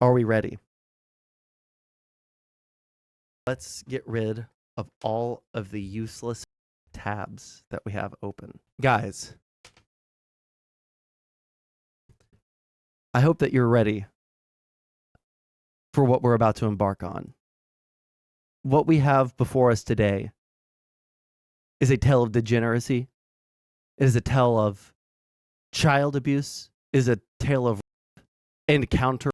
Are we ready? Let's get rid of all of the useless tabs that we have open. Guys, I hope that you're ready for what we're about to embark on. What we have before us today is a tale of degeneracy. It is a tale of child abuse. It is a tale of encounter.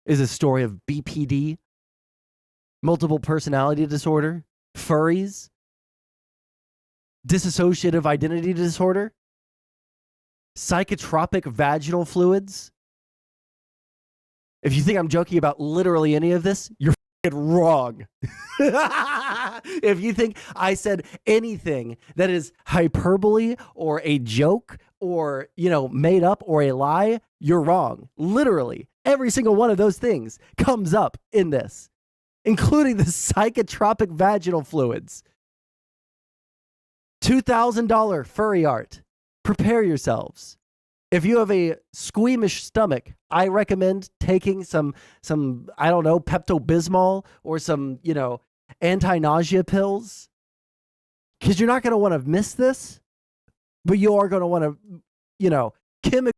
It is a story of BPD, multiple personality disorder, furries, dissociative identity disorder, psychotropic vaginal fluids. If you think I'm joking about literally any of this, you're wrong. If you think I said anything that is hyperbole or a joke or, made up or a lie, you're wrong. Literally, every single one of those things comes up in this, including the psychotropic vaginal fluids. $2,000 furry art. Prepare yourselves. If you have a squeamish stomach, I recommend taking some I don't know, Pepto-Bismol or some, anti-nausea pills. Because you're not going to want to miss this, but you are going to want to, chemically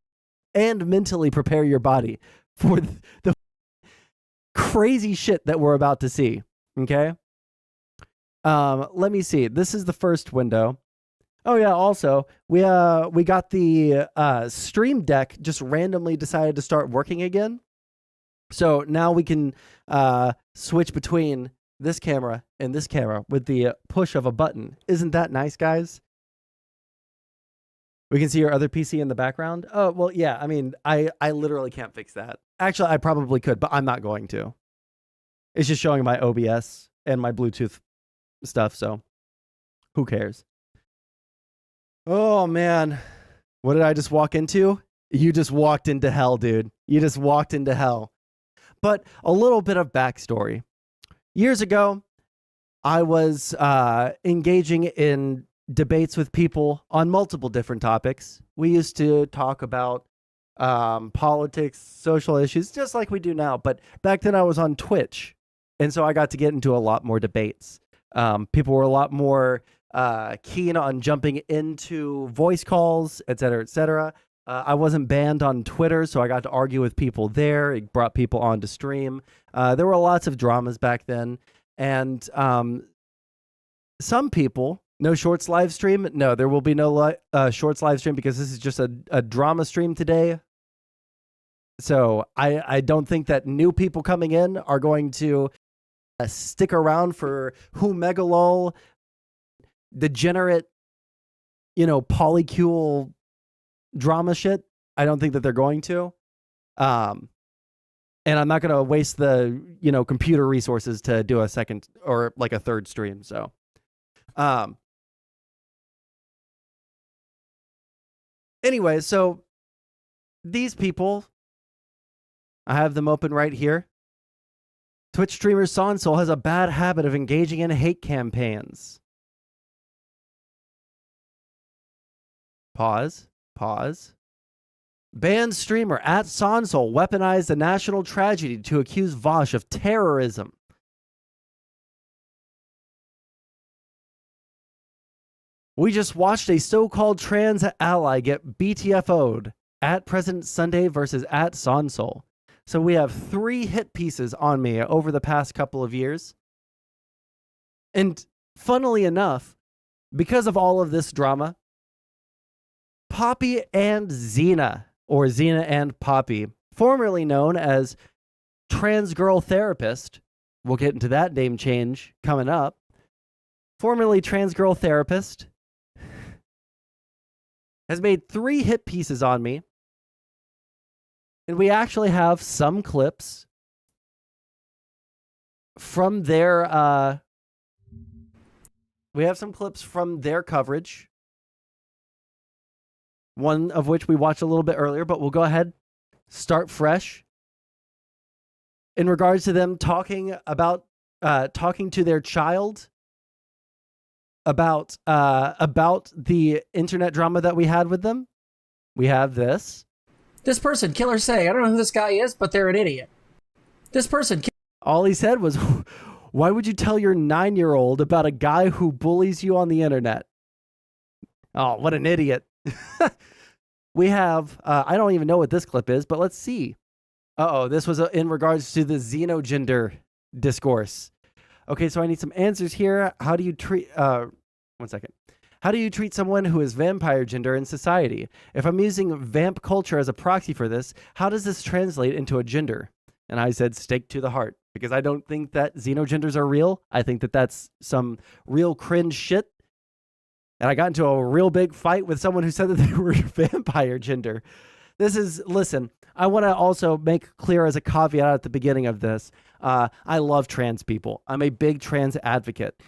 and mentally prepare your body for the crazy shit that we're about to see. Okay? Let me see. This is the first window. Oh yeah, also, we got the Stream Deck just randomly decided to start working again. So now we can switch between this camera and this camera with the push of a button. Isn't that nice, guys? We can see your other PC in the background. Oh, well, yeah, I mean, I literally can't fix that. Actually, I probably could, but I'm not going to. It's just showing my OBS and my Bluetooth stuff, so who cares? Oh, man. What did I just walk into? You just walked into hell, dude. You just walked into hell. But a little bit of backstory. Years ago, I was engaging in debates with people on multiple different topics. We used to talk about politics, social issues, just like we do now. But back then I was on Twitch. And so I got to get into a lot more debates. People were a lot more keen on jumping into voice calls, et cetera, et cetera. I wasn't banned on Twitter, so I got to argue with people there. It brought people onto stream. There were lots of dramas back then. And some people, no shorts live stream. No, there will be no shorts live stream because this is just a drama stream today. So I don't think that new people coming in are going to stick around for who megalol degenerate, polycule drama shit. I don't think that they're going to. And I'm not going to waste the, computer resources to do a second or like a third stream. So, anyway, so these people, I have them open right here. Twitch streamer Sansol has a bad habit of engaging in hate campaigns. Pause. Banned streamer at Sansol weaponized a national tragedy to accuse Vosh of terrorism. We just watched a so-called trans ally get BTFO'd at President Sunday versus at Sansol. So we have 3 hit pieces on me over the past couple of years. And funnily enough, because of all of this drama, Poppy and Xena, or Xena and Poppy, formerly known as Trans Girl Therapist, we'll get into that name change coming up, formerly Trans Girl Therapist, has made 3 hit pieces on me. And we actually have some clips from their coverage. One of which we watched a little bit earlier, but we'll go ahead, start fresh. In regards to them talking to their child about the internet drama that we had with them, we have this. This person, killer say, I don't know who this guy is, but they're an idiot. This person. All he said was, why would you tell your 9-year-old about a guy who bullies you on the internet? Oh, what an idiot. We have, I don't even know what this clip is, but let's see. Uh-oh, this was in regards to the xenogender discourse. Okay, so I need some answers here. How do you treat, one second. How do you treat someone who is vampire gender in society? If I'm using vamp culture as a proxy for this, how does this translate into a gender? And I said stake to the heart, because I don't think that xenogenders are real. I think that that's some real cringe shit. And I got into a real big fight with someone who said that they were vampire gender. Listen, I want to also make clear as a caveat at the beginning of this, I love trans people. I'm a big trans advocate.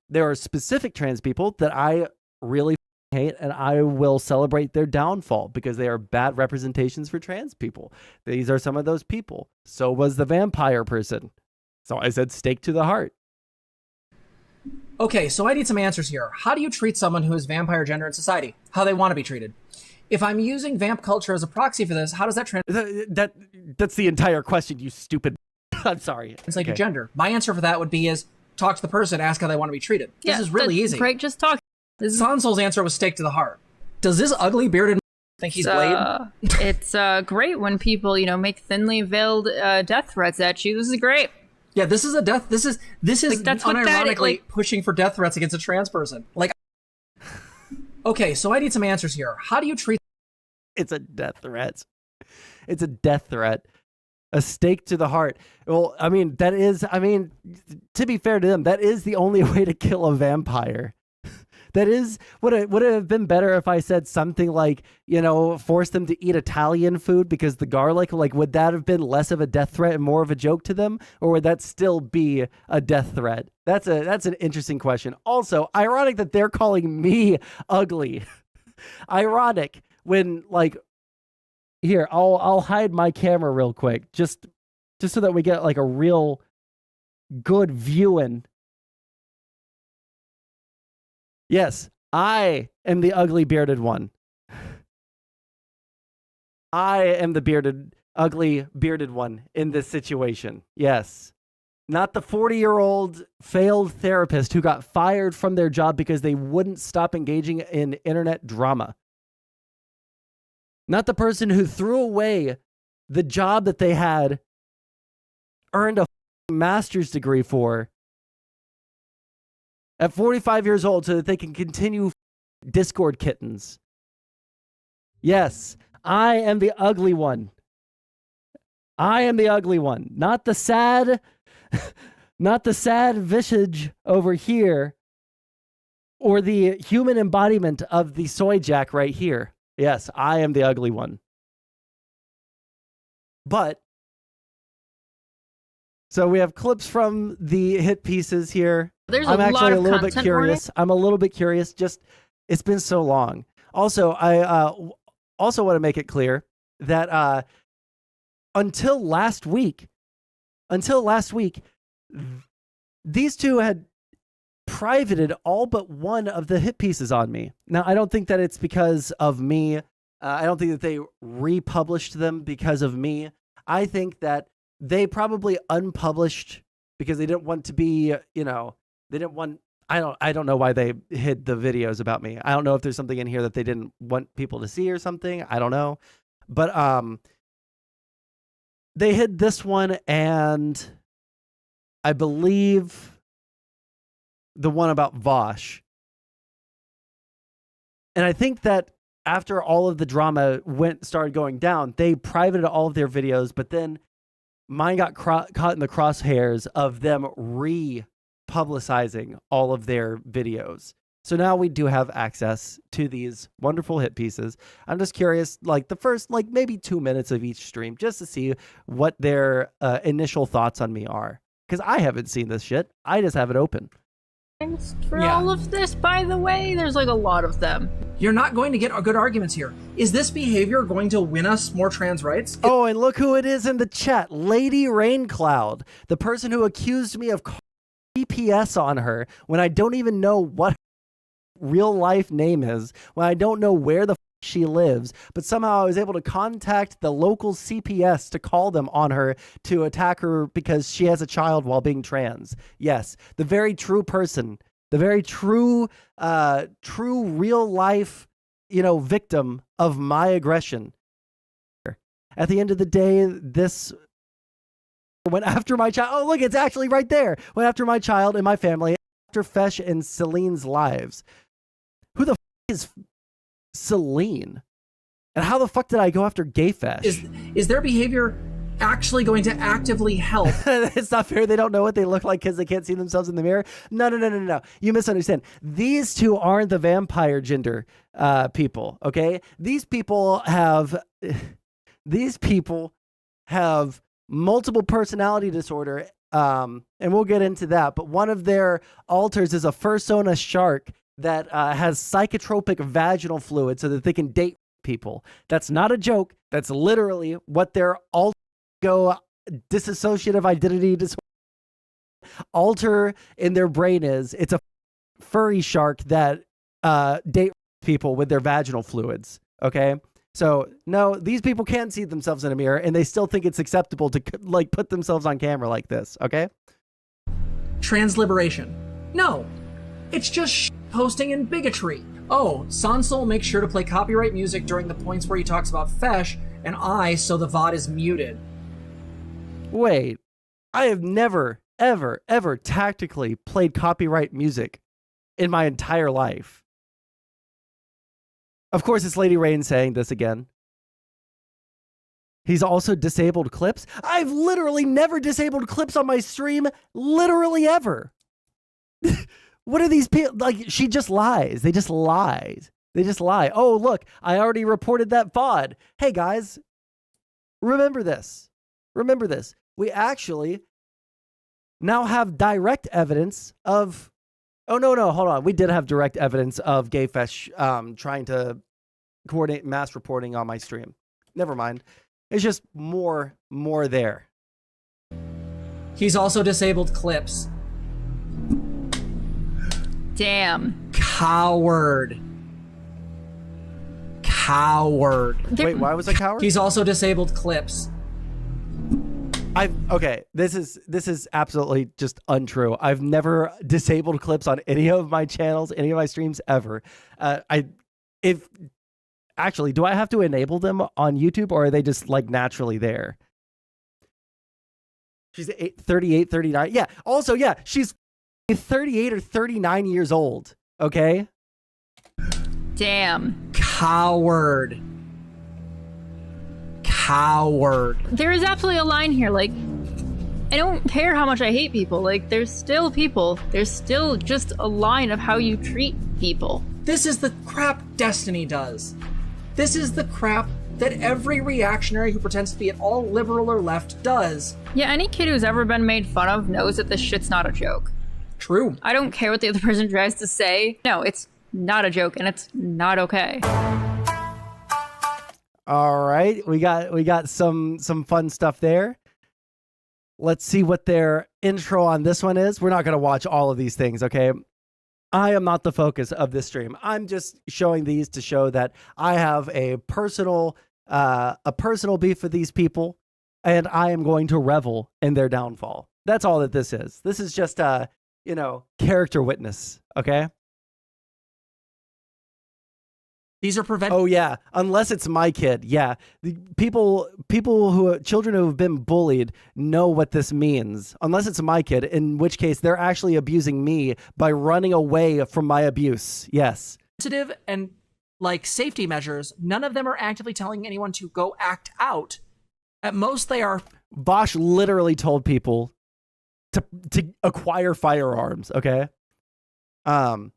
There are specific trans people that I really hate, and I will celebrate their downfall because they are bad representations for trans people. These are some of those people. So was the vampire person. So I said stake to the heart. Okay, so I need some answers here. How do you treat someone who is vampire gender in society? How they want to be treated? If I'm using vamp culture as a proxy for this, how does that That's the entire question, you stupid. I'm sorry. It's like a gender. My answer for that would be talk to the person, ask how they want to be treated. Yeah, this is really easy. Right, just talk. Sansol's answer was stake to the heart. Does this ugly bearded think he's Blade? It's great when people, make thinly veiled death threats at you. This is great. Yeah, this is a death. This is that's unironically pushing for death threats against a trans person. Okay, so I need some answers here. How do you treat? It's a death threat. It's a death threat. A stake to the heart. Well, to be fair to them, that is the only way to kill a vampire. Would it have been better if I said something like, force them to eat Italian food because the garlic, would that have been less of a death threat and more of a joke to them? Or would that still be a death threat? That's an interesting question. Also, ironic that they're calling me ugly. Ironic when here, I'll hide my camera real quick just so that we get a real good viewing. Yes, I am the ugly bearded one. I am the ugly bearded one in this situation. Yes. Not the 40-year-old failed therapist who got fired from their job because they wouldn't stop engaging in internet drama. Not the person who threw away the job that they had earned a master's degree for at 45 years old so that they can continue Discord kittens. Yes, I am the ugly one. I am the ugly one, not the sad visage over here or the human embodiment of the soy jack right here. Yes, I am the ugly one. But so we have clips from the hit pieces here. I'm actually a little bit curious. I'm a little bit curious. Just, it's been so long. Also, I also want to make it clear that until last week, these two had privated all but one of the hit pieces on me. Now, I don't think that it's because of me. I don't think that they republished them because of me. I think that they probably unpublished because they didn't want to be, they didn't want, I don't know why they hid the videos about me. I don't know if there's something in here that they didn't want people to see or something. I don't know. But they hid this one and I believe the one about Vosh. And I think that after all of the drama started going down, they privated all of their videos, but then mine got caught in the crosshairs of them publicizing all of their videos. So now we do have access to these wonderful hit pieces. I'm just curious, the first, maybe 2 minutes of each stream, just to see what their initial thoughts on me are. Because I haven't seen this shit. I just have it open. Thanks for all of this, by the way. There's a lot of them. You're not going to get good arguments here. Is this behavior going to win us more trans rights? Oh, and look who it is in the chat. Lady Raincloud, the person who accused me of GPS on her when I don't even know what her real life name is, when I don't know where the she lives, but somehow I was able to contact the local CPS to call them on her to attack her because she has a child while being trans. Yes, the very true person, the very true real life, victim of my aggression. At the end of the day, this went after my child. Oh, look, it's actually right there. Went after my child and my family, after Fesh and Celine's lives. Who the is Celine? And how the fuck did I go after Gay Fesh? Is their behavior actually going to actively help? It's not fair. They don't know what they look like because they can't see themselves in the mirror. No. You misunderstand. These two aren't the vampire gender people, okay? These people have multiple personality disorder, and we'll get into that. But one of their alters is a fursona shark that has psychotropic vaginal fluid so that they can date people. That's not a joke. That's literally what their dissociative identity disorder alter in their brain is. It's a furry shark that date people with their vaginal fluids. Okay. So no, these people can see themselves in a mirror and they still think it's acceptable to like put themselves on camera like this. Okay. Transliberation. No, it's just posting and bigotry. Oh, Sansol makes sure to play copyright music during the points where he talks about Fesh and so the VOD is muted. Wait, I have never, ever tactically played copyright music in my entire life. Of course, it's Lady Rain saying this again. He's also disabled clips. I've literally never disabled clips on my stream, literally ever. What are these people? Like, she just lies. They just lies. They just lie. Oh, look, I already reported that VOD. Hey, guys, remember this. Remember this. We actually now have direct evidence of... Oh, no, hold on. We did have direct evidence of Gayfesh trying to coordinate mass reporting on my stream. Never mind. It's just more there. He's also disabled clips. Damn. Coward. Wait, why was I coward? He's also disabled clips. Okay, this is absolutely just untrue. I've never disabled clips on any of my channels, any of my streams ever. Actually, do I have to enable them on YouTube or are they just like naturally there? She's 38, 39. Yeah. Also, yeah, she's 38 or 39 years old. Okay. Damn. Coward. There is absolutely a line here. Like, I don't care how much I hate people. Like, there's still people. There's still just a line of how you treat people. This is the crap Destiny does. This is the crap that every reactionary who pretends to be at all liberal or left does. Yeah, any kid who's ever been made fun of knows that this shit's not a joke. True. I don't care what the other person tries to say. No, it's not a joke, and it's not okay. All right, we got some fun stuff there. Let's see what their intro on this one is. We're not going to watch all of these things, okay? I am not the focus of this stream. I'm just showing these to show that I have a personal beef with these people, and I am going to revel in their downfall. That's all that this is. This is just character witness, okay? These are Oh yeah, unless it's my kid. Yeah, the children who have been bullied know what this means. Unless it's my kid, in which case they're actually abusing me by running away from my abuse. Yes. Sensitive and like safety measures. None of them are actively telling anyone to go act out. At most, they are. Bosch literally told people to acquire firearms. Okay. What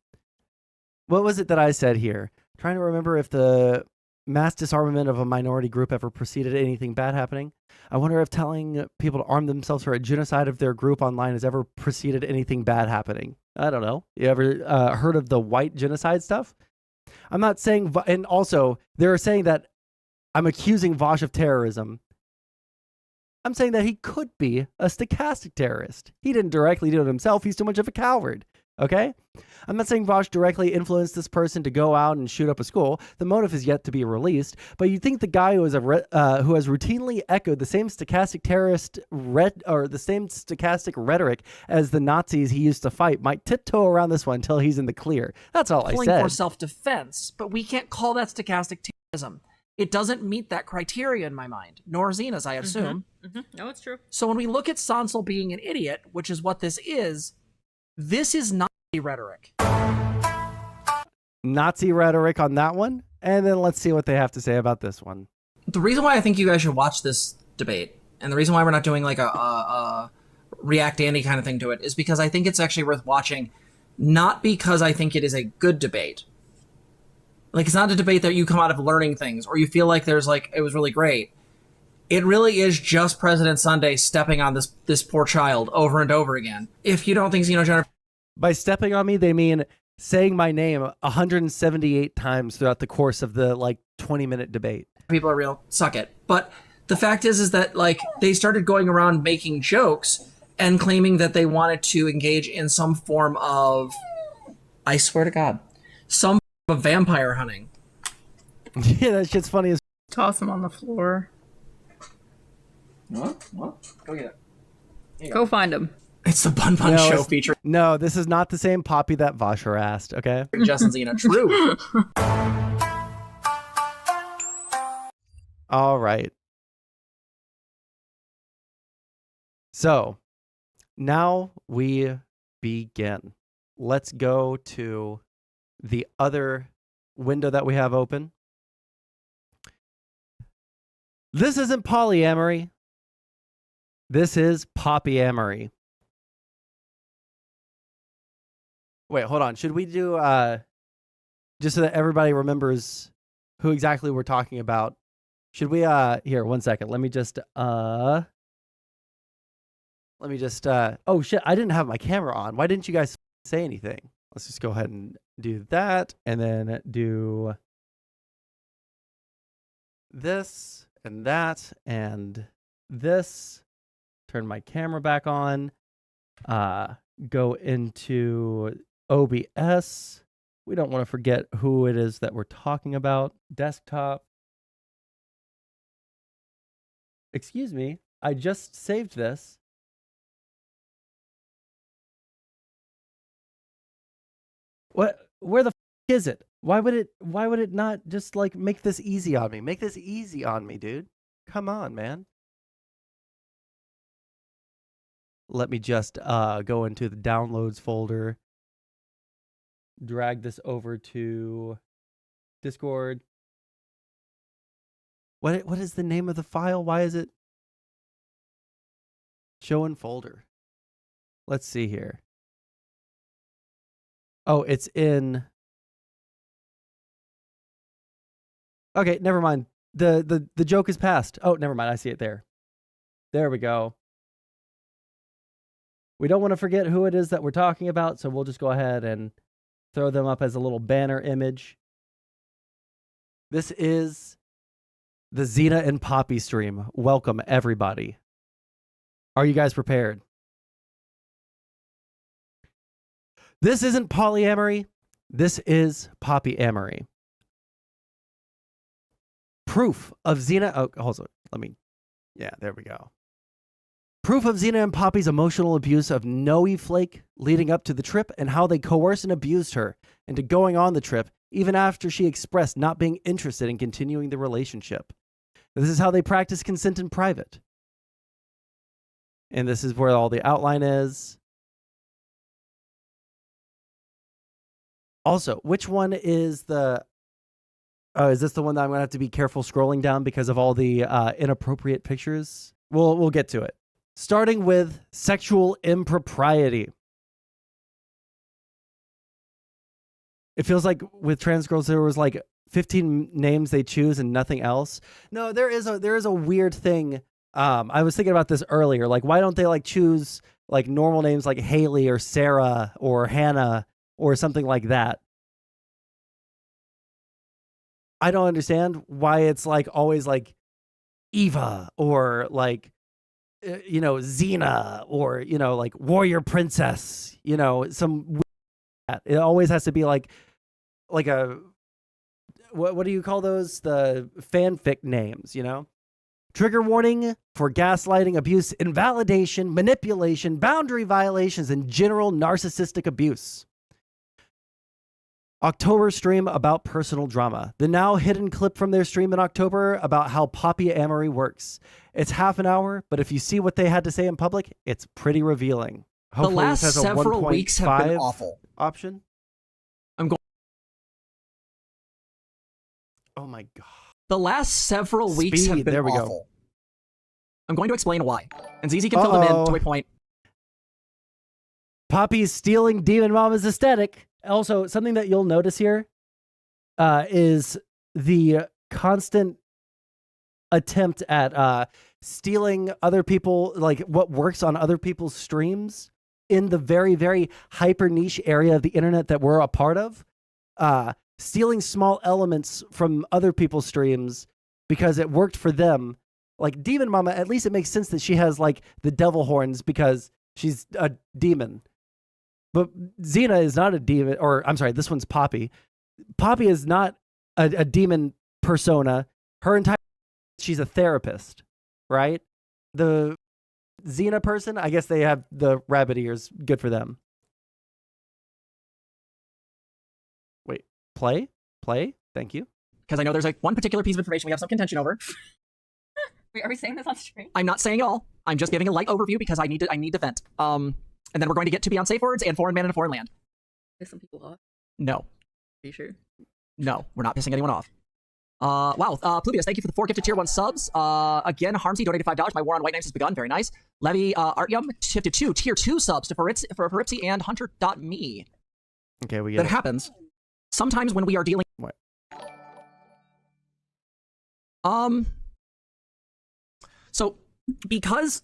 was it that I said here? Trying to remember if the mass disarmament of a minority group ever preceded anything bad happening. I wonder if telling people to arm themselves for a genocide of their group online has ever preceded anything bad happening. I don't know. You ever heard of the white genocide stuff? I'm not saying, and also they're saying that I'm accusing Vosh of terrorism. I'm saying that he could be a stochastic terrorist. He didn't directly do it himself. He's too much of a coward. Okay? I'm not saying Vosh directly influenced this person to go out and shoot up a school. The motive is yet to be released. But you think the guy who has routinely echoed the same stochastic rhetoric as the Nazis he used to fight might tiptoe around this one until he's in the clear. That's all I said. For self-defense, but we can't call that stochastic terrorism. It doesn't meet that criteria in my mind, nor Xena's, I assume. No, it's true. So when we look at Sansol being an idiot, which is what this is Nazi rhetoric. Nazi rhetoric on that one, and then let's see what they have to say about this one. The reason why I think you guys should watch this debate, and the reason why we're not doing like a React Andy kind of thing to it, is because I think it's actually worth watching, not because I think it is a good debate. Like, it's not a debate that you come out of learning things, or you feel like there's like, it was really great. It really is just President Sunday stepping on this poor child over and over again. If you don't think Xenogenera... By stepping on me, they mean saying my name 178 times throughout the course of the, 20-minute debate. People are real, suck it. But the fact is that, they started going around making jokes and claiming that they wanted to engage in some form of... I swear to God. Some form of vampire hunting. Yeah, that shit's funny as... Toss him on the floor. What? Go get it. Go find him. It's the Bun Bun Show featuring... No, this is not the same Poppy that Vosh harassed, okay? Justin Xena. True. All right. So, now we begin. Let's go to the other window that we have open. This isn't polyamory. This is poppyamory. Wait, hold on. Should we do, just so that everybody remembers who exactly we're talking about, should we, here, 1 second. Let me just, oh shit, I didn't have my camera on. Why didn't you guys say anything? Let's just go ahead and do that, and then do this, and that, and this. Turn my camera back on. Go into OBS. We don't want to forget who it is that we're talking about. Desktop. Excuse me. I just saved this. What? Where the f is it? Why would it not just make this easy on me? Make this easy on me, dude. Come on, man. Let me just go into the downloads folder. Drag this over to Discord. What is the name of the file? Why is it show in folder? Let's see here. Oh, it's in. Okay, never mind. The joke is past. Oh, never mind. I see it there. There we go. We don't want to forget who it is that we're talking about, so we'll just go ahead and throw them up as a little banner image. This is the Xena and Poppy stream. Welcome, everybody. Are you guys prepared? This isn't polyamory. This is poppyamory. Proof of Xena... Oh, hold on. Yeah, there we go. Proof of Xena and Poppy's emotional abuse of Noelle Flake leading up to the trip, and how they coerced and abused her into going on the trip even after she expressed not being interested in continuing the relationship. This is how they practice consent in private. And this is where all the outline is. Also, which one is the... Oh, is this the one that I'm going to have to be careful scrolling down because of all the inappropriate pictures? We'll get to it. Starting with sexual impropriety. It feels like with trans girls there was 15 names they choose and nothing else. No, there is a weird thing. I was thinking about this earlier. Why don't they choose normal names like Haley or Sarah or Hannah or something like that? I don't understand why it's always Eva or Xena or warrior princess, some It always has to be like a what do you call those? The fanfic names, you know? Trigger warning for gaslighting, abuse, invalidation, manipulation, boundary violations, and general narcissistic abuse. October stream about personal drama. The now hidden clip from their stream in October about how polyamory works. It's half an hour, but if you see what they had to say in public, it's pretty revealing. Hopefully the last this has a several weeks have been 1.5 awful. Option. I'm going. Oh my god. The last several weeks have been There we awful. go. I'm going to explain why, and ZZ can fill them in to a point. Poppy's stealing Demon Mama's aesthetic. Also, something that you'll notice here is the constant attempt at stealing other people, like what works on other people's streams in the very, very hyper niche area of the internet that we're a part of. Stealing small elements from other people's streams because it worked for them. Like Demon Mama, at least it makes sense that she has like the devil horns because she's a demon. But Xena is not a demon, or I'm sorry, this one's Poppy. Poppy is not a demon persona. Her entire, she's a therapist, right? The Xena person, I guess they have the rabbit ears. Good for them. Wait, play? Thank you. Because I know there's like one particular piece of information we have some contention over. Wait, are we saying this on stream? I'm not saying it all. I'm just giving a light overview because I need to vent. And then we're going to get to Beyond Safe Words and Foreign Man in a Foreign Land. Piss some people off. No. Are you sure? No, we're not pissing anyone off. Wow, Pluvius, thank you for the 4 gifted tier 1 subs. Again, Harmsy donated $5. My war on white names has begun. Very nice. Levy, Artyom, gifted 2 tier 2 subs to Faripsy and Hunter.me. Okay, we get That it. happens sometimes when we are dealing. What? So because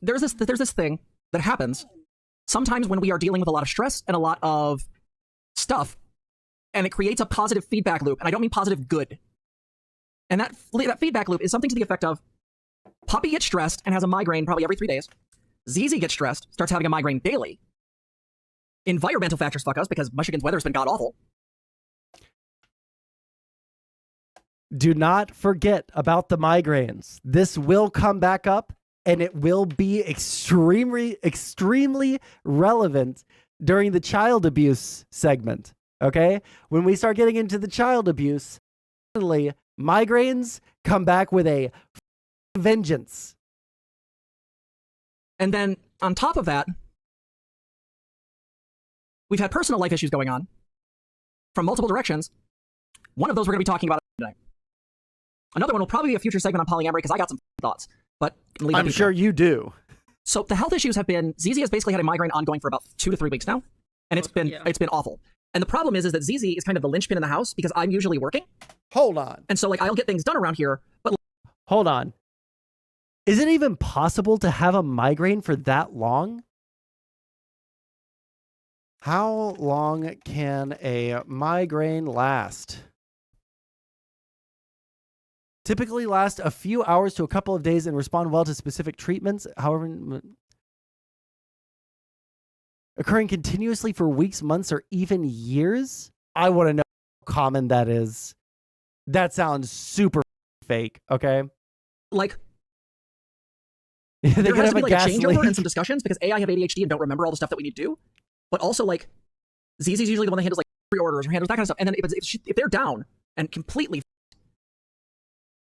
there's this thing that happens sometimes when we are dealing with a lot of stress and a lot of stuff, and it creates a positive feedback loop. And I don't mean positive good. And that feedback loop is something to the effect of Poppy gets stressed and has a migraine probably every 3 days. ZZ gets stressed, starts having a migraine daily. Environmental factors fuck us because Michigan's weather has been god awful. Do not forget about the migraines. This will come back up and it will be extremely relevant during the child abuse segment. Okay? When we start getting into the child abuse, suddenly migraines come back with a vengeance. And then on top of that, we've had personal life issues going on from multiple directions. One of those we're going to be talking about tonight. Another one will probably be a future segment on polyamory because I got some thoughts. But I'm sure you do. So the health issues have been, ZZ has basically had a migraine ongoing for about 2 to 3 weeks now, and it's been awful. And the problem is that ZZ is kind of the linchpin in the house because I'm usually working. Hold on. And so like I'll get things done around here, but hold on. Is it even possible to have a migraine for that long? How long can a migraine last? Typically last a few hours to a couple of days and respond well to specific treatments. However, occurring continuously for weeks, months, or even years? I want to know how common that is. That sounds super fake, okay? Like, They there could has have to be a like gas a changeover leak. and some discussions because A, I have ADHD and don't remember all the stuff that we need to do. But also like, ZZ's usually the one that handles like pre-orders or handles that kind of stuff. And then if they're down and completely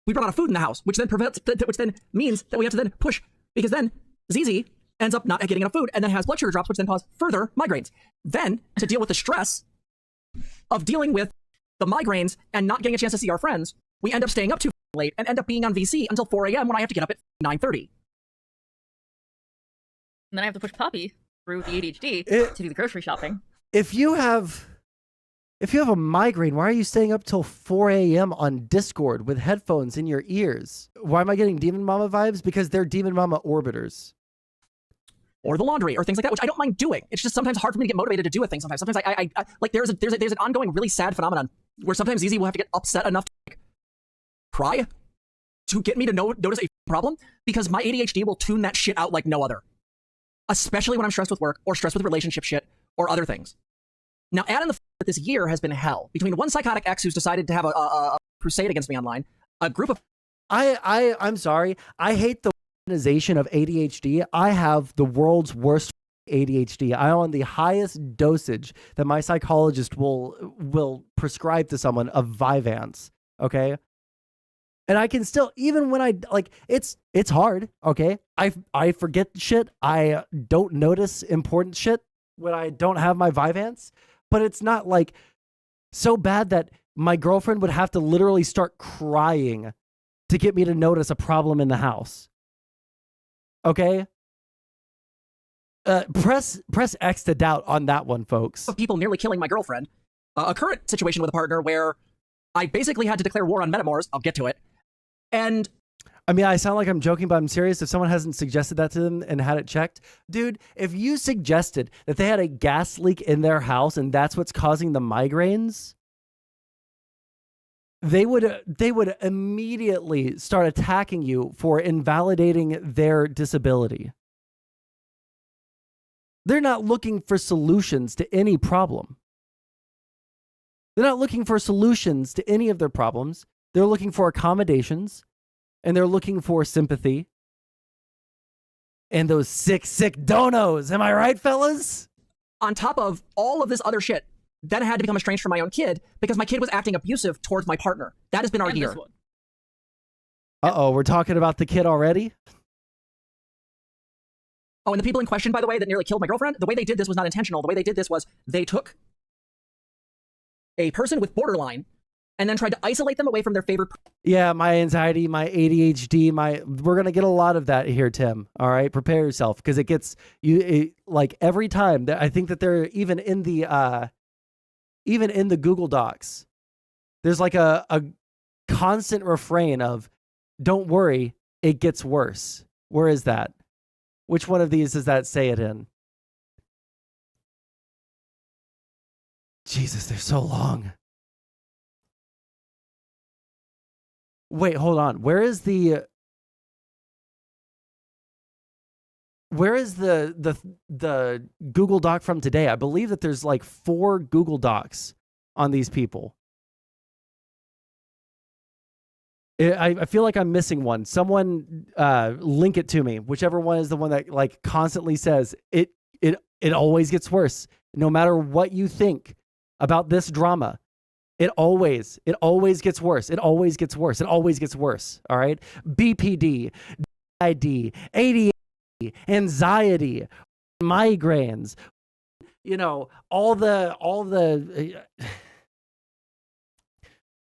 we run out of food in the house, which then means that we have to then push because then ZZ ends up not getting enough food and then has blood sugar drops, which then cause further migraines. Then to deal with the stress of dealing with the migraines and not getting a chance to see our friends, we end up staying up too late and end up being on VC until 4 a.m. when I have to get up at 9:30. And then I have to push Poppy through the ADHD to do the grocery shopping. If you have a migraine, why are you staying up till 4 a.m. on Discord with headphones in your ears? Why am I getting Demon Mama vibes? Because they're Demon Mama orbiters. Or the laundry, or things like that, which I don't mind doing. It's just sometimes hard for me to get motivated to do a thing. Sometimes I like there's an ongoing really sad phenomenon where sometimes ZZ will have to get upset enough to like, cry to get me to notice a problem because my ADHD will tune that shit out like no other. Especially when I'm stressed with work or stressed with relationship shit or other things. Now, add in the fact that this year has been hell between one psychotic ex who's decided to have a crusade against me online, a group of I'm sorry. I hate the organization of ADHD. I have the world's worst ADHD. I'm on the highest dosage that my psychologist will prescribe to someone of Vyvanse. Okay. And I can still, even when I like, it's hard. Okay. I forget shit. I don't notice important shit when I don't have my Vyvanse, but it's not like so bad that my girlfriend would have to literally start crying to get me to notice a problem in the house. Okay? Press X to doubt on that one, folks. of people nearly killing my girlfriend. A current situation with a partner where I basically had to declare war on metamors. I'll get to it. And I mean, I sound like I'm joking, but I'm serious. If someone hasn't suggested that to them and had it checked, dude, if you suggested that they had a gas leak in their house and that's what's causing the migraines, they would immediately start attacking you for invalidating their disability. They're not looking for solutions to any problem. They're not looking for solutions to any of their problems. They're looking for accommodations, and they're looking for sympathy. And those sick donos. Am I right, fellas? on top of all of this other shit, then I had to become estranged from my own kid because my kid was acting abusive towards my partner. That has been our year. Uh-oh, we're talking about the kid already? Oh, and the people in question, by the way, that nearly killed my girlfriend, the way they did this was not intentional. The way they did this was they took a person with borderline and then tried to isolate them away from their favorite. Yeah, my anxiety, my ADHD, we're going to get a lot of that here, Tim. All right, prepare yourself because it gets like every time that I think that they're even in the Google Docs, there's like a constant refrain of don't worry, it gets worse. Where is that? Which one of these does that say it in? Jesus, they're so long. Wait, hold on. Where is the Google Doc from today? I believe that there's like 4 Google Docs on these people. I feel like I'm missing one. Someone link it to me. Whichever one is the one that like constantly says it always gets worse. No matter what you think about this drama, it always gets worse. It always gets worse. It always gets worse. All right. BPD, DID, ADHD, anxiety, migraines. You know, all the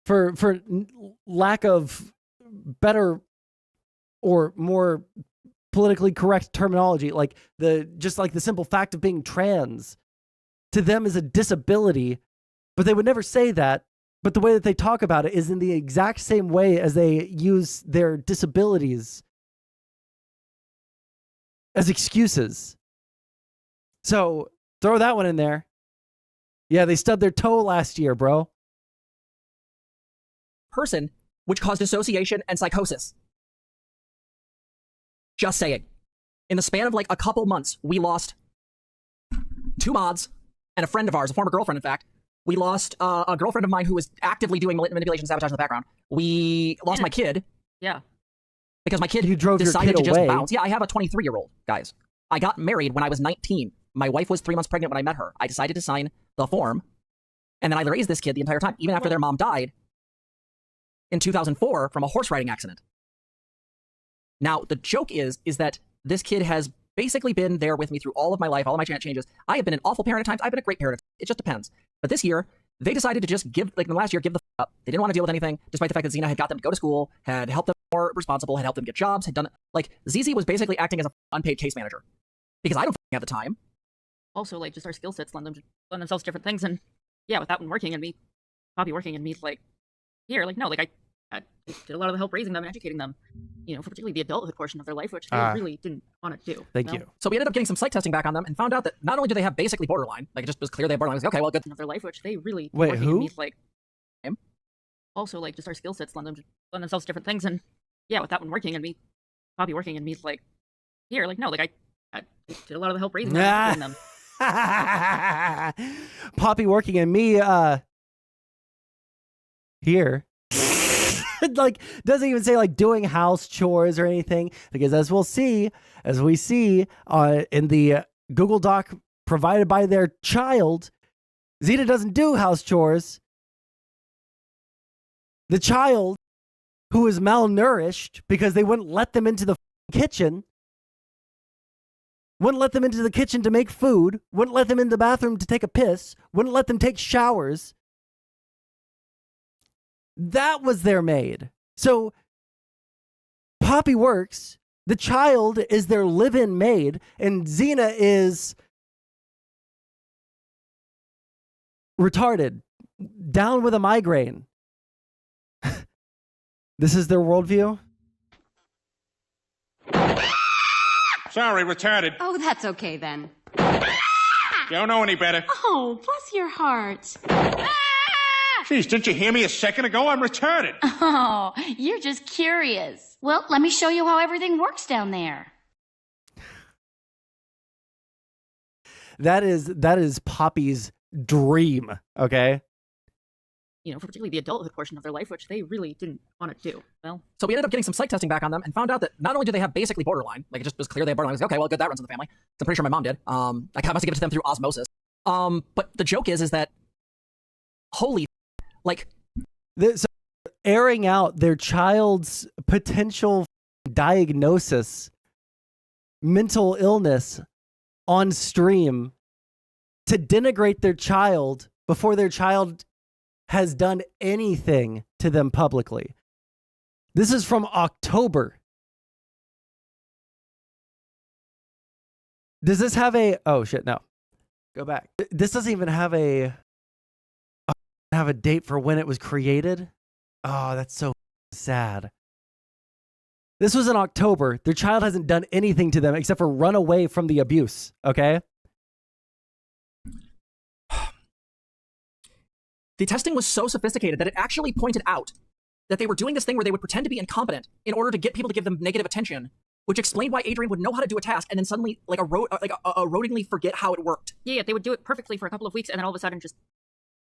for lack of better or more politically correct terminology, like the simple fact of being trans to them is a disability, but they would never say that. But the way that they talk about it is in the exact same way as they use their disabilities as excuses. So throw that one in there. Yeah, they stubbed their toe last year, bro. Person, which caused dissociation and psychosis. Just saying. In the span of like a couple months, we lost 2 mods and a friend of ours, a former girlfriend, in fact. We lost a girlfriend of mine who was actively doing manipulation and sabotage in the background. We lost my kid. Yeah. Because my kid decided your kid to just away. Bounce. Yeah, I have a 23-year-old, guys. I got married when I was 19. My wife was 3 months pregnant when I met her. I decided to sign the form, and then I raised this kid the entire time, even after their mom died in 2004 from a horse riding accident. Now, the joke is that this kid has basically been there with me through all of my life, all of my changes. I have been an awful parent at times. I've been a great parent at times. It just depends. But this year, they decided to just give, like in the last year, give the up. They didn't want to deal with anything, despite the fact that Xena had got them to go to school, had helped them more responsible, had helped them get jobs, had done, like, ZZ was basically acting as an unpaid case manager. Because I don't have the time. Also, like, just our skill sets lend themselves to different things, and yeah, with that one working and me, Poppy working and me, like, here, like, no, like, I did a lot of the help raising them and educating them, you know, for particularly the adulthood portion of their life, which they really didn't want to do. Thank you. So we ended up getting some psych testing back on them and found out that not only do they have basically borderline, like it just was clear they have borderline. I was like, okay, well, good. Of their life, which they really wait, who? Me, like, him. Also, like, just our skill sets lend themselves to different things, and yeah, with that one working and me, Poppy working and me, like, here, like, no, like, I did a lot of the help raising them and educating them, Poppy working and me here. Like, doesn't even say like doing house chores or anything, because as we see in the Google Doc provided by their child, Xena doesn't do house chores. The child, who is malnourished because they wouldn't let them into the kitchen, wouldn't let them into the kitchen to make food, wouldn't let them in the bathroom to take a piss, wouldn't let them take showers. That was their maid. So Poppy works, the child is their live-in maid, and Xena is retarded, down with a migraine. This is their worldview? Sorry, retarded. Oh, that's okay then. Don't know any better. Oh, bless your heart. Jeez, didn't you hear me a second ago? I'm retarded. Oh, you're just curious. Well, let me show you how everything works down there. That is Poppy's dream, okay? You know, for particularly the adulthood portion of their life, which they really didn't want to do. Well, So we ended up getting some psych testing back on them and found out that not only do they have basically borderline, like it just was clear they have borderline. I was like, okay, well, good, that runs in the family. I'm pretty sure my mom did. I must have given it to them through osmosis. But the joke is that, holy, like, So airing out their child's potential diagnosis, mental illness on stream to denigrate their child before their child has done anything to them publicly. This is from October. Does this have a... Oh, shit, no. Go back. This doesn't even have a date for when it was created. Oh, that's so sad. This was in October. Their child hasn't done anything to them except for run away from the abuse, okay? the testing was so sophisticated that it actually pointed out that they were doing this thing where they would pretend to be incompetent in order to get people to give them negative attention, which explained why Adrian would know how to do a task and then suddenly erodingly forget how it worked. yeah, they would do it perfectly for a couple of weeks and then all of a sudden just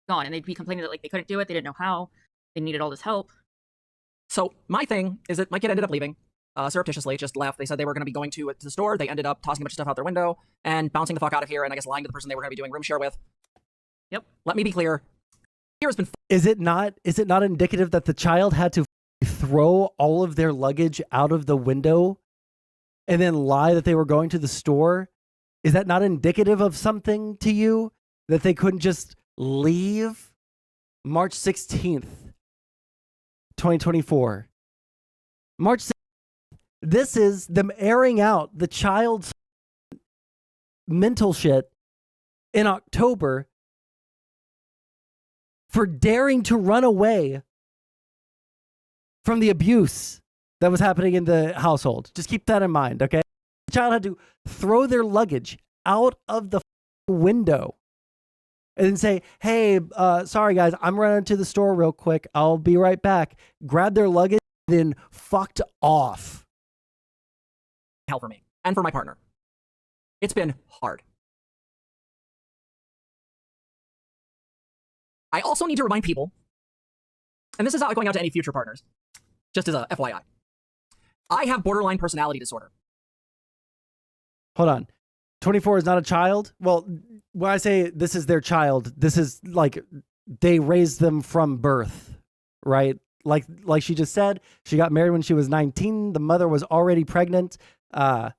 gone. And they'd be complaining that like they couldn't do it, they didn't know how, they needed all this help. So my thing is that my kid ended up leaving surreptitiously, just left. They said they were going to be going to the store. They ended up tossing a bunch of stuff out their window and bouncing the fuck out of here and I guess lying to the person they were going to be doing room share with. Yep. Let me be clear. Here has been... Is it not indicative that the child had to throw all of their luggage out of the window and then lie that they were going to the store? Is that not indicative of something to you? That they couldn't just leave? March 16th, 2024. March 16th. This is them airing out the child's mental shit in October for daring to run away from the abuse that was happening in the household. Just keep that in mind, okay? The child had to throw their luggage out of the window and then say, hey, sorry guys, I'm running to the store real quick. I'll be right back. Grab their luggage, then fucked off. Hell for me and for my partner. It's been hard. I also need to remind people, and this is not going out to any future partners, just as a FYI. I have borderline personality disorder. Hold on. 24 is not a child? Well, when I say this is their child, this is like they raised them from birth, right? Like she just said, she got married when she was 19. The mother was already pregnant. If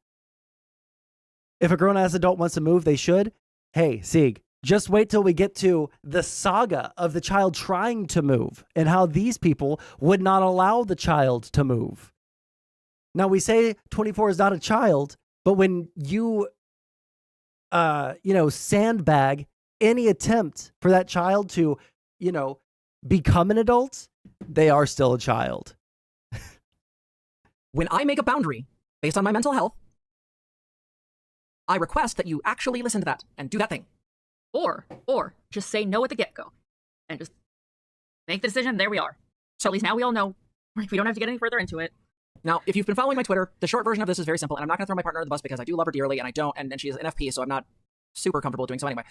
a grown-ass adult wants to move, they should. Hey, Sieg, just wait till we get to the saga of the child trying to move and how these people would not allow the child to move. Now, we say 24 is not a child, but when you, sandbag any attempt for that child to, become an adult, they are still a child. When I make a boundary based on my mental health, I request that you actually listen to that and do that thing. Or just say no at the get-go and just make the decision. There we are. So at least now we all know. We don't have to get any further into it. Now, if you've been following my Twitter, the short version of this is very simple, and I'm not going to throw my partner under the bus because I do love her dearly, and I don't, and she is an FP, so I'm not super comfortable doing so anyway.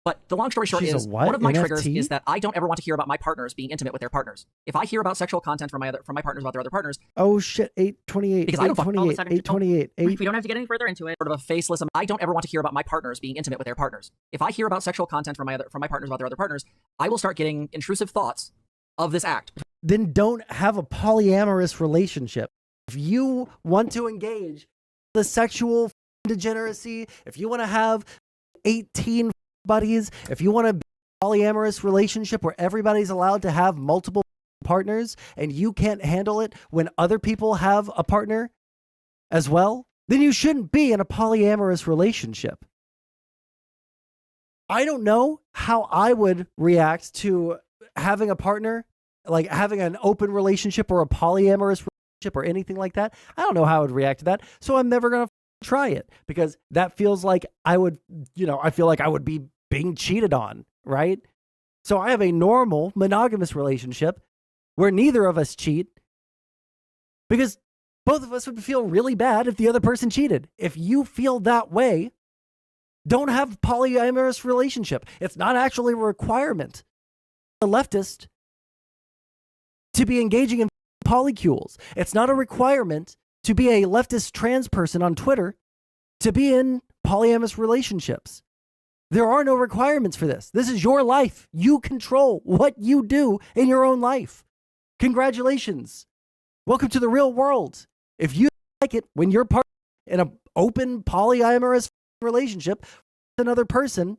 But the long story short She's a is what? one of my NFT? triggers is that I don't ever want to hear about my partners being intimate with their partners. If I hear about sexual content from my partners about their other partners, Oh shit, 828, Because I don't fuck- 828, 828, We don't have to get any further into it. sort of a faceless, I don't ever want to hear about my partners being intimate with their partners. If I hear about sexual content from my partners about their other partners, I will start getting intrusive thoughts of this act. Then don't have a polyamorous relationship. If you want to engage the sexual degeneracy, if you want to have 18 buddies, if you want a polyamorous relationship where everybody's allowed to have multiple partners and you can't handle it when other people have a partner as well, then you shouldn't be in a polyamorous relationship. I don't know how I would react to having a partner, like having an open relationship or a polyamorous relationship or anything like that. I don't know how I would react to that. So I'm never going to try it because that feels like I would, I feel like I would be being cheated on, right? So I have a normal monogamous relationship where neither of us cheat because both of us would feel really bad if the other person cheated. If you feel that way, don't have a polyamorous relationship. It's not actually a requirement. A leftist to be engaging in polycules. It's not a requirement to be a leftist trans person on Twitter to be in polyamorous relationships. There are no requirements for this. This is your life. You control what you do in your own life. Congratulations. Welcome to the real world. If you like it when you're part in an open polyamorous relationship with another person,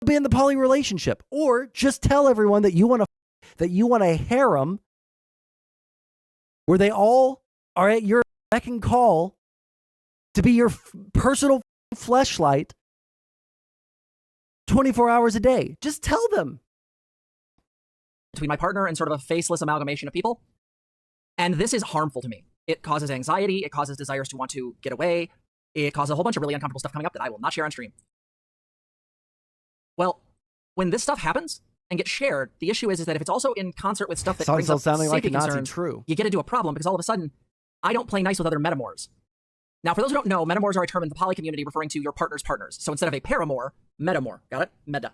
be in the poly relationship, or just tell everyone that you want a harem where they all are at your beck and call to be your personal fleshlight 24 hours a day. Just tell them. Between my partner and sort of a faceless amalgamation of people. And this is harmful to me. It causes anxiety. It causes desires to want to get away. It causes a whole bunch of really uncomfortable stuff coming up that I will not share on stream. Well, when this stuff happens and gets shared, the issue is that if it's also in concert with stuff that brings up sounding like a safety Nazi. concerns, True. you get into a problem because all of a sudden, I don't play nice with other metamors. Now, for those who don't know, metamors are a term in the poly community referring to your partner's partners. So instead of a paramour, metamor. Got it? Meta.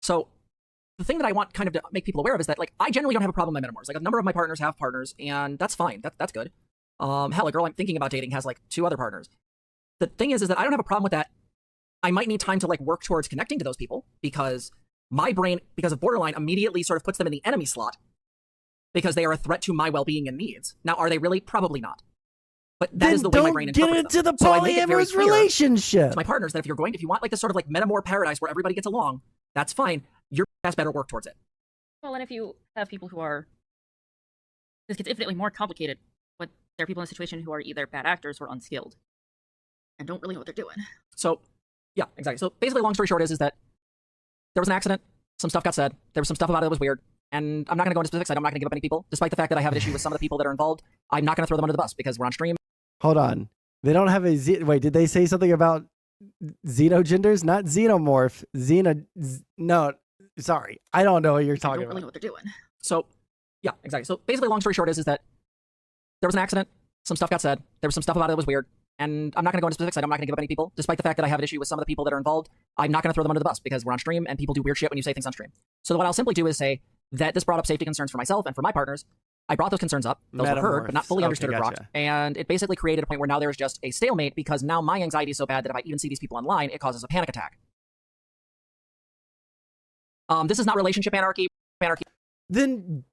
So the thing that I want kind of to make people aware of is that, like, I generally don't have a problem with metamors. Like, a number of my partners have partners, and that's fine. That's good. Hell, a girl I'm thinking about dating has, like, 2 other partners. The thing is that I don't have a problem with that. I might need time to, like, work towards connecting to those people because my brain, because of borderline, immediately sort of puts them in the enemy slot because they are a threat to my well-being and needs. Now, are they really? Probably not. But that Then is the way my brain interprets don't get into them. the So I make it very polyamorous clear relationship. to my partners that if you want like this sort of like metamor paradise where everybody gets along, that's fine. Your ass better work towards it. Well, and if you have people who are, this gets infinitely more complicated, but there are people in a situation who are either bad actors or unskilled and don't really know what they're doing. So, yeah, exactly. So basically, long story short is that there was an accident. Some stuff got said. There was some stuff about it that was weird. And I'm not going to go into specifics. I'm not going to give up any people. Despite the fact that I have an issue with some of the people that are involved, I'm not going to throw them under the bus because we're on stream. Hold on. They don't have a wait, did they say something about xenogenders? Not xenomorph. No, sorry. I don't know what you're They talking don't really about. know what they're doing. So, yeah, exactly. So basically, long story short is that there was an accident. Some stuff got said. There was some stuff about it that was weird. And I'm not going to go into specifics. I'm not going to give up any people. Despite the fact that I have an issue with some of the people that are involved, I'm not going to throw them under the bus because we're on stream and people do weird shit when you say things on stream. So what I'll simply do is say that this brought up safety concerns for myself and for my partners. I brought those concerns up. Those were heard, but not fully Metamorphs. understood Okay, or gotcha. rocked. And it basically created a point where now there's just a stalemate because now my anxiety is so bad that if I even see these people online, it causes a panic attack. This is not relationship anarchy. Then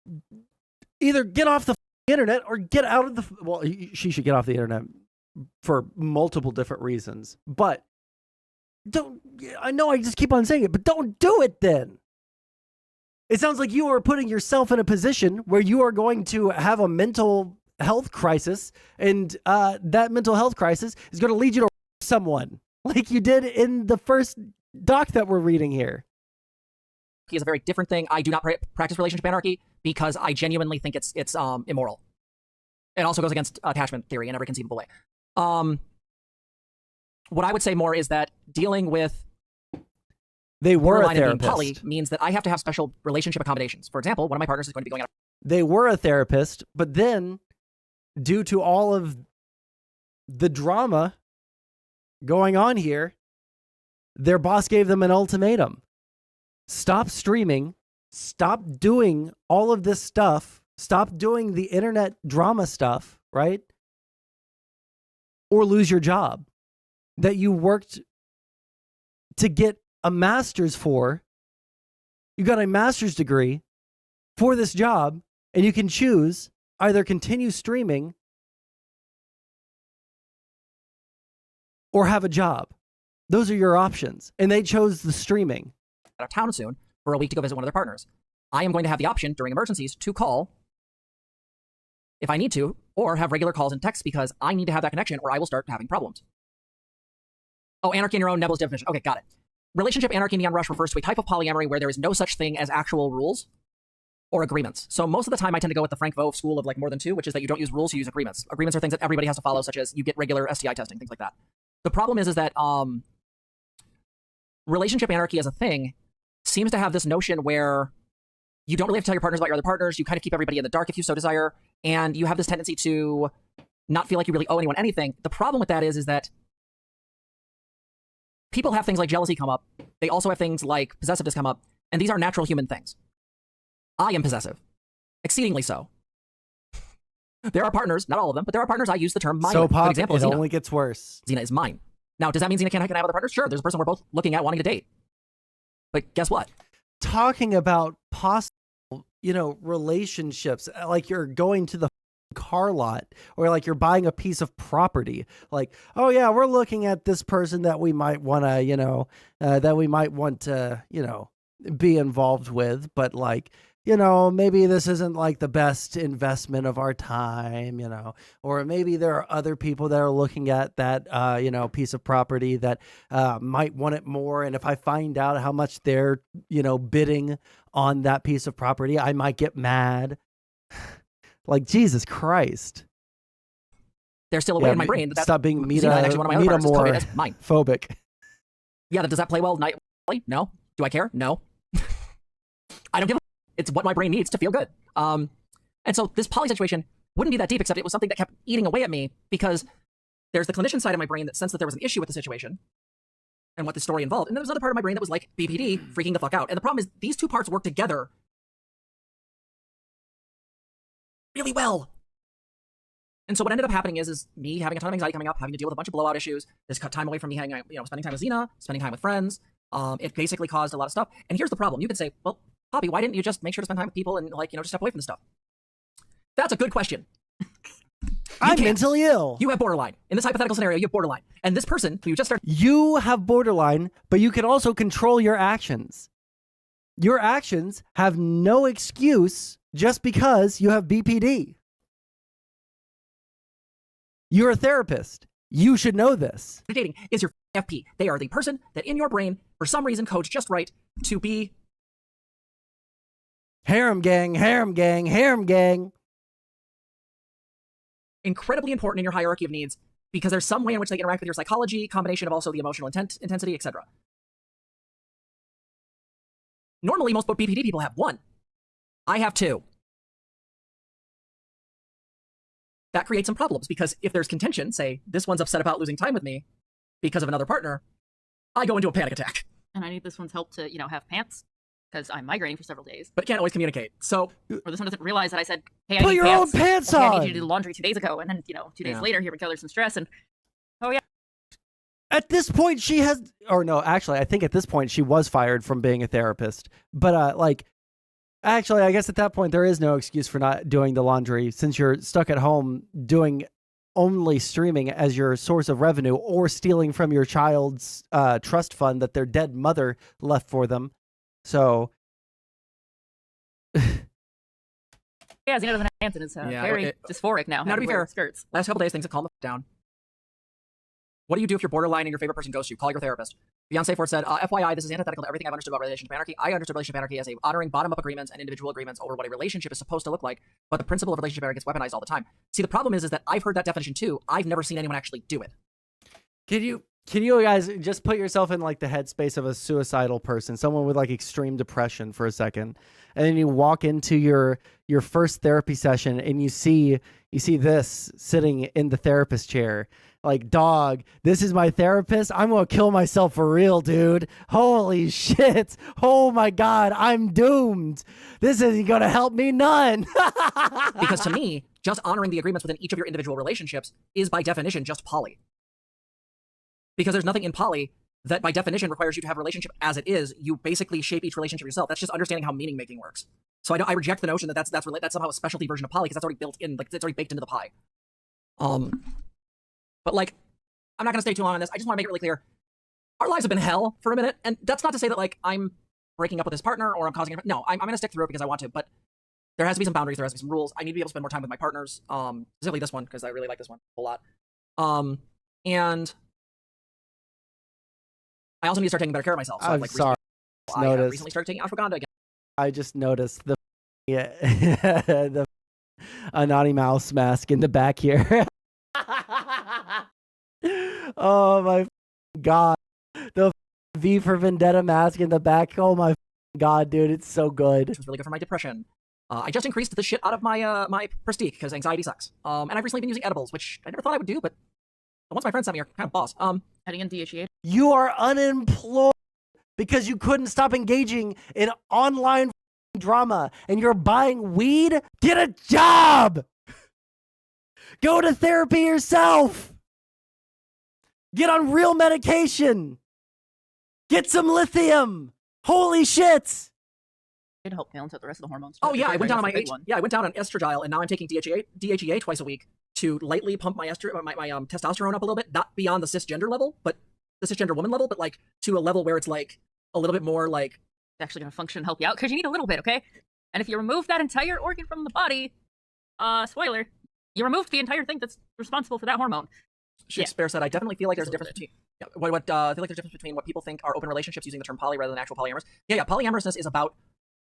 either get off the internet or get out of the. Well, she should get off the internet for multiple different reasons. But don't. I know I just keep on saying it, but don't do it then. It sounds like you are putting yourself in a position where you are going to have a mental health crisis, and that mental health crisis is going to lead you to someone, like you did in the first doc that we're reading here. Is a very different thing. I do not practice relationship anarchy because I genuinely think it's immoral. It also goes against attachment theory in every conceivable way. What I would say more is that dealing with They were a borderline and being poly therapist. means that I have to have special relationship accommodations. For example, one of my partners is going to be going out. They were a therapist, but then due to all of the drama going on here, their boss gave them an ultimatum. Stop streaming. Stop doing all of this stuff. Stop doing the internet drama stuff, right? Or lose your job that you worked to get a master's for. You got a master's degree for this job, and you can choose either continue streaming or have a job. Those are your options. And they chose the streaming. Out of town soon for a week to go visit one of their partners. I am going to have the option during emergencies to call if I need to, or have regular calls and texts because I need to have that connection or I will start having problems. Oh, anarchy in your own nebulous definition. Okay, got it. Relationship anarchy in Neon Rush refers to a type of polyamory where there is no such thing as actual rules or agreements. So most of the time I tend to go with the Frank Vo school of like more than two, which is that you don't use rules, you use agreements. Agreements are things that everybody has to follow, such as you get regular STI testing, things like that. The problem is that relationship anarchy as a thing seems to have this notion where you don't really have to tell your partners about your other partners. You kind of keep everybody in the dark if you so desire. And you have this tendency to not feel like you really owe anyone anything. The problem with that is that people have things like jealousy come up. They also have things like possessiveness come up. And these are natural human things. I am possessive. Exceedingly so. There are partners, not all of them, but there are partners I use the term mine. So, Good Pop, example it is Xena. only gets worse. Xena is mine. Now, does that mean Xena can't have other partners? Sure, there's a person we're both looking at wanting to date. But guess what? Talking about possible, relationships, like you're going to the car lot or like you're buying a piece of property. Like, oh yeah, we're looking at this person that we might want to, be involved with, but like, maybe this isn't like the best investment of our time, or maybe there are other people that are looking at that, piece of property that might want it more. And if I find out how much they're, bidding on that piece of property, I might get mad. Like, Jesus Christ. There's still a way in my brain that stop being Xena, actually one of my other partners, is coded as mine. Phobic. Yeah, does that play well nightly? No. Do I care? No. I don't give a It's what my brain needs to feel good. And so this poly situation wouldn't be that deep, except it was something that kept eating away at me because there's the clinician side of my brain that sensed that there was an issue with the situation and what the story involved. And there was another part of my brain that was like BPD, freaking the fuck out. And the problem is these two parts work together really well. And so what ended up happening is me having a ton of anxiety coming up, having to deal with a bunch of blowout issues. This cut time away from me hanging out, spending time with Xena, spending time with friends. It basically caused a lot of stuff. And here's the problem. You could say, well, Poppy, why didn't you just make sure to spend time with people and just step away from the stuff? That's a good question. I'm mentally ill. You have borderline. In this hypothetical scenario, you have borderline. And this person who you just started... You have borderline, but you can also control your actions. Your actions have no excuse just because you have BPD. You're a therapist. You should know this. Dating is your FP. They are the person that in your brain, for some reason, codes just right to be... Harem gang, harem gang, harem gang. Incredibly important in your hierarchy of needs because there's some way in which they interact with your psychology, combination of also the emotional intensity, etc. Normally, most BPD people have one. I have two. That creates some problems because if there's contention, say, this one's upset about losing time with me because of another partner, I go into a panic attack. And I need this one's help to, have pants because I'm migrating for several days. But can't always communicate. So, or this one doesn't realize that I said, hey, I put need your pants. own pants okay, on. I need you to do laundry 2 days ago. And then, 2 days later, here we go, there's some stress. And, oh, yeah. At this point, she has, or no, actually, I think at this point she was fired from being a therapist. But actually, I guess at that point there is no excuse for not doing the laundry since you're stuck at home doing only streaming as your source of revenue or stealing from your child's trust fund that their dead mother left for them. So. Yeah, Xena doesn't have pants and is very dysphoric now. Now, to be fair, skirts. last couple days things have calmed down. What do you do if you're borderline and your favorite person ghosts you? Call your therapist. Beyonce Ford said, FYI, this is antithetical to everything I've understood about relationship anarchy. I understood relationship anarchy as a honoring bottom-up agreements and individual agreements over what a relationship is supposed to look like, but the principle of relationship anarchy gets weaponized all the time. See, the problem is that I've heard that definition too. I've never seen anyone actually do it. Can you guys just put yourself in like the headspace of a suicidal person, someone with like extreme depression for a second, and then you walk into your first therapy session and you see this sitting in the therapist chair, Like, dog, this is my therapist. I'm going to kill myself for real, dude. Holy shit. Oh my God, I'm doomed. This isn't going to help me none. Because to me, just honoring the agreements within each of your individual relationships is by definition just poly. Because there's nothing in poly that by definition requires you to have a relationship as it is. You basically shape each relationship yourself. That's just understanding how meaning making works. So I reject the notion that that's somehow a specialty version of poly, because that's already built in, like, it's already baked into the pie. But like, I'm not gonna stay too long on this. I just want to make it really clear. Our lives have been hell for a minute, and that's not to say that like I'm breaking up with this partner or I'm causing it. No, I'm gonna stick through it because I want to. But there has to be some boundaries. There has to be some rules. I need to be able to spend more time with my partners. Specifically this one, because I really like this one a whole lot. And I also need to start taking better care of myself. So I'm like, sorry. I have recently started taking ashwagandha again. I just noticed the the Anarchy mouse mask in the back here. Oh my God. The V for Vendetta mask in the back. Oh my God, dude. It's so good. Which was really good for my depression. I just increased the shit out of my my prestige because anxiety sucks. And I've recently been using edibles, which I never thought I would do, but once my friends sent me, are kind of boss. Adding in DHEA. You are unemployed because you couldn't stop engaging in online drama and you're buying weed. Get a job. Go to therapy yourself. Get on real medication. Get some lithium. Holy shit. It helped balance out the rest of the hormones. Oh yeah, I went down on my one. I went down on estradiol, and now I'm taking DHEA twice a week to lightly pump my testosterone up a little bit, not beyond the cisgender level, but the cisgender woman level, but like to a level where it's like a little bit more like It's actually going to function and help you out because you need a little bit, okay? And if you remove that entire organ from the body, spoiler, you removed the entire thing that's responsible for that hormone. Shakespeare said, I definitely feel like there's a difference between I feel like there's a difference between what people think are open relationships using the term poly rather than actual polyamorous. Yeah, polyamorousness is about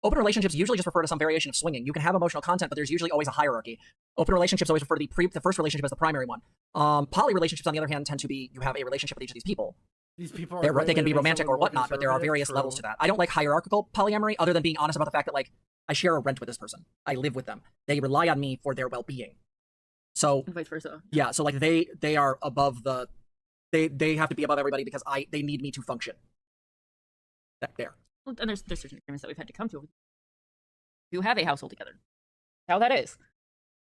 open relationships usually just refer to some variation of swinging. You can have emotional content, but there's usually always a hierarchy. Open relationships always refer to the first relationship as the primary one. Poly relationships, on the other hand, tend to be you have a relationship with each of these people. These people are they can be romantic or whatnot, but there are various levels to that. I don't like hierarchical polyamory, other than being honest about the fact that like I share a rent with this person. I live with them. They rely on me for their well-being. So And vice versa. yeah, so like they are above the they have to be above everybody because they need me to function. There. Well, and there's certain agreements that we've had to come to. You have a household together. How that is.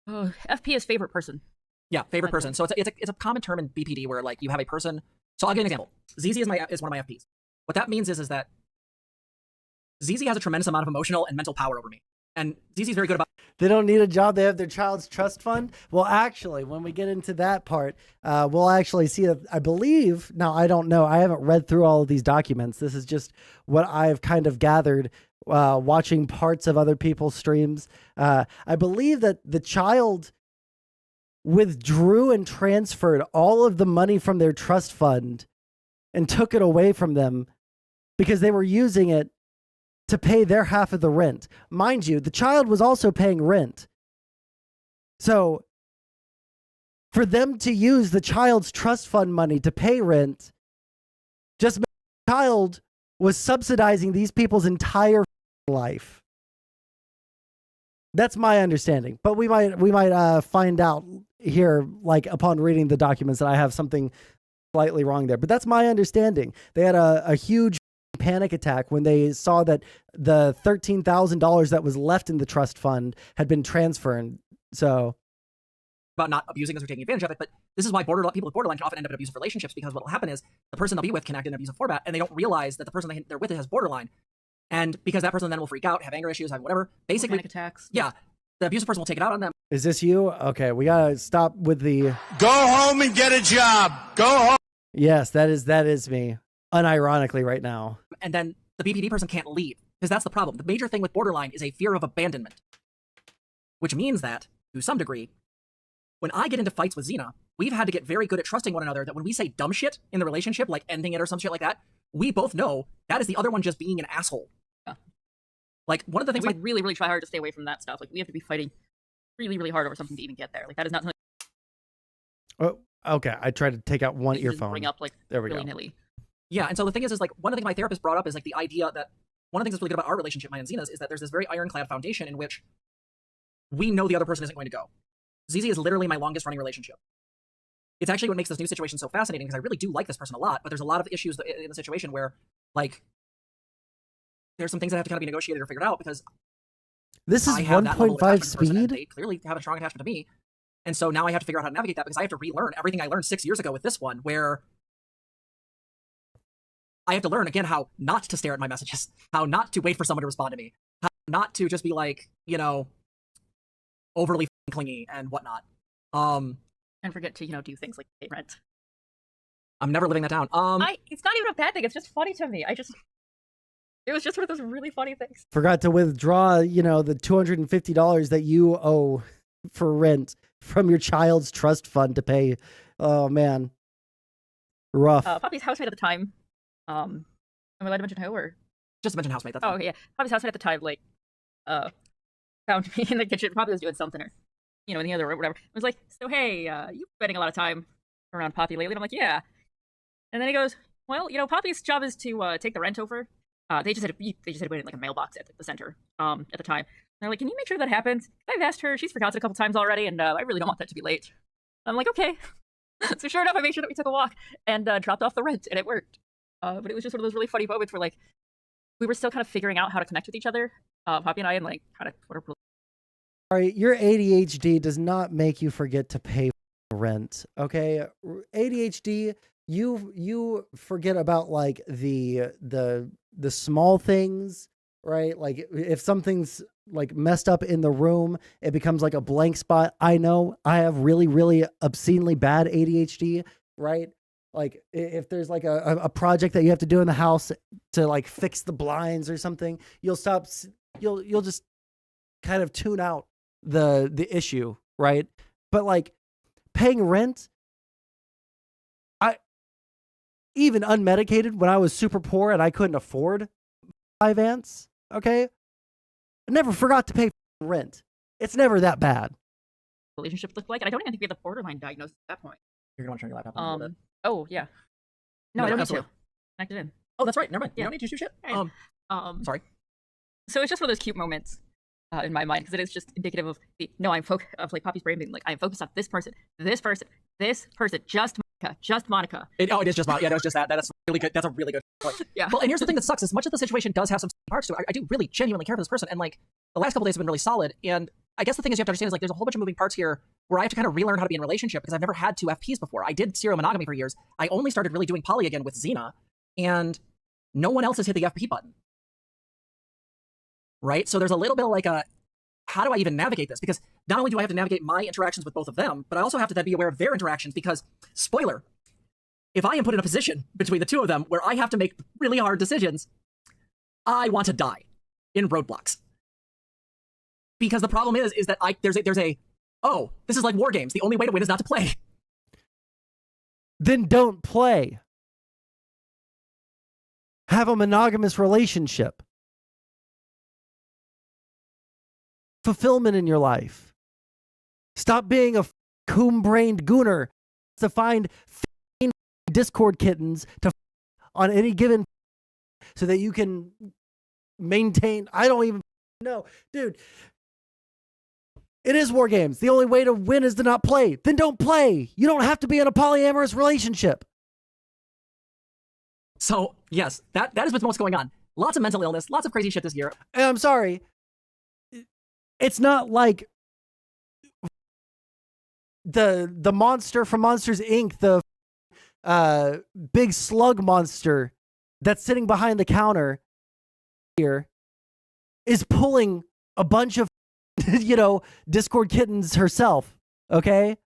Oh, FP is favorite person. Yeah, favorite person. So it's a common term in BPD where like you have a person. So I'll give you an example. ZZ is one of my FPs. What that means is that ZZ has a tremendous amount of emotional and mental power over me. And ZZ's very good about. They don't need a job. They have their child's trust fund. Well, actually, when we get into that part, we'll actually see that I believe, now I don't know, I haven't read through all of these documents. This is just what I've kind of gathered watching parts of other people's streams. I believe that the child withdrew and transferred all of the money from their trust fund and took it away from them because they were using it to pay their half of the rent. Mind you, the child was also paying rent. So for them to use the child's trust fund money to pay rent just meant the child was subsidizing these people's entire life. That's my understanding. But we might find out here, like upon reading the documents, that I have something slightly wrong there. But that's my understanding. They had a huge panic attack when they saw that the $13,000 that was left in the trust fund had been transferred. So about not abusing us or taking advantage of it, but this is why people with borderline can often end up in abusive relationships, because what will happen is the person they'll be with can act in an abusive format, and they don't realize that the person they're with has borderline, and because that person then will freak out, have anger issues, have whatever. Basically, Panic attacks. yeah, the abusive person will take it out on them. is this you? Okay, we gotta stop with the. Go home and get a job. Go home. Yes, that is me. Unironically, right now. And then the BPD person can't leave, because that's the problem. The major thing with borderline is a fear of abandonment, which means that, to some degree, when I get into fights with Xena, we've had to get very good at trusting one another that when we say dumb shit in the relationship, like ending it or some shit like that, we both know that is the other one just being an asshole. Yeah. Like, one of the things We really, really try hard to stay away from that stuff. Like, we have to be fighting really, really hard over something to even get there. Like, that is not something Oh, okay. I tried to take out one you just earphone. bring up, like, There we go. willy-nilly. Yeah, and so the thing is like, one of the things my therapist brought up is like the idea that one of the things that's really good about our relationship, mine and Xena's, is that there's this very ironclad foundation in which we know the other person isn't going to go. ZZ is literally my longest running relationship. it's actually what makes this new situation so fascinating, because I really do like this person a lot, but there's a lot of issues in the situation where, like, there's some things that have to kind of be negotiated or figured out, because This is I have that level of 1.5 attachment to the person, and speed. they clearly have a strong attachment to me. And so now I have to figure out how to navigate that, because I have to relearn everything I learned 6 years ago with this one, where I have to learn again how not to stare at my messages, how not to wait for someone to respond to me, how not to just be like, you know, overly clingy and whatnot. And forget to, do things like pay rent. I'm never living that down. It's not even a bad thing. It's just funny to me. It was just one of those really funny things. Forgot to withdraw, the $250 that you owe for rent from your child's trust fund to pay. Oh man, rough. Poppy's housemate at the time. Am I allowed to mention who or? Just mention housemate. That's Oh, fine. okay, yeah. Poppy's housemate at the time, found me in the kitchen. Poppy was doing something, or in the other room, whatever. It was like, so hey, you spending a lot of time around Poppy lately? And I'm like, yeah. And then he goes, well, Poppy's job is to take the rent over. They just had to put it in like a mailbox at the center at the time. And they're like, can you make sure that happens? I've asked her. She's forgotten it a couple times already, and I really don't want that to be late. I'm like, okay. So sure enough, I made sure that we took a walk and dropped off the rent, and it worked. But it was just one of those really funny moments where, like, we were still kind of figuring out how to connect with each other, Poppy and I, and like kind of what our. Sorry, your ADHD does not make you forget to pay rent. Okay, ADHD, you forget about like the small things, right? Like if something's like messed up in the room, it becomes like a blank spot. I know I have really, really obscenely bad ADHD, right? Like if there's like a project that you have to do in the house to like fix the blinds or something, you'll just kind of tune out the issue, right? But like paying rent, I even unmedicated when I was super poor and I couldn't afford 5 ants, okay? I never forgot to pay rent. It's never that bad. Relationship looked like, and I don't even think we had the borderline diagnosis at that point. You're gonna want to turn your laptop on a little bit. Oh yeah. No, I don't need to. absolutely. Connect it in. Oh, that's right. Never mind. You Yeah. don't need to do shit. Right. Sorry. So it's just one of those cute moments in my mind, because it is just indicative of of like Poppy's brain being like, I'm focused on this person, just Monica. It is just Monica. Yeah, that was just that. That's really good. That's a really good point. Yeah. Well, and here's the thing that sucks: as much as the situation does have some parts to it, I do really genuinely care for this person, and like the last couple days have been really solid. And I guess the thing is, you have to understand is like there's a whole bunch of moving parts here where I have to kind of relearn how to be in a relationship, because I've never had 2 FPs before. I did serial monogamy for years. I only started really doing poly again with Xena, and no one else has hit the FP button. Right? So there's a little bit of like how do I even navigate this? Because not only do I have to navigate my interactions with both of them, but I also have to then be aware of their interactions, because, spoiler, if I am put in a position between the two of them where I have to make really hard decisions, I want to die in roadblocks. Because the problem is that there's a this is like war games. The only way to win is not to play. Then don't play. Have a monogamous relationship. Fulfillment in your life. Stop being a coon-brained gooner to find Discord kittens on any given so that you can maintain. I don't even know. Dude, it is war games. The only way to win is to not play. Then don't play. You don't have to be in a polyamorous relationship. So, yes, that is what's going on. Lots of mental illness, lots of crazy shit this year. And I'm sorry. It's not like the monster from Monsters, Inc., the big slug monster that's sitting behind the counter here is pulling a bunch of, Discord kittens herself, okay?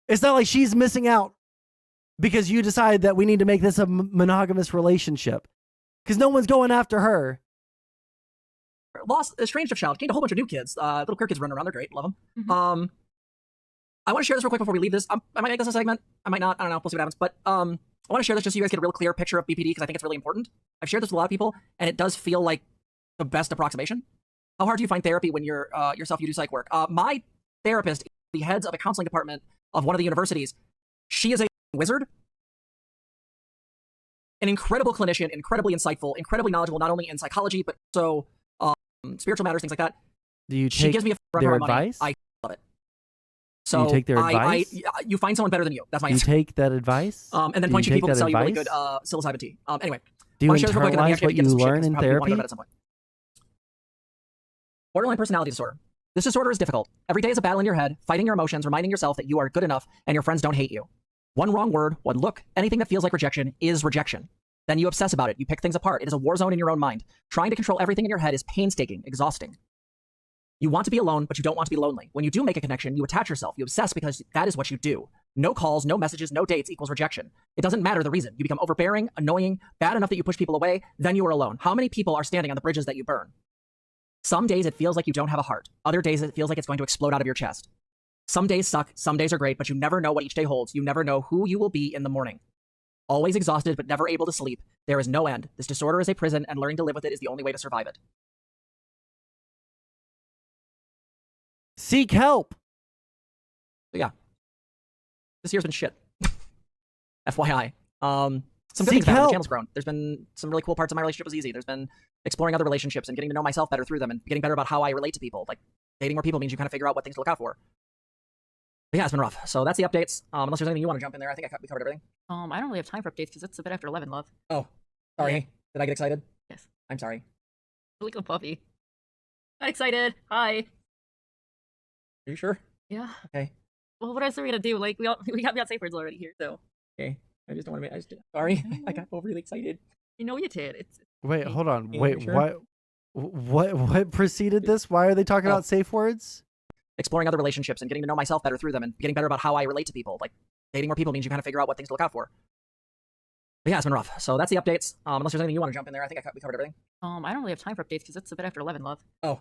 It's not like she's missing out because you decide that we need to make this a monogamous relationship, because no one's going after her. Lost, estranged a child, gained a whole bunch of new kids. Little queer kids running around, they're great, love them. Mm-hmm. I want to share this real quick before we leave this. I might make this a segment, I might not, I don't know, we'll see what happens. But I want to share this just so you guys get a real clear picture of BPD, because I think it's really important. I've shared this with a lot of people, and it does feel like the best approximation. How hard do you find therapy when you're yourself, you do psych work? My therapist, the heads of a counseling department of one of the universities, she is a wizard, an incredible clinician, incredibly insightful, incredibly knowledgeable, not only in psychology, but also spiritual matters, things like that. Do you She take gives me a run their for my money. advice? I love it. So you take their advice? You find someone better than you. That's my You answer. take that advice? And then Do point you you take people to that sell you really good advice? psilocybin tea. Anyway. Do you wanna share this real quick, and then we internalize actually what have to get you to some shit, learn 'cause in probably we wanna go to therapy? bed at some point. Borderline personality disorder. This disorder is difficult. Every day is a battle in your head, fighting your emotions, reminding yourself that you are good enough and your friends don't hate you. One wrong word, one look, anything that feels like rejection is rejection. Then you obsess about it. You pick things apart. It is a war zone in your own mind. Trying to control everything in your head is painstaking, exhausting. You want to be alone, but you don't want to be lonely. When you do make a connection, you attach yourself. You obsess because that is what you do. No calls, no messages, no dates equals rejection. It doesn't matter the reason. You become overbearing, annoying, bad enough that you push people away, then you are alone. How many people are standing on the bridges that you burn? Some days it feels like you don't have a heart. Other days it feels like it's going to explode out of your chest. Some days suck, some days are great, but you never know what each day holds. You never know who you will be in the morning. Always exhausted, but never able to sleep. There is no end. This disorder is a prison, and learning to live with it is the only way to survive it. Seek help. But yeah. This year's been shit. FYI. Some good Seek things about it. help. The channel's grown. There's been some really cool parts of my relationship was easy. There's been exploring other relationships and getting to know myself better through them and getting better about how I relate to people. Like, dating more people means you kind of figure out what things to look out for. But yeah, it's been rough. So that's the updates. Unless there's anything you want to jump in there, I think we covered everything. I don't really have time for updates because it's a bit after 11, love. Oh, sorry. Yeah. Did I get excited? Yes. I'm sorry. Like a puppy. I'm excited. Hi. Are you sure? Yeah. Okay. Well, what else are we gonna do? Like, we got safe words already here, so. Okay. I just don't want to sorry. I got overly excited. You know you did. It's Wait, hold on. Yeah, Wait, sure. what preceded this? Why are they talking about safe words? Exploring other relationships and getting to know myself better through them and getting better about how I relate to people. Like, dating more people means you kind of figure out what things to look out for. But yeah, it's been rough. So that's the updates. Unless there's anything you want to jump in there, I think we covered everything. I don't really have time for updates because it's a bit after 11, love. Oh,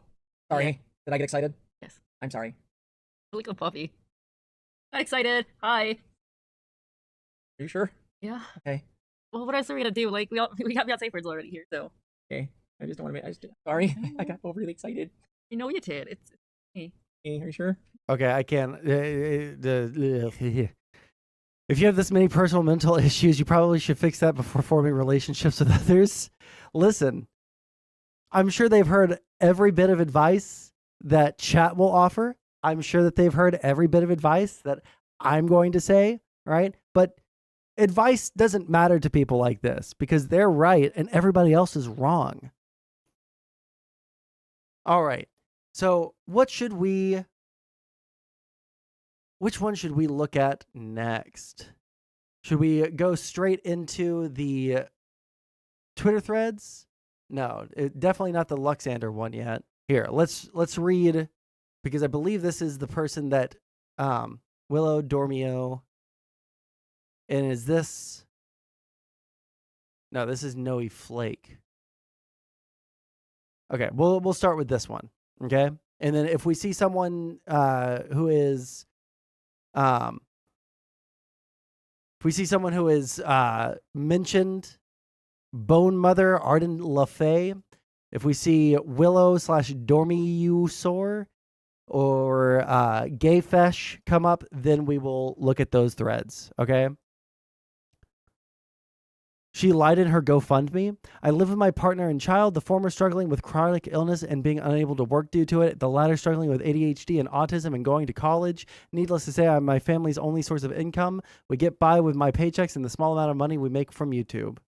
sorry. Yeah. Did I get excited? Yes. I'm sorry. Like a puppy. I'm excited. Hi. Are you sure? Yeah. Okay. Well, what else are we gonna do? Like, we got safe words already here, so. Okay. I just don't want to sorry. I got overly excited. You know you did. It's me. Okay, are you sure? Okay, I can't. If you have this many personal mental issues, you probably should fix that before forming relationships with others. Listen, I'm sure they've heard every bit of advice that chat will offer. I'm sure that they've heard every bit of advice that I'm going to say, right? But advice doesn't matter to people like this because they're right and everybody else is wrong. All right. So which one should we look at next? Should we go straight into the Twitter threads? No, definitely not the Luxander one yet. Here, let's read, because I believe this is the person that Willow Dormio. And is this? No, this is Noe Flake. Okay, we'll start with this one. Okay, and then if we see someone who is mentioned Bone Mother Arden LaFay, if we see Willow / Dormiusor or Gayfesh come up, then we will look at those threads. Okay. She lied in her GoFundMe. I live with my partner and child, the former struggling with chronic illness and being unable to work due to it, the latter struggling with ADHD and autism and going to college. Needless to say, I'm my family's only source of income. We get by with my paychecks and the small amount of money we make from YouTube.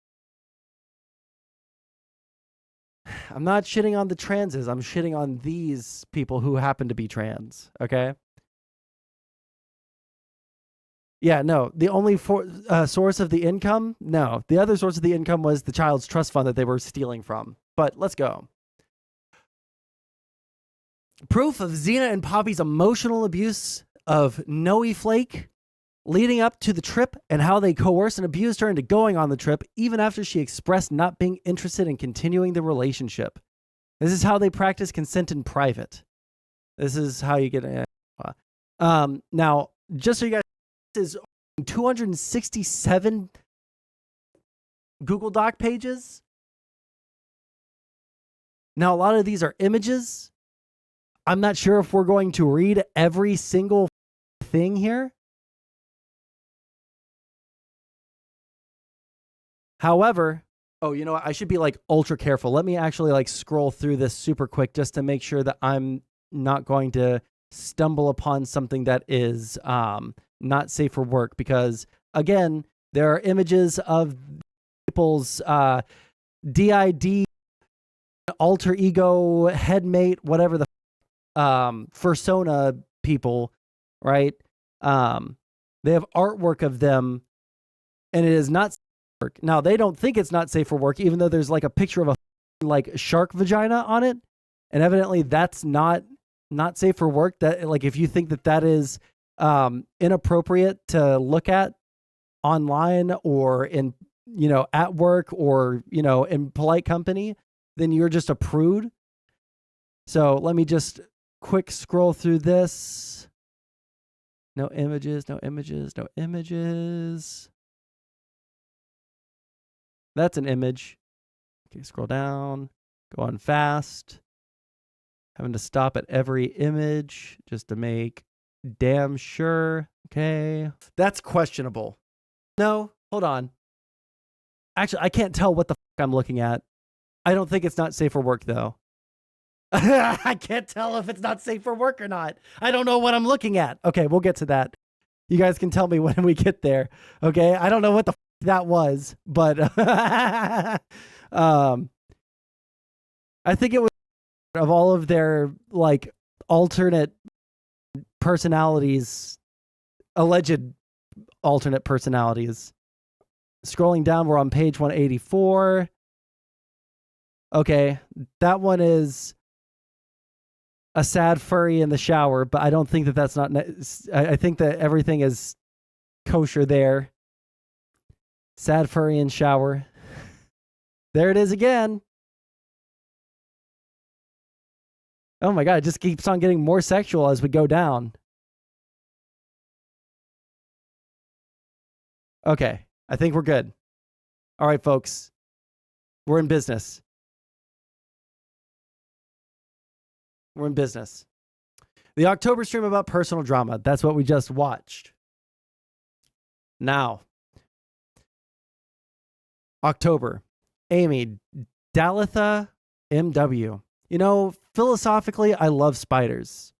I'm not shitting on the transes. I'm shitting on these people who happen to be trans, okay? Yeah, no, the only source of the income, no. The other source of the income was the child's trust fund that they were stealing from. But let's go. Proof of Xena and Poppy's emotional abuse of Noe Flake leading up to the trip and how they coerced and abused her into going on the trip even after she expressed not being interested in continuing the relationship. This is how they practice consent in private. This is how you get... now, just so you guys... This is 267 Google Doc pages. Now, a lot of these are images. I'm not sure if we're going to read every single thing here. However, oh, you know what? I should be like ultra careful. Let me actually like scroll through this super quick just to make sure that I'm not going to stumble upon something that is not safe for work, because again, there are images of people's DID, alter ego, headmate, whatever the fursona people, right? They have artwork of them, and it is not safe for work. Now, they don't think it's not safe for work, even though there's like a picture of a like shark vagina on it, and evidently that's not safe for work. That, like, if you think that that is inappropriate to look at online or in, you know, at work or, you know, in polite company, then you're just a prude. So let me just quick scroll through this. No images, no images, no images. That's an image. Okay, scroll down, go on fast. Having to stop at every image just to make damn sure. Okay. That's questionable. No, hold on. Actually, I can't tell what the fuck I'm looking at. I don't think it's not safe for work, though. I can't tell if it's not safe for work or not. I don't know what I'm looking at. Okay, we'll get to that. You guys can tell me when we get there. Okay, I don't know what the that was, but I think it was of all of their like alternate personalities, alleged alternate personalities. Scrolling down, we're on page 184. Okay, that one is a sad furry in the shower, but I don't think that that's not. I think that everything is kosher there. Sad furry in shower. There it is again. Oh my God, it just keeps on getting more sexual as we go down. Okay, I think we're good. All right, folks. We're in business. We're in business. The October stream about personal drama. That's what we just watched. Now, October. Amy, Dalitha MW. You know, philosophically, I love spiders.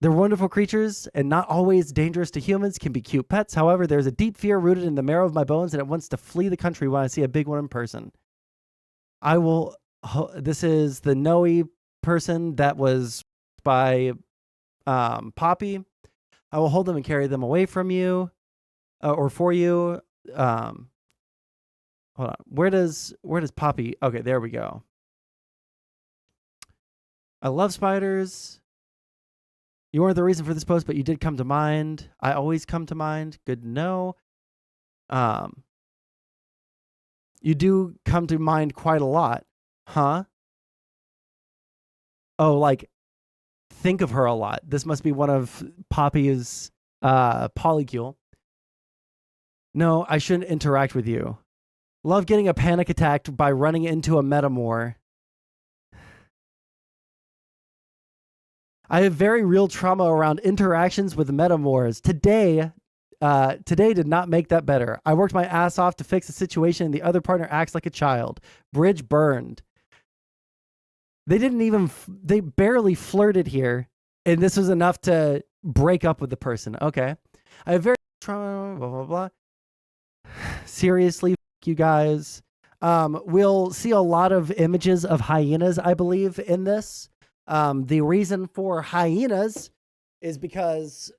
They're wonderful creatures and not always dangerous to humans, can be cute pets. However, there's a deep fear rooted in the marrow of my bones, and it wants to flee the country when I see a big one in person. I will, this is the Noe person that was by Poppy. I will hold them and carry them away from you or for you. Hold on. Where does Poppy? Okay, there we go. I love spiders. You weren't the reason for this post, but you did come to mind. I always come to mind. Good to know. You do come to mind quite a lot, huh? Oh, like, think of her a lot. This must be one of Poppy's polycule. No, I shouldn't interact with you. Love getting a panic attack by running into a metamor. I have very real trauma around interactions with metamors. Today did not make that better. I worked my ass off to fix the situation and the other partner acts like a child. Bridge burned. They barely flirted here, and this was enough to break up with the person. Okay. I have very trauma, blah, blah, blah. Seriously, you guys. We'll see a lot of images of hyenas, I believe, in this. The reason for hyenas is because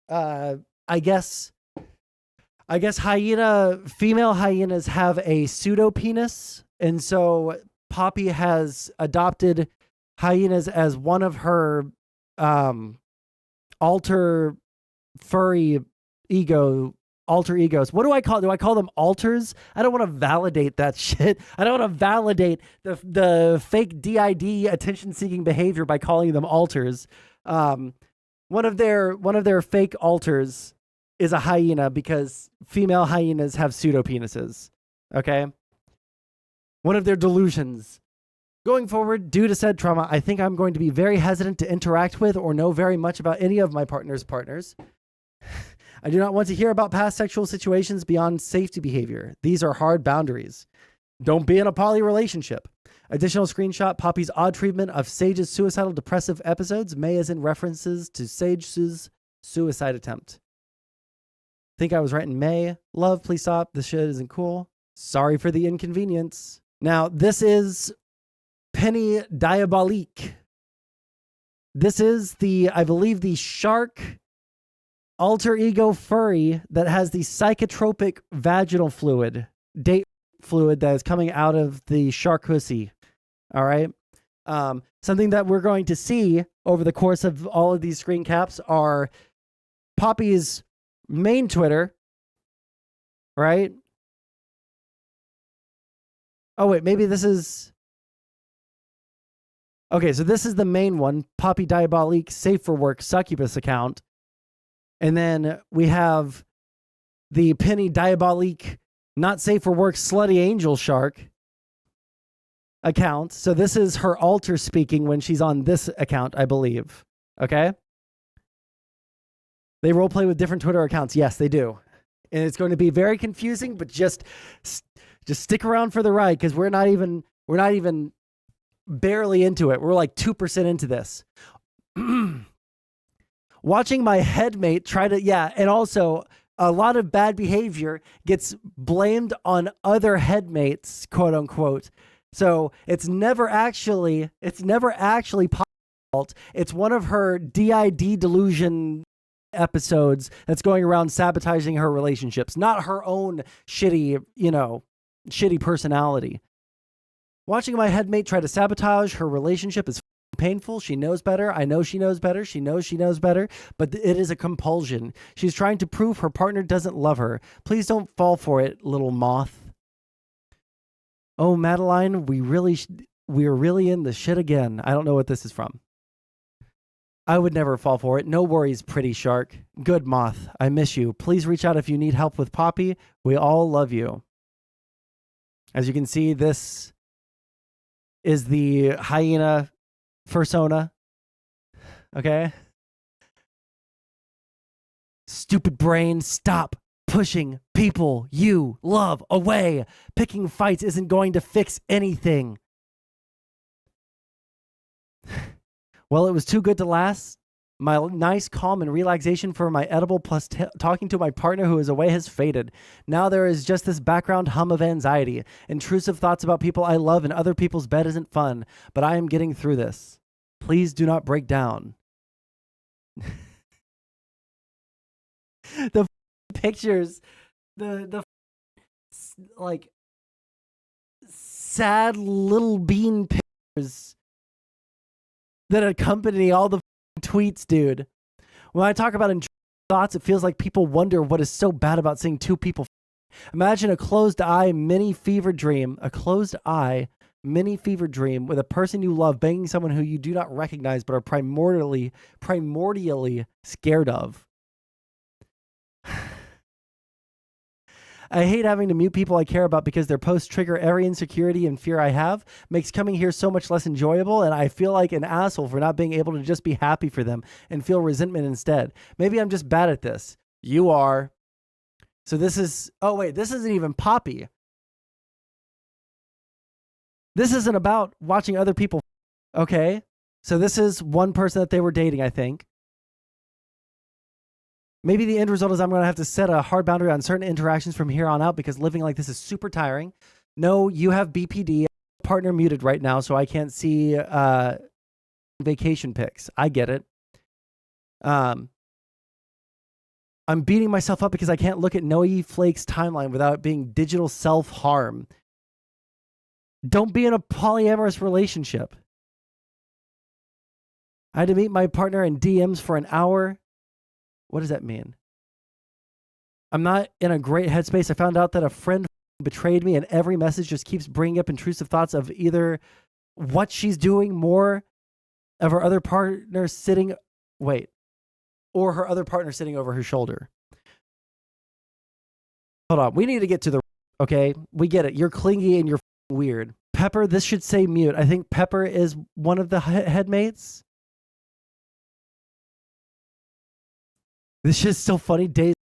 I guess female hyenas have a pseudo penis, and so Poppy has adopted hyenas as one of her alter egos. What do I call? Do I call them alters? I don't want to validate that shit. I don't want to validate the fake DID attention-seeking behavior by calling them alters. One of their fake alters is a hyena because female hyenas have pseudo penises. Okay. One of their delusions. Going forward, due to said trauma, I think I'm going to be very hesitant to interact with or know very much about any of my partners. I do not want to hear about past sexual situations beyond safety behavior. These are hard boundaries. Don't be in a poly relationship. Additional screenshot, Poppy's odd treatment of Sage's suicidal depressive episodes. May is in references to Sage's suicide attempt. Think I was right in May. Love, please stop. This shit isn't cool. Sorry for the inconvenience. Now, this is Penny Diabolique. This is I believe the shark alter ego furry that has the psychotropic vaginal fluid, date fluid that is coming out of the shark pussy. All right. Something that we're going to see over the course of all of these screen caps are Poppy's main Twitter, right? Oh, wait, maybe this is... Okay, so this is the main one, Poppy Diabolique Safe for Work Succubus account. And then we have the Penny Diabolique Not Safe for Work Slutty Angel Shark account. So this is her alter speaking when she's on this account, I believe. Okay? They roleplay with different Twitter accounts. Yes, they do. And it's going to be very confusing, but just stick around for the ride because we're not even barely into it. We're like 2% into this. Watching my headmate try to, and also a lot of bad behavior gets blamed on other headmates, quote unquote. So it's never actually Poppy's fault. It's one of her DID delusion episodes that's going around sabotaging her relationships, not her own shitty personality. Watching my headmate try to sabotage her relationship is painful. She knows better. I know she knows better. She knows better, but it is a compulsion. She's trying to prove her partner doesn't love her. Please don't fall for it, little moth. Oh, Madeline, we're really in the shit again. I don't know what this is from. I would never fall for it. No worries, pretty shark. Good moth. I miss you. Please reach out if you need help with Poppy. We all love you. As you can see, this is the hyena persona. Okay? Stupid brain, stop pushing people you love away. Picking fights isn't going to fix anything. Well, it was too good to last. My nice calm and relaxation for my edible plus talking to my partner who is away has faded. Now there is just this background hum of anxiety. Intrusive thoughts about people I love in other people's bed isn't fun, but I am getting through this. Please do not break down. The pictures, the like sad little bean pictures that accompany all the tweets, dude. When I talk about thoughts, it feels like people wonder what is so bad about seeing two people. Imagine a closed eye mini fever dream, with a person you love banging someone who you do not recognize but are primordially scared of. I hate having to mute people I care about because their posts trigger every insecurity and fear I have. Makes coming here so much less enjoyable, and I feel like an asshole for not being able to just be happy for them and feel resentment instead. Maybe I'm just bad at this. You are. So this is... Oh, wait. This isn't even Poppy. This isn't about watching other people. Okay. So this is one person that they were dating, I think. Maybe the end result is I'm going to have to set a hard boundary on certain interactions from here on out because living like this is super tiring. No, you have BPD. Partner muted right now, so I can't see vacation pics. I get it. I'm beating myself up because I can't look at Noelle Flake's timeline without it being digital self-harm. Don't be in a polyamorous relationship. I had to meet my partner in DMs for an hour. What does that mean? I'm not in a great headspace. I found out that a friend betrayed me and every message just keeps bringing up intrusive thoughts of either what she's doing more of her other partner sitting... Wait. Or her other partner sitting over her shoulder. Hold on. We need to get to the... Okay? We get it. You're clingy and you're weird. Pepper, this should say mute. I think Pepper is one of the headmates. This shit's so funny. Days,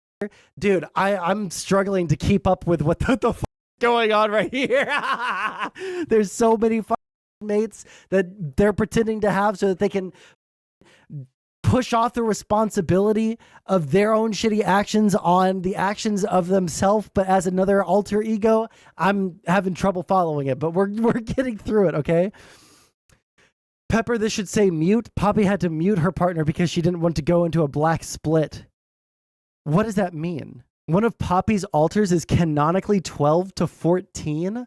dude, I'm struggling to keep up with what the fuck is going on right here. There's so many mates that they're pretending to have so that they can push off the responsibility of their own shitty actions on the actions of themselves, but as another alter ego. I'm having trouble following it, but we're getting through it, okay? Pepper, this should say mute. Poppy had to mute her partner because she didn't want to go into a black split. What does that mean? One of Poppy's alters is canonically 12 to 14?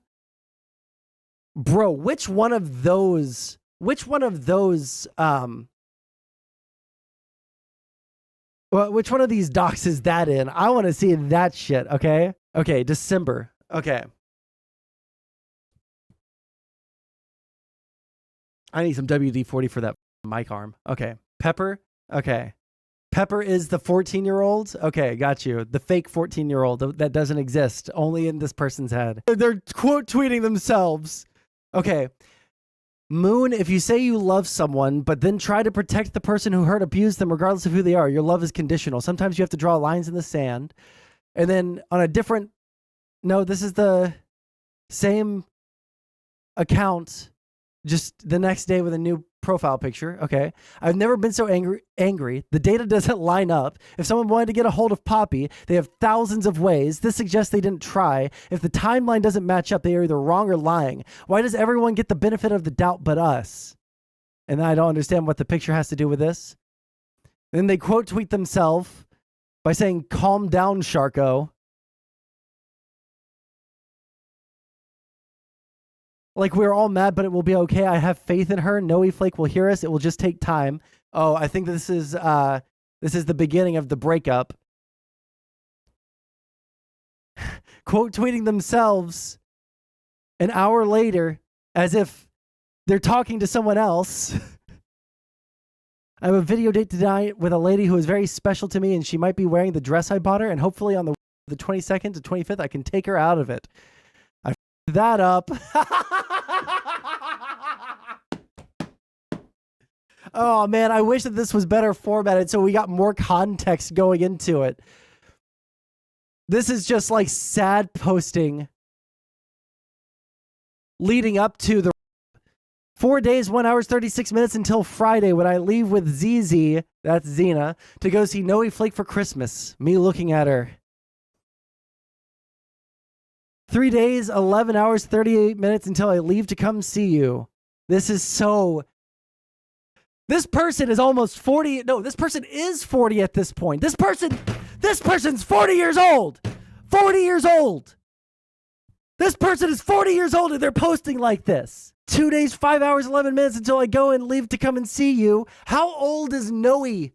Bro, which one of those which one of these docs is that in? I want to see that shit, okay? Okay, December. Okay. I need some WD-40 for that mic arm. Okay. Pepper. Okay. Pepper is the 14-year-old. Okay, got you. The fake 14-year-old that doesn't exist, only in this person's head. They're quote tweeting themselves. Okay. Moon, if you say you love someone, but then try to protect the person who hurt, abused them, regardless of who they are, your love is conditional. Sometimes you have to draw lines in the sand. And then on a different... No, this is the same account, just the next day with a new profile picture. Okay. I've never been so angry. The data doesn't line up. If someone wanted to get a hold of Poppy, they have thousands of ways. This suggests they didn't try. If the timeline doesn't match up, they are either wrong or lying. Why does everyone get the benefit of the doubt but us? And I don't understand what the picture has to do with this. Then they quote tweet themselves by saying, "Calm down, Sharko." Like, we're all mad, but it will be okay. I have faith in her. Noe Flake will hear us. It will just take time. Oh, I think this is the beginning of the breakup. Quote tweeting themselves an hour later as if they're talking to someone else. I have a video date tonight with a lady who is very special to me, and she might be wearing the dress I bought her, and hopefully on the 22nd to 25th, I can take her out of it. I f***ed that up. Oh man, I wish that this was better formatted so we got more context going into it. This is just like sad posting leading up to the 4 days, 1 hour, 36 minutes until Friday when I leave with ZZ, that's Xena, to go see Noe Flake for Christmas. Me looking at her. 3 days, 11 hours, 38 minutes until I leave to come see you. This is so... This person is almost 40. No, this person is 40 at this point. This person's 40 years old. 40 years old. This person is 40 years old and they're posting like this. 2 days, 5 hours, 11 minutes until I go and leave to come and see you. How old is Noe?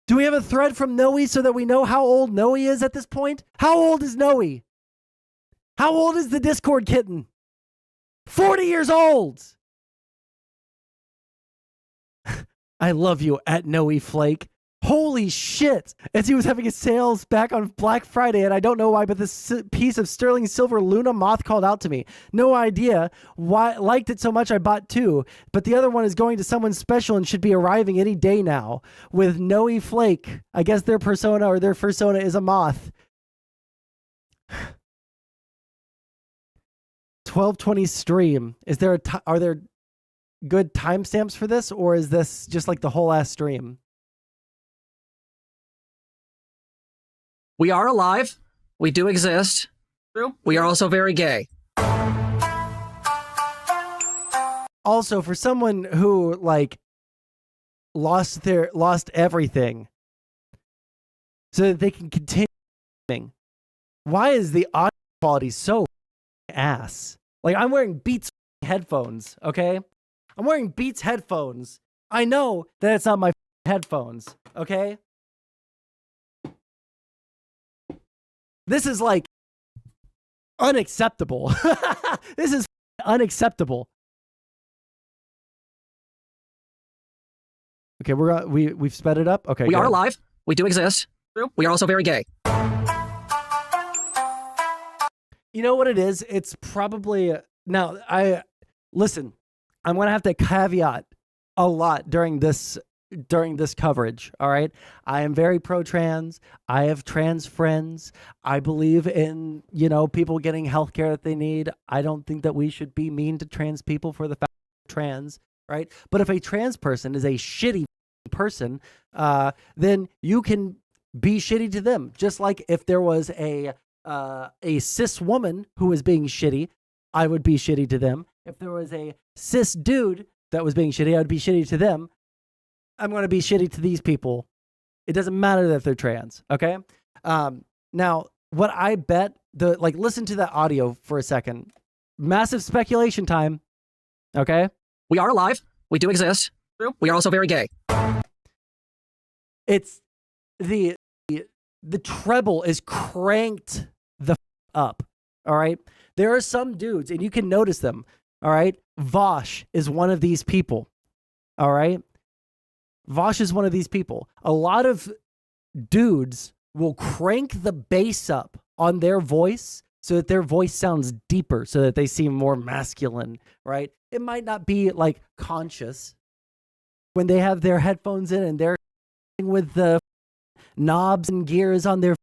Do we have a thread from Noe so that we know how old Noe is at this point? How old is Noe? How old is the Discord kitten? 40 years old. I love you at Noe Flake. Holy shit. As he was having his sales back on Black Friday, and I don't know why, but this piece of sterling silver Luna moth called out to me. No idea why. Liked it so much I bought two, but the other one is going to someone special and should be arriving any day now. With Noe Flake, I guess their persona or their fursona is a moth. 12:20 stream. Is there are there good timestamps for this, or is this just like the whole ass stream? We are alive. We do exist. True. We are also very gay. Also, for someone who like lost everything so that they can continue, why is the audio quality so ass? Like, I'm wearing Beats headphones, okay? I'm wearing Beats headphones. I know that it's not my headphones, okay? This is like unacceptable. This is unacceptable. Okay, we've sped it up. Okay, we are alive. We do exist. True. We are also very gay. You know what it is? It's probably now. Listen. I'm gonna have to caveat a lot during this during this coverage. All right. I am very pro-trans. I have trans friends. I believe in, people getting healthcare that they need. I don't think that we should be mean to trans people for the fact they're trans. Right. But if a trans person is a shitty person, then you can be shitty to them. Just like if there was a cis woman who was being shitty, I would be shitty to them. If there was a cis dude that was being shitty, I would be shitty to them. I'm going to be shitty to these people. It doesn't matter that they're trans. Okay. Now, what I bet listen to that audio for a second. Massive speculation time. Okay. We are alive. We do exist. True. We are also very gay. It's the treble is cranked the up. All right. There are some dudes, and you can notice them. All right. Vosh is one of these people. All right. Vosh is one of these people. A lot of dudes will crank the bass up on their voice so that their voice sounds deeper, so that they seem more masculine, right? It might not be like conscious when they have their headphones in and they're with the knobs and gears on their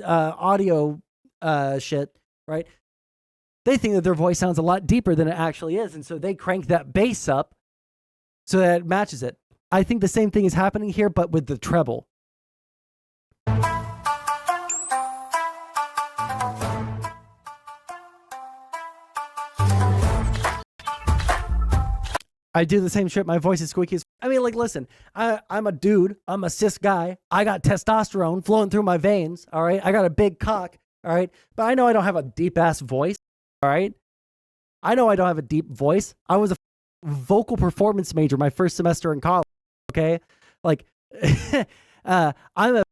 audio shit, right? They think that their voice sounds a lot deeper than it actually is, and so they crank that bass up so that it matches it. I think the same thing is happening here, but with the treble. I do the same shit. My voice is squeaky. Listen, I'm a dude. I'm a cis guy. I got testosterone flowing through my veins. All right. I got a big cock. All right. But I know I don't have a deep ass voice. All right. I know I don't have a deep voice. I was a vocal performance major my first semester in college. Okay. I'm a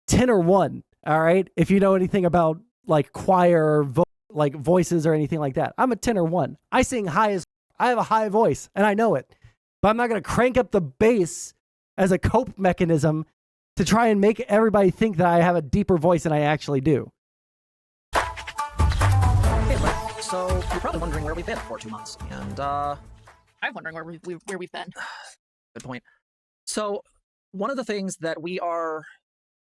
tenor one. All right. If you know anything about choir or voices or anything like that, I'm a tenor one. I sing high as I have a high voice and I know it, but I'm not going to crank up the bass as a cope mechanism to try and make everybody think that I have a deeper voice than I actually do. Okay, so you're probably wondering where we've been for 2 months, and I'm wondering where we've been. good point. So one of the things that we are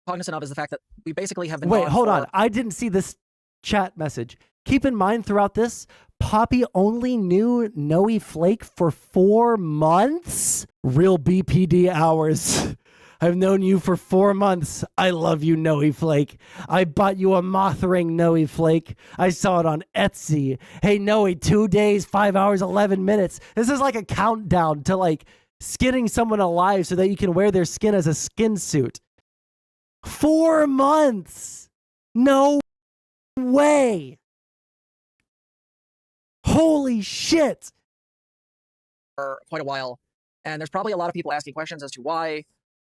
cognizant of is the fact that we basically have been. Wait, hold on. I didn't see this chat message. Keep in mind throughout this, Poppy only knew Noelle Flake for 4 months. Real BPD hours. I've known you for 4 months. I love you, Noelle Flake. I bought you a moth ring, Noelle Flake. I saw it on Etsy. Hey, Noe, 2 days, 5 hours, 11 minutes. This is like a countdown to skinning someone alive so that you can wear their skin as a skin suit. 4 months. No way. Holy shit. For quite a while, and there's probably a lot of people asking questions as to why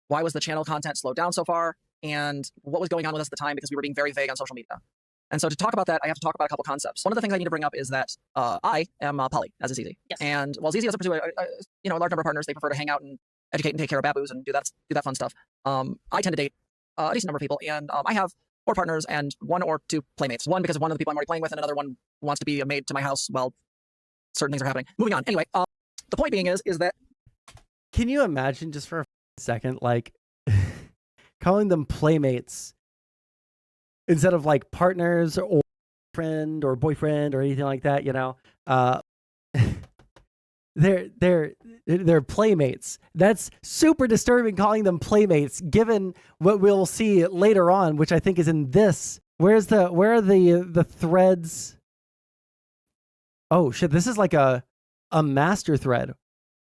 was the channel content slowed down so far, and what was going on with us at the time, because we were being very vague on social media. And so to talk about that, I have to talk about a couple concepts. One of the things I need to bring up is that I am poly, as is ZZ. Yes. And while ZZ doesn't pursue a large number of partners, they prefer to hang out and educate and take care of baboos and do that fun stuff. I tend to date a decent number of people, and I have 4 partners and 1 or 2 playmates. One because of one of the people I'm already playing with, and another one wants to be a maid to my house while certain things are happening. Moving on. Anyway, the point being is that... Can you imagine just for a second, calling them playmates instead of partners or friend or boyfriend or anything like that, they're playmates. That's super disturbing calling them playmates, given what we'll see later on, which I think is in this. Where are the threads? Oh shit, this is like a master thread.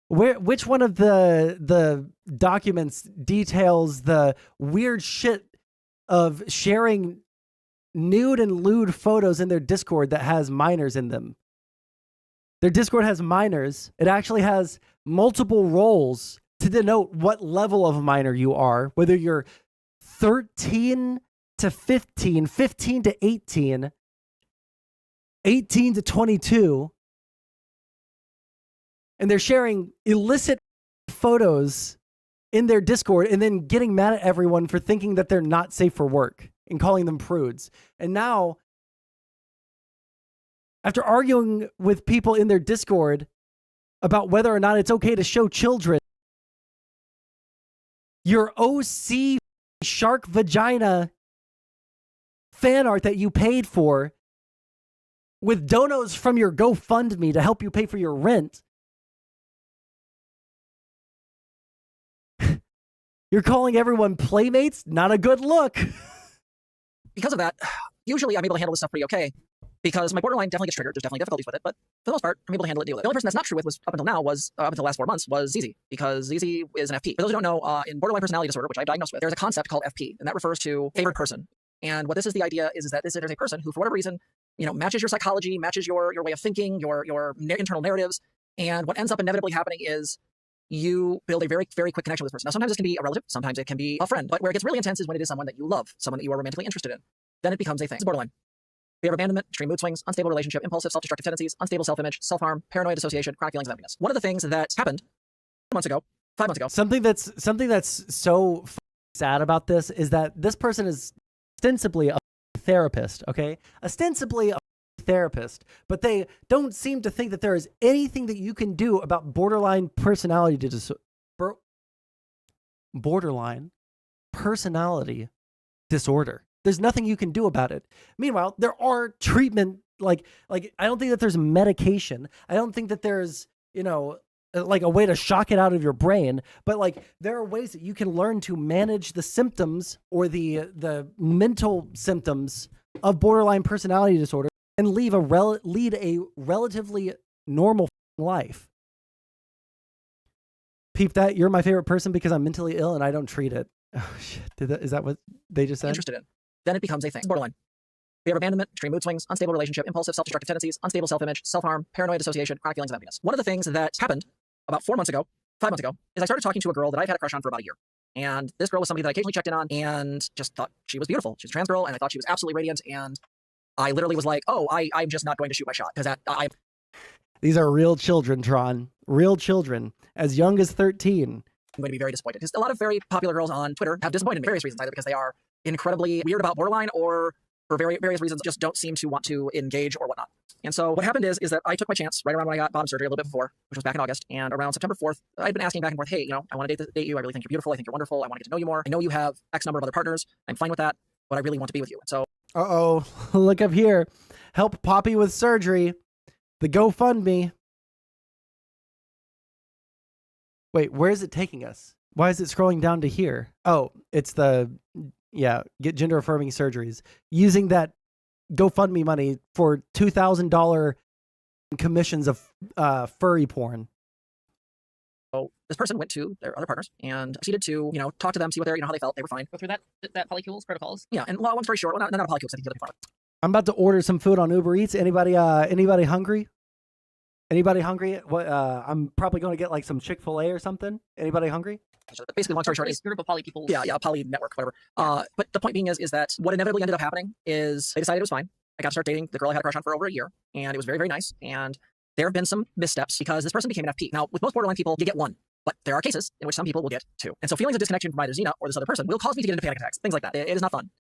Which one of the documents details the weird shit of sharing nude and lewd photos in their Discord that has minors in them? Their Discord has minors. It actually has multiple roles to denote what level of minor you are, whether you're 13 to 15, 15 to 18, 18 to 22. And they're sharing illicit photos in their Discord and then getting mad at everyone for thinking that they're not safe for work and calling them prudes. And now, after arguing with people in their Discord about whether or not it's okay to show children your OC shark vagina fan art that you paid for with donos from your GoFundMe to help you pay for your rent. You're calling everyone playmates? Not a good look. Because of that, usually I'm able to handle this stuff pretty okay. Because my borderline definitely gets triggered. There's definitely difficulties with it, but for the most part, I'm able to handle it and deal with it. The only person that's not true with was up until now was up until the last 4 months was ZZ, because ZZ is an FP. For those who don't know, in borderline personality disorder, which I diagnosed with, there's a concept called FP, and that refers to favored person. And what this is, the idea is that there's a person who, for whatever reason, matches your psychology, matches your way of thinking, your internal narratives, and what ends up inevitably happening is you build a very, very quick connection with this person. Now, sometimes this can be a relative, sometimes it can be a friend, but where it gets really intense is when it is someone that you love, someone that you are romantically interested in. Then it becomes a thing. It's borderline. We have abandonment, extreme mood swings, unstable relationship, impulsive, self-destructive tendencies, unstable self-image, self-harm, paranoid, dissociation, chronic feelings of emptiness. One of the things that happened 5 months ago. Something that's so sad about this is that this person is ostensibly a therapist, okay? Ostensibly a therapist, but they don't seem to think that there is anything that you can do about borderline personality borderline personality disorder. There's nothing you can do about it. Meanwhile, there are treatment, like I don't think that there's medication. I don't think that there's, like a way to shock it out of your brain, but like there are ways that you can learn to manage the symptoms or the mental symptoms of borderline personality disorder and lead a relatively normal life. Peep that, you're my favorite person because I'm mentally ill and I don't treat it. Oh shit, is that what they just said? Interested in. Then it becomes a thing. It's borderline. We have abandonment, extreme mood swings, unstable relationship, impulsive, self-destructive tendencies, unstable self-image, self-harm, paranoid, dissociation, chronic feelings of emptiness. One of the things that happened about 5 months ago, is I started talking to a girl that I've had a crush on for about a year. And this girl was somebody that I occasionally checked in on and just thought she was beautiful. She's a trans girl and I thought she was absolutely radiant. And I literally was like, oh, I'm just not going to shoot my shot because These are real children, Tron. Real children. As young as 13. I'm going to be very disappointed. Because a lot of very popular girls on Twitter have disappointed me for various reasons, either because they are incredibly weird about borderline or for various reasons just don't seem to want to engage or whatnot. And so what happened is that I took my chance right around when I got bottom surgery a little bit before, which was back in August. And around September 4th, I'd been asking back and forth, hey, I want to date you. I really think you're beautiful. I think you're wonderful. I want to get to know you more. I know you have X number of other partners. I'm fine with that, but I really want to be with you. And so, uh-oh, look up here. Help Poppy with surgery. The GoFundMe. Wait, where is it taking us? Why is it scrolling down to here? Oh, it's get gender affirming surgeries. Using that GoFundMe money for $2,000 commissions of furry porn. So this person went to their other partners and proceeded to, talk to them, see what how they felt. They were fine. Go through that polycules protocols. Yeah, and long story short, not a polycule, I think the other part. I'm about to order some food on Uber Eats. Anybody hungry? Anybody hungry? What? I'm probably going to get like some Chick-fil-A or something. Anybody hungry? Basically, long story short, is group of poly people. Yeah, poly network, whatever. But the point being is that what inevitably ended up happening is they decided it was fine. I got to start dating the girl I had a crush on for over a year, and it was very, very nice. And there have been some missteps because this person became an FP. Now, with most borderline people, you get one, but there are cases in which some people will get two. And so feelings of disconnection from either Xena or this other person will cause me to get into panic attacks, things like that. It is not fun.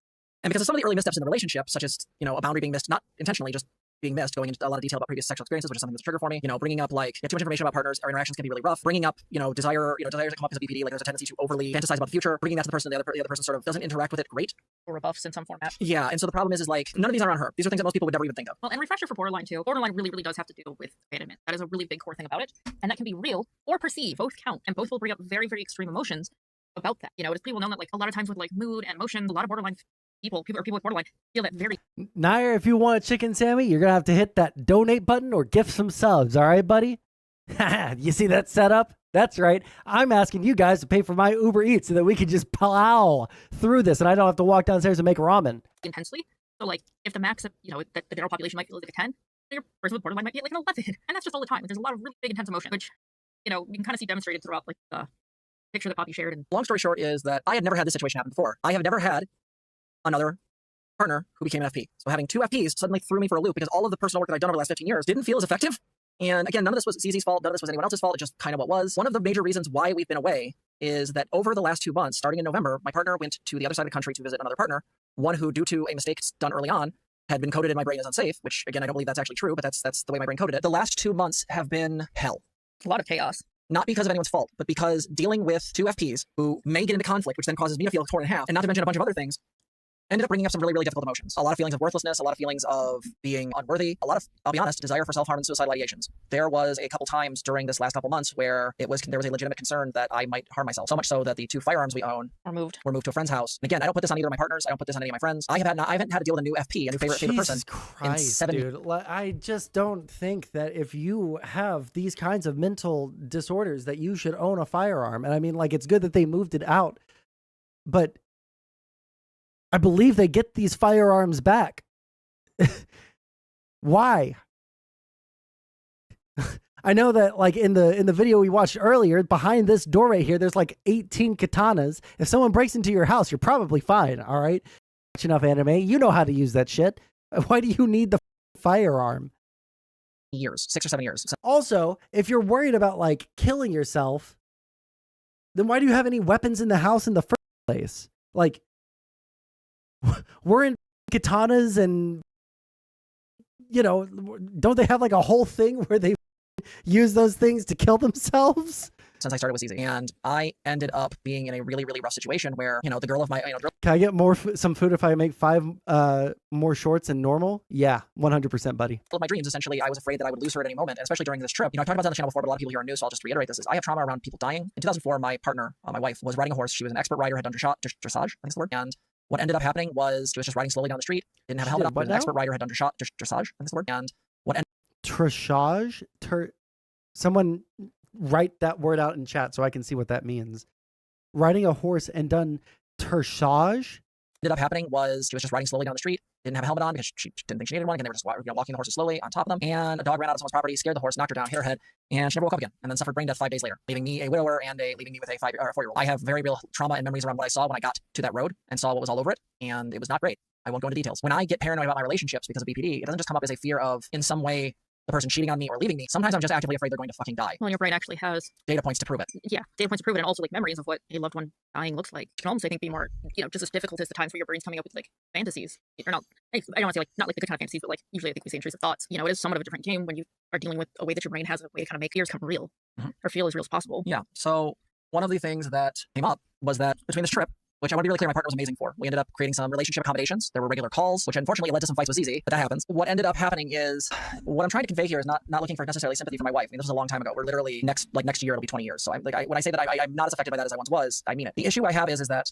And because of some of the early missteps in the relationship, such as, a boundary being missed, not intentionally, just being missed, going into a lot of detail about previous sexual experiences, which is something that's a trigger for me. Bringing up too much information about partners, our interactions can be really rough. Bringing up, desires that come up as a BPD, like there's a tendency to overly fantasize about the future. Bringing that to the person, the other person sort of doesn't interact with it great. Or rebuffs in some format. Yeah, and so the problem is like none of these are on her. These are things that most people would never even think of. Well, and refresher for borderline too. Borderline really, really does have to do with abandonment. That is a really big core thing about it, and that can be real or perceived. Both count, and both will bring up very, very extreme emotions about that. It's pretty well known that like a lot of times with like mood and emotion, a lot of borderline people with borderline feel that very. Nair, if you want a chicken Sammy, you're gonna have to hit that donate button or gift some subs. All right, buddy. You see that setup? That's right. I'm asking you guys to pay for my Uber Eats so that we can just plow through this, and I don't have to walk downstairs and make ramen intensely. So like, if the max of that the general population might feel like a 10, your person with borderline might be like an 11, and that's just all the time. There's a lot of really big intense emotion, which you can kind of see demonstrated throughout like the picture that Poppy shared. And long story short is that I had never had this situation happen before. I have never had another partner who became an FP. So having two FPs suddenly threw me for a loop because all of the personal work that I've done over the last 15 years didn't feel as effective. And again, none of this was ZZ's fault. None of this was anyone else's fault. It just kind of what was. One of the major reasons why we've been away is that over the last 2 months, starting in November, my partner went to the other side of the country to visit another partner, one who, due to a mistake done early on, had been coded in my brain as unsafe, which again, I don't believe that's actually true, but that's the way my brain coded it. The last 2 months have been hell. a lot of chaos. not because of anyone's fault, but because dealing with two FPs who may get into conflict, which then causes me to feel torn in half, and not to mention a bunch of other things, ended up bringing up some really, really difficult emotions. A lot of feelings of worthlessness, a lot of feelings of being unworthy, a lot of, I'll be honest, desire for self-harm and suicidal ideations. There was a couple times during this last couple months where there was a legitimate concern that I might harm myself. So much so that the 2 firearms we own Or moved. were moved to a friend's house. And again, I don't put this on either of my partners. I don't put this on any of my friends. I haven't had to deal with a new FP, a new favorite person. Jesus Christ, 7 dude. I just don't think that if you have these kinds of mental disorders that you should own a firearm. And I mean, like, it's good that they moved it out, but I believe they get these firearms back. Why? I know that, like, in the video we watched earlier, behind this door right here, there's like 18 katanas. If someone breaks into your house, you're probably fine, all right? Watch enough anime. You know how to use that shit. Why do you need the firearm? years, 6 or 7 years. So Also, if you're worried about, like, killing yourself, then why do you have any weapons in the house in the first place? Like, we're in katanas and, you know, don't they have like a whole thing where they use those things to kill themselves? since I started with ZZ. And I ended up being in a really, really rough situation where, you know, the girl of my, Can I get some food if I make 5 more shorts than normal? Yeah, 100%, buddy. of my dreams, essentially, I was afraid that I would lose her at any moment, and especially during this trip. You know, I've talked about this on the channel before, but a lot of people here are new, so I'll just reiterate this. I have trauma around people dying. In 2004, my partner, my wife, was riding a horse. She was an expert rider, had done dressage, I think is the word. And what ended up happening was she was just riding slowly down the street, didn't have a helmet on, was an expert rider, had done dressage, I think is the word. And what ended Dressage? Someone write that word out in chat so I can see what that means. Riding a horse and done dressage? up happening was she was just riding slowly down the street, didn't have a helmet on because she didn't think she needed one. Again, they were just walking the horses slowly on top of them, and a dog ran out of someone's property, scared the horse, knocked her down, hit her head, and she never woke up again, and then suffered brain death 5 days later, leaving me a widower and leaving me with a 4-year-old. I have very real trauma and memories around what I saw when I got to that road and saw what was all over it, and it was not great. I won't go into details. When I get paranoid about my relationships because of BPD, it doesn't just come up as a fear of, in some way, the person cheating on me or leaving me. Sometimes I'm just actively afraid they're going to fucking die. Well, your brain actually has Data points to prove it. data points to prove it, and also like memories of what a loved one dying looks like. It can almost, I think, be more, just as difficult as the times where your brain's coming up with like fantasies. Or not, I don't want to say like not like the good kind of fantasies, but like usually I think we say intrusive thoughts. It is somewhat of a different game when you are dealing with a way that your brain has a way to kind of make fears come real or feel as real as possible. Yeah. So one of the things that came up was that between this trip, which I want to be really clear, my partner was amazing for. We ended up creating some relationship accommodations. There were regular calls, which unfortunately led to some fights with ZZ, but that happens. What ended up happening is, what I'm trying to convey here is not looking for necessarily sympathy for my wife. I mean, this was a long time ago. We're literally next year, it'll be 20 years. So when I say that I'm not as affected by that as I once was, I mean it. The issue I have is that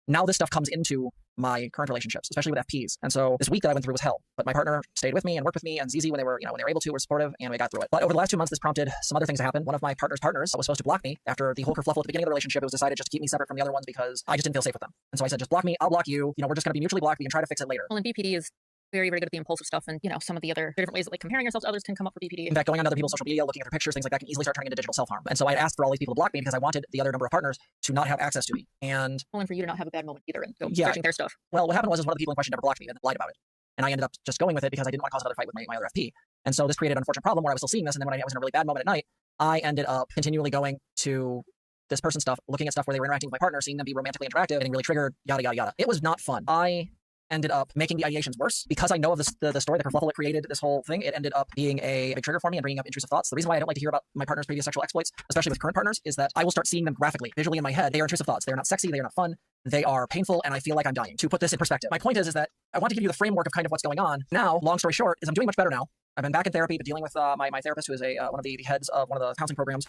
now this stuff comes into my current relationships, especially with FPs. And so this week that I went through was hell. But my partner stayed with me and worked with me, and ZZ, when they were able to, were supportive, and we got through it. But over the last 2 months, this prompted some other things to happen. One of my partner's partners was supposed to block me after the whole kerfluffle at the beginning of the relationship. It was decided just to keep me separate from the other ones because I just didn't feel safe with them. And so I said, just block me, I'll block you. We're just going to be mutually blocked. We can try to fix it later. Well, and BPD is very, very good at the impulsive stuff, and some of the other different ways that like comparing yourself to others can come up for BPD. In fact, going on other people's social media, looking at their pictures, things like that can easily start turning into digital self-harm. And so I asked for all these people to block me because I wanted the other number of partners to not have access to me. And for you to not have a bad moment either and go searching their stuff. Well, what happened was one of the people in question never blocked me and lied about it. And I ended up just going with it because I didn't want to cause another fight with my other FP. And so this created an unfortunate problem where I was still seeing this, and then when I was in a really bad moment at night, I ended up continually going to this person's stuff, looking at stuff where they were interacting with my partner, seeing them be romantically interactive, getting really triggered, yada, yada, yada. It was not fun. I ended up making the ideations worse because I know of the story, the kerfluffle that created this whole thing. It ended up being a big trigger for me and bringing up intrusive thoughts. The reason why I don't like to hear about my partner's previous sexual exploits, especially with current partners, is that I will start seeing them graphically, visually in my head. They are intrusive thoughts. They are not sexy. They are not fun. They are painful, and I feel like I'm dying. To put this in perspective, my point is that I want to give you the framework of kind of what's going on. Now, long story short, is I'm doing much better now. I've been back in therapy, but dealing with my therapist, who is one of the heads of one of the counseling programs.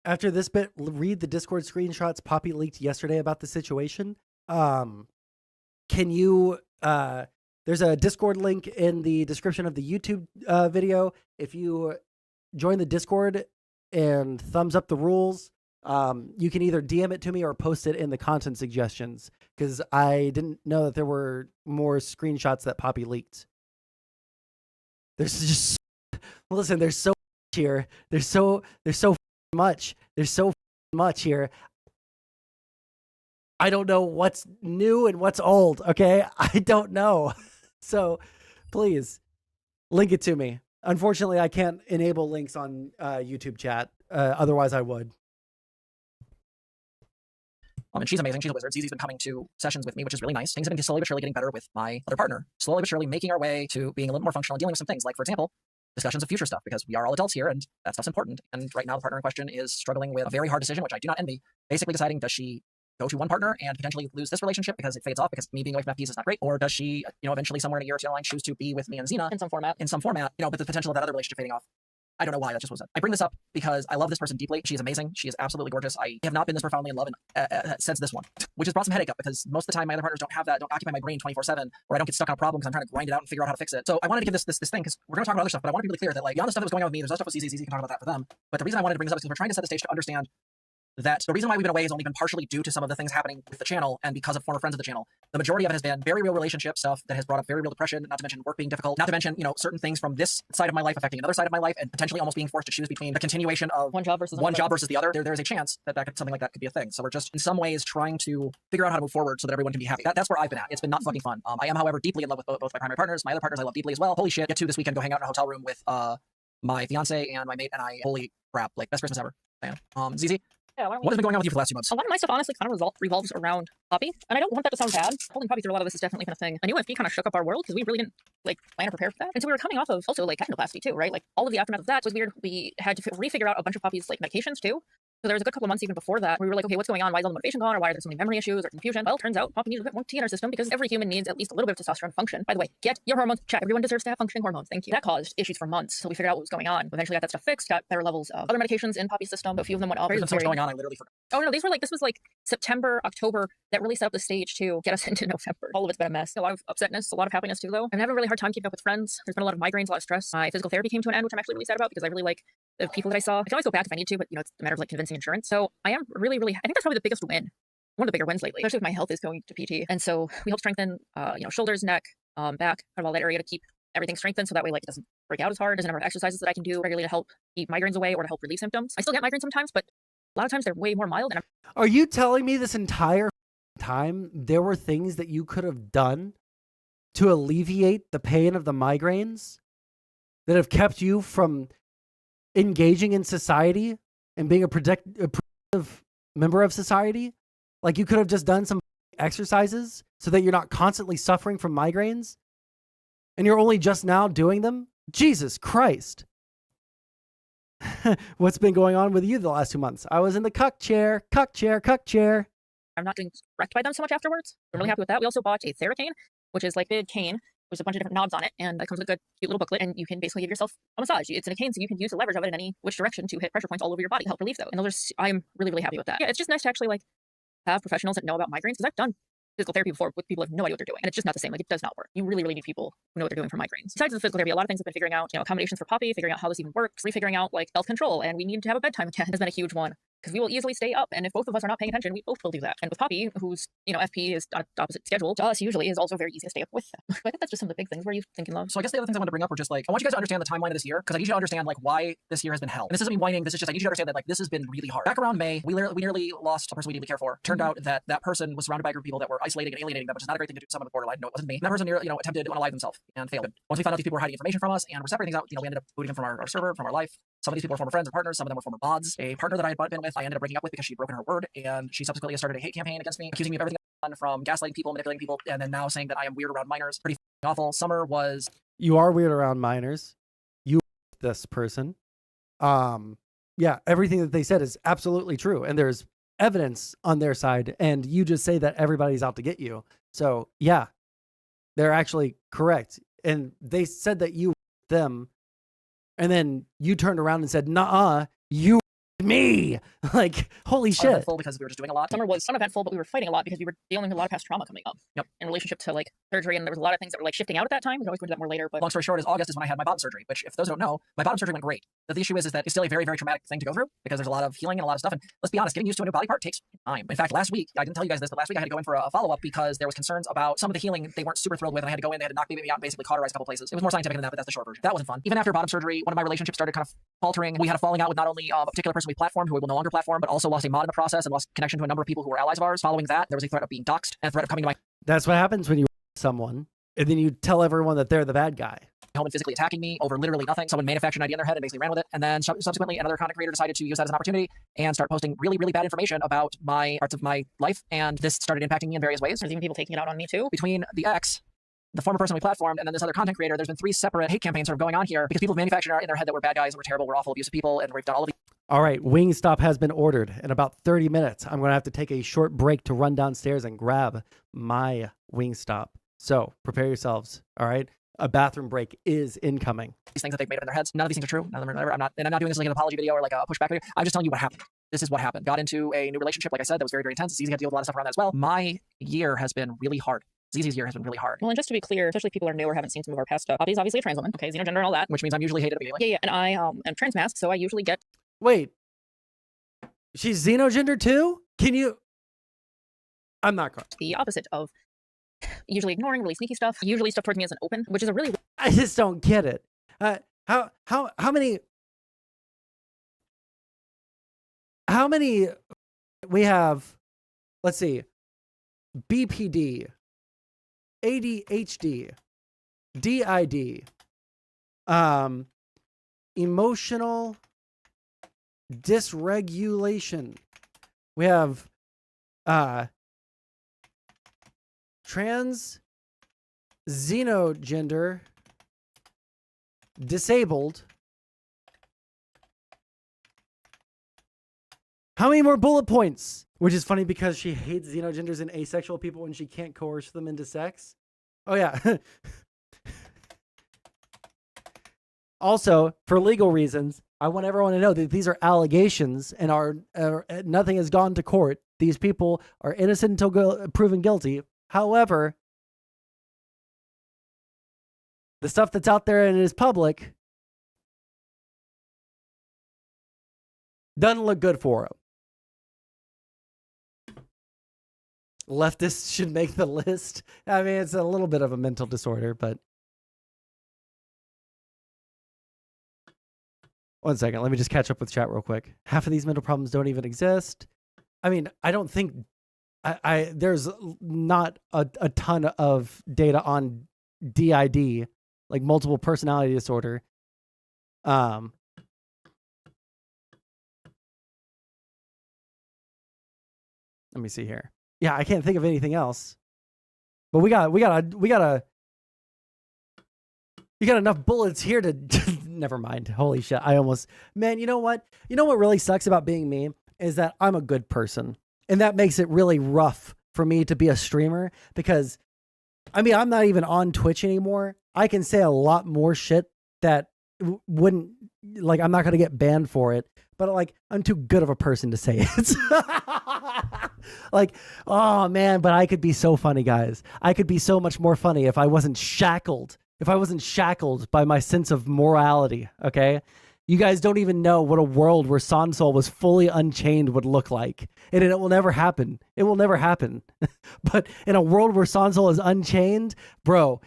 After this bit, read the Discord screenshots Poppy leaked yesterday about the situation. Can you... There's a Discord link in the description of the YouTube video. If you join the Discord and thumbs up the rules, you can either DM it to me or post it in the content suggestions, because I didn't know that there were more screenshots that Poppy leaked. There's just... Listen, there's so much here. There's so much. There's so much here. I don't know what's new and what's old, okay? I don't know. So please link it to me. Unfortunately, I can't enable links on YouTube chat. Otherwise, I would. And she's amazing. She's a wizard. ZZ's been coming to sessions with me, which is really nice. Things have been slowly but surely getting better with my other partner. Slowly but surely making our way to being a little more functional and dealing with some things. Like, for example, discussions of future stuff, because we are all adults here and that stuff's important. And right now the partner in question is struggling with a very hard decision, which I do not envy. Basically deciding, does she go to one partner and potentially lose this relationship because it fades off because me being away from FPs is not great? Or does she, eventually somewhere in a year or two down the line choose to be with me and Xena In some format. but the potential of that other relationship fading off. I don't know why, that just was it. I bring this up because I love this person deeply. She is amazing. She is absolutely gorgeous. I have not been this profoundly in love since this one, which has brought some headache up because most of the time my other partners don't occupy my brain 24/7, or I don't get stuck on a problem because I'm trying to grind it out and figure out how to fix it. So I wanted to give this thing, because we're going to talk about other stuff, but I want to be really clear that, like, beyond the stuff that was going on with me, there's other stuff with ZCC, you can talk about that for them. But the reason I wanted to bring this up is because we're trying to set the stage to understand that the reason why we've been away has only been partially due to some of the things happening with the channel and because of former friends of the channel. The majority of it has been very real relationship stuff that has brought up very real depression, not to mention work being difficult, not to mention, certain things from this side of my life affecting another side of my life and potentially almost being forced to choose between the continuation of One job versus the other. There's a chance that something like that could be a thing. So we're just in some ways trying to figure out how to move forward so that everyone can be happy. That's where I've been at. It's been not fucking fun. I am, however, deeply in love with both my primary partners. My other partners I love deeply as well. Holy shit, get to this weekend, go hang out in a hotel room with my fiance and my mate and I. Holy crap, like best Christmas ever. ZZ? Yeah, What has been going on with you for the last 2 months? a lot of my stuff honestly kind of revolves around Poppy, and I don't want that to sound bad. Holding Poppy through a lot of this has definitely been a thing. A new FP kind of shook up our world because we really didn't plan or prepare for that, and so we were coming off of also capnoplasty too, right? Like all of the aftermath of that was weird. We had to refigure out a bunch of Poppy's medications too. So there was a good couple of months even before that where we were like, okay, what's going on? Why is all the motivation gone? Or why are there so many memory issues or confusion? Well, it turns out Poppy needs a bit more tea in our system because every human needs at least a little bit of testosterone function. By the way, get your hormones checked. Everyone deserves to have functioning hormones. Thank you. That caused issues for months. So we figured out what was going on. Eventually got that stuff fixed, got better levels of other medications in Poppy's system. A few of them went up. There's been so much going on, I literally forgot. Oh no, this was September, October that really set up the stage to get us into November. All of it's been a mess. A lot of upsetness, a lot of happiness too though. I'm having a really hard time keeping up with friends. There's been a lot of migraines, a lot of stress. My physical therapy came to an end, which I'm actually really sad about because I really like the people that I saw. I can always go back if I need to, but it's a matter of convincing insurance. So I am really, I think that's probably the biggest win. One of the bigger wins lately, especially with my health, is going to PT. And so we help strengthen, shoulders, neck, back, kind of all that area to keep everything strengthened so that way it doesn't break out as hard. There's a number of exercises that I can do regularly to help keep migraines away or to help relieve symptoms. I still get migraines sometimes, but a lot of times they're way more mild. And Are you telling me this entire time there were things that you could have done to alleviate the pain of the migraines that have kept you from engaging in society and being a productive member of society? Like you could have just done some exercises so that you're not constantly suffering from migraines and you're only just now doing them? Jesus Christ. What's been going on with you the last 2 months? I was in the cuck chair. I'm not getting wrecked by them so much afterwards. I'm really happy with that. We also bought a Theracane, which is like big cane with a bunch of different knobs on it, and that comes with a good, cute little booklet, and you can basically give yourself a massage. It's in a cane, so you can use the leverage of it in any which direction to hit pressure points all over your body to help relieve those. And I'm really happy with that. Yeah, it's just nice to actually have professionals that know about migraines, because I've done physical therapy before with people who have no idea what they're doing, and it's just not the same. It does not work. You really need people who know what they're doing for migraines. Besides the physical therapy, a lot of things have been figuring out, accommodations for Poppy, figuring out how this even works, refiguring out health control, and we need to have a bedtime again has been a huge one. Because we will easily stay up, and if both of us are not paying attention, we both will do that. And with Poppy, whose FP is on opposite schedule to us usually, is also very easy to stay up with them. I think that's just some of the big things. What are you thinking, love? So I guess the other things I want to bring up were just I want you guys to understand the timeline of this year, because I need you to understand why this year has been hell. And this isn't me whining. This is just I need you to understand that this has been really hard. Back around May, we nearly lost a person we deeply care for. Turned out that person was surrounded by a group of people that were isolating and alienating them, which is not a great thing to do to someone with borderline. No, it wasn't me. And that person attempted to unalive themselves and failed. Once we found out these people were hiding information from us and were separating things out, we ended up booting them from our server, from our life. Some of these people were former friends and partners. Some of them were former mods. A partner that I had been with, I ended up breaking up with because she'd broken her word, and she subsequently started a hate campaign against me, accusing me of everything I've done, from gaslighting people, manipulating people, and then now saying that I am weird around minors. Pretty awful. Summer was... You are weird around minors. You this person. Yeah, everything that they said is absolutely true, and there's evidence on their side, and you just say that everybody's out to get you. So yeah, they're actually correct. And they said that you them, and then you turned around and said, "Nuh-uh, you me." Holy shit. Uneventful because we were just doing a lot. Summer was uneventful, but we were fighting a lot because we were dealing with a lot of past trauma coming up. Yep. In relationship to surgery, and there was a lot of things that were shifting out at that time. We can always go into that more later. But long story short is August is when I had my bottom surgery, which, if those don't know, my bottom surgery went great. But the issue is that it's still a very, very traumatic thing to go through, because there's a lot of healing and a lot of stuff. And let's be honest, getting used to a new body part takes time. In fact, last week, I didn't tell you guys this, but last week I had to go in for a follow-up because there was concerns about some of the healing they weren't super thrilled with, and I had to go in, they had to knock me out and basically cauterize a couple places. It was more scientific than that, but that's the short version. That wasn't fun. Even after bottom surgery, one of my relationships started kind of faltering. We had a falling out with not only a particular person we platformed, who we will no longer platform, but also lost a mod in the process and lost connection to a number of people who were allies of ours. Following that, there was a threat of being doxxed and a threat of coming to my That's what happens when you someone and then you tell everyone that they're the bad guy. home and physically attacking me over literally nothing. Someone manufactured an idea in their head and basically ran with it. And then subsequently, another content creator decided to use that as an opportunity and start posting really, really bad information about my parts of my life. And this started impacting me in various ways. There's even people taking it out on me too. Between the ex the former person we platformed, and then this other content creator, there's been 3 separate hate campaigns sort of going on here because people have manufactured in their head that we're bad guys and we're terrible, we're awful, abusive people, and we've done all of these. All right, Wingstop has been ordered. In about 30 minutes, I'm going to have to take a short break to run downstairs and grab my Wingstop. So prepare yourselves, all right? A bathroom break is incoming. These things that they've made up in their heads. None of these things are true. None of them are, I'm not doing this like an apology video or like a pushback video. I'm just telling you what happened. This is what happened. Got into a new relationship, like I said, that was very, very intense. It's easy to deal with a lot of stuff around that as well. My year has been really hard. ZZ's year has been really hard. Well, and just to be clear, especially if people are new or haven't seen some of our past stuff, Poppy's obviously a trans woman, okay, xenogender and all that. Which means I'm usually hated immediately. Yeah, and I am transmasc, so I usually get... Wait, she's xenogender too? Can you... I'm not quite. The opposite of usually ignoring really sneaky stuff. Usually stuff towards me isn't open, which is a really... I just don't get it. How many we have? Let's see. BPD, ADHD, DID, emotional dysregulation. We have trans, xenogender, disabled. How many more bullet points? Which is funny because she hates xenogenders and asexual people when she can't coerce them into sex. Oh yeah. Also, for legal reasons, I want everyone to know that these are allegations and are nothing has gone to court. These people are innocent until proven guilty. However, the stuff that's out there and is public doesn't look good for them. Leftists should make the list. I mean, it's a little bit of a mental disorder, but... One second, let me just catch up with chat real quick. Half of these mental problems don't even exist. I mean, I don't think... there's not a ton of data on DID, like multiple personality disorder. Let me see here. Yeah, I can't think of anything else. But you got enough bullets here to never mind. Holy shit. Man, you know what? You know what really sucks about being me is that I'm a good person. And that makes it really rough for me to be a streamer because I mean, I'm not even on Twitch anymore. I can say a lot more shit that wouldn't, like, I'm not going to get banned for it, but like, I'm too good of a person to say it. Like, oh man, but I could be so funny, guys. I could be so much more funny if I wasn't shackled. If I wasn't shackled by my sense of morality, okay? You guys don't even know what a world where Sansol was fully unchained would look like. And it will never happen. It will never happen. But in a world where Sansol is unchained, bro.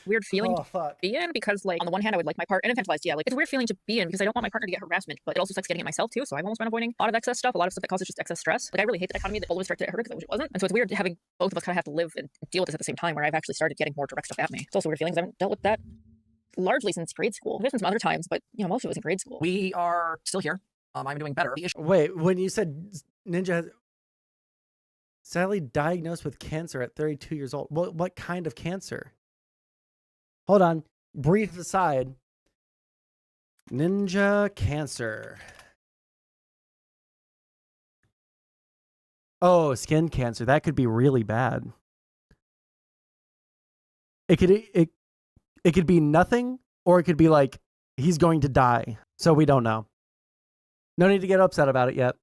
Weird feeling Oh, fuck. to be in because, like, on the one hand, I would like my part and infantilized. Yeah, like, it's a weird feeling to be in because I don't want my partner to get harassment, but it also sucks getting it myself too. So I've almost been avoiding a lot of excess stuff, a lot of stuff that causes just excess stress. Like, I really hate the dichotomy that all of us start to hurt because it wasn't. And so it's weird having both of us kind of have to live and deal with this at the same time where I've actually started getting more direct stuff at me. It's also weird feelings. I haven't dealt with that largely since grade school. There's been some other times, but you know, most of it was in grade school. We are still here. I'm doing better. Wait, when you said Ninja has sadly diagnosed with cancer at 32 years old, what kind of cancer? Hold on. Brief aside. Ninja cancer. Oh, skin cancer. That could be really bad. It could be nothing, or it could be like he's going to die. So we don't know. No need to get upset about it yet.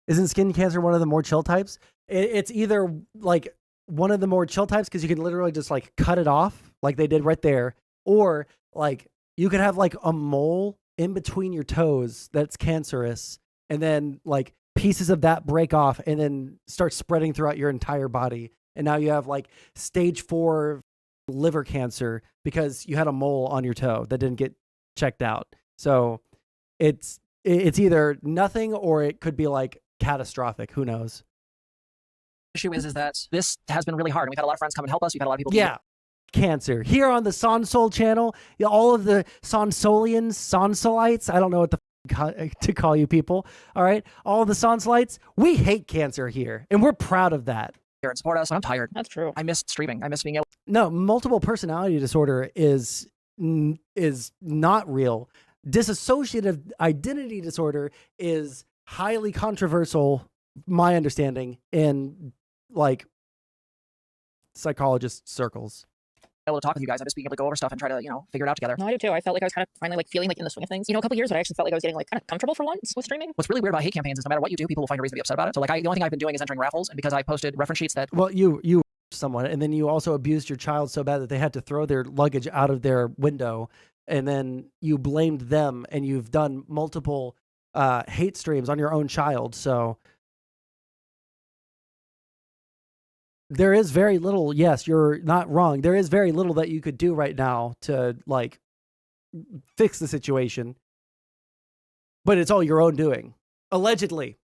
Isn't skin cancer one of the more chill types? It's either like one of the more chill types because you can literally just like cut it off like they did right there. Or like you could have like a mole in between your toes that's cancerous. And then like pieces of that break off and then start spreading throughout your entire body. And now you have like stage 4 liver cancer because you had a mole on your toe that didn't get checked out. So it's either nothing or it could be like catastrophic. Who knows? Issue is that this has been really hard. And we've had a lot of friends come and help us. We've had a lot of people. Yeah. Cancer. Here on the Sansol channel, all of the Sansolians, Sansolites, I don't know what to call you people. All right. All of the Sansolites, we hate cancer here. And we're proud of that. here and support us. I'm tired. That's true. I miss streaming. I miss being able. No, multiple personality disorder is not real. Dissociative identity disorder is highly controversial, my understanding, in like psychologist circles. Able to talk with you guys. I miss being able to go over stuff and try to, figure it out together. No, I do too. I felt like I was kind of finally like feeling like in the swing of things. A couple years, but I actually felt like I was getting like kind of comfortable for once with streaming. What's really weird about hate campaigns is no matter what you do, people will find a reason to be upset about it. So like, the only thing I've been doing is entering raffles, and because I posted reference sheets that. Well, you someone, and then you also abused your child so bad that they had to throw their luggage out of their window, and then you blamed them, and you've done multiple hate streams on your own child. So there is very little. Yes, you're not wrong. There is very little that you could do right now to like fix the situation, but it's all your own doing. Allegedly.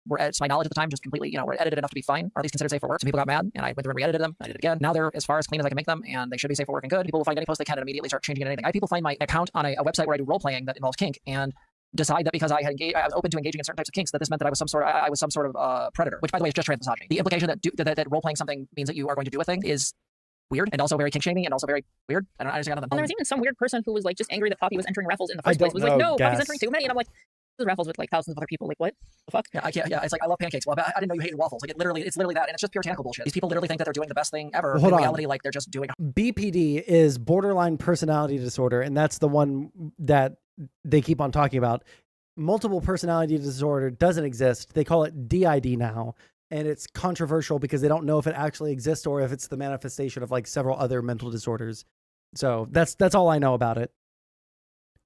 Were, to my knowledge at the time, just completely, were edited enough to be fine, or at least considered safe for work. Some people got mad, and I went through and re-edited them. I did it again. Now they're as far as clean as I can make them, and they should be safe for work and good. People will find any post they can and immediately start changing anything. I have people find my account on a website where I do role playing that involves kink, and decide that because I was open to engaging in certain types of kinks, that this meant that I was some sort of predator. Which, by the way, is just trans misogyny. The implication that role playing something means that you are going to do a thing is weird, and also very kink shaming, and also very weird. I don't understand. And there was even some weird person who was like just angry that Poppy was entering raffles in the first place. Was like, no, Poppy's entering too many, and I'm like, this is raffles with like thousands of other people. Like, what the fuck? Yeah, I can't. Yeah, it's like I love pancakes. Well, I didn't know you hated waffles. Like, it's literally that, and it's just puritanical bullshit. These people literally think that they're doing the best thing ever. Hold in on. reality, like they're just doing. BPD is borderline personality disorder, and that's the one that they keep on talking about. Multiple personality disorder doesn't exist. They call it DID now, and it's controversial because they don't know if it actually exists or if it's the manifestation of like several other mental disorders. So that's all I know about it.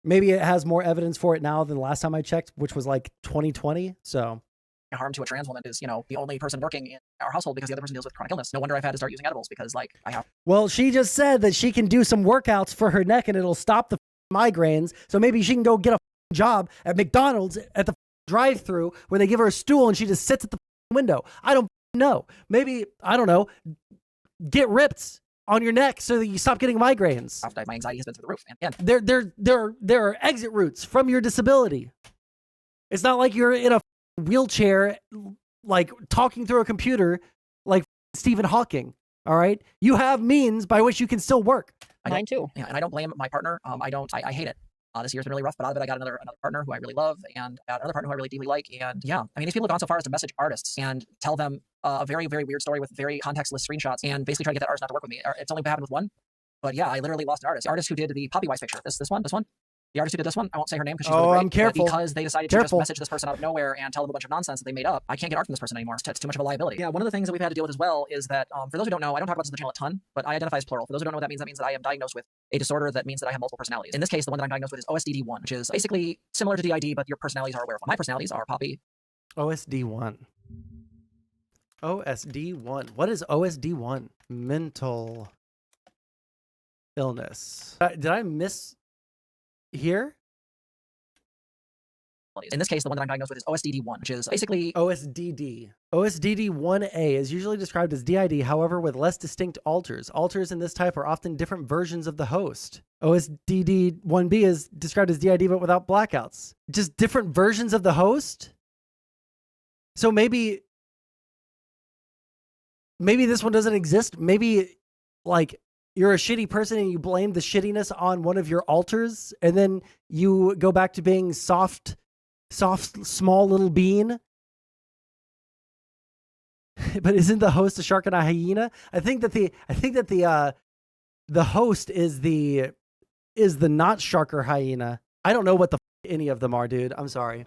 Maybe it has more evidence for it now than the last time I checked, which was like 2020. So harm to a trans woman is, the only person working in our household because the other person deals with chronic illness. No wonder I've had to start using edibles because like I have. Well, she just said that she can do some workouts for her neck and it'll stop the migraines. So maybe she can go get a job at McDonald's at the drive-thru where they give her a stool and she just sits at the window. I don't know. Maybe, I don't know, get ripped on your neck so that you stop getting migraines. My anxiety has been through the roof. And again, there are exit routes from your disability. It's not like you're in a wheelchair, like talking through a computer like Stephen Hawking. All right. You have means by which you can still work. Mine too. Yeah, and I don't blame my partner. I hate it. This year's been really rough, but out of it, I got another partner who I really love, and I got another partner who I really deeply like. And yeah, I mean, these people have gone so far as to message artists and tell them a very, very weird story with very contextless screenshots and basically try to get that artist not to work with me. It's only happened with one, but yeah, I literally lost an artist. The artist who did the Poppy Wise picture. This one. The artist who did this one, I won't say her name because she's really great. I'm careful. Because they decided to just message this person out of nowhere and tell them a bunch of nonsense that they made up. I can't get art from this person anymore. It's too much of a liability. Yeah, one of the things that we've had to deal with as well is that, for those who don't know, I don't talk about this on the channel a ton, but I identify as plural. For those who don't know what that means that I am diagnosed with a disorder that means that I have multiple personalities. In this case, the one that I'm diagnosed with is OSDD1, which is basically similar to DID, but your personalities are aware of one. My personalities are Poppy. OSD1. What is OSD1? Mental illness. Did I miss here? In this case, the one that I'm diagnosed with is OSDD1, which is basically OSDD. OSDD1A is usually described as DID, however, with less distinct alters. Alters in this type are often different versions of the host. OSDD1B is described as DID, but without blackouts. Just different versions of the host? So maybe this one doesn't exist. Maybe, like, you're a shitty person and you blame the shittiness on one of your alters, and then you go back to being soft, small little bean. But isn't the host a shark and a hyena? I think that the host is the not shark or hyena. I don't know what the any of them are, dude. I'm sorry.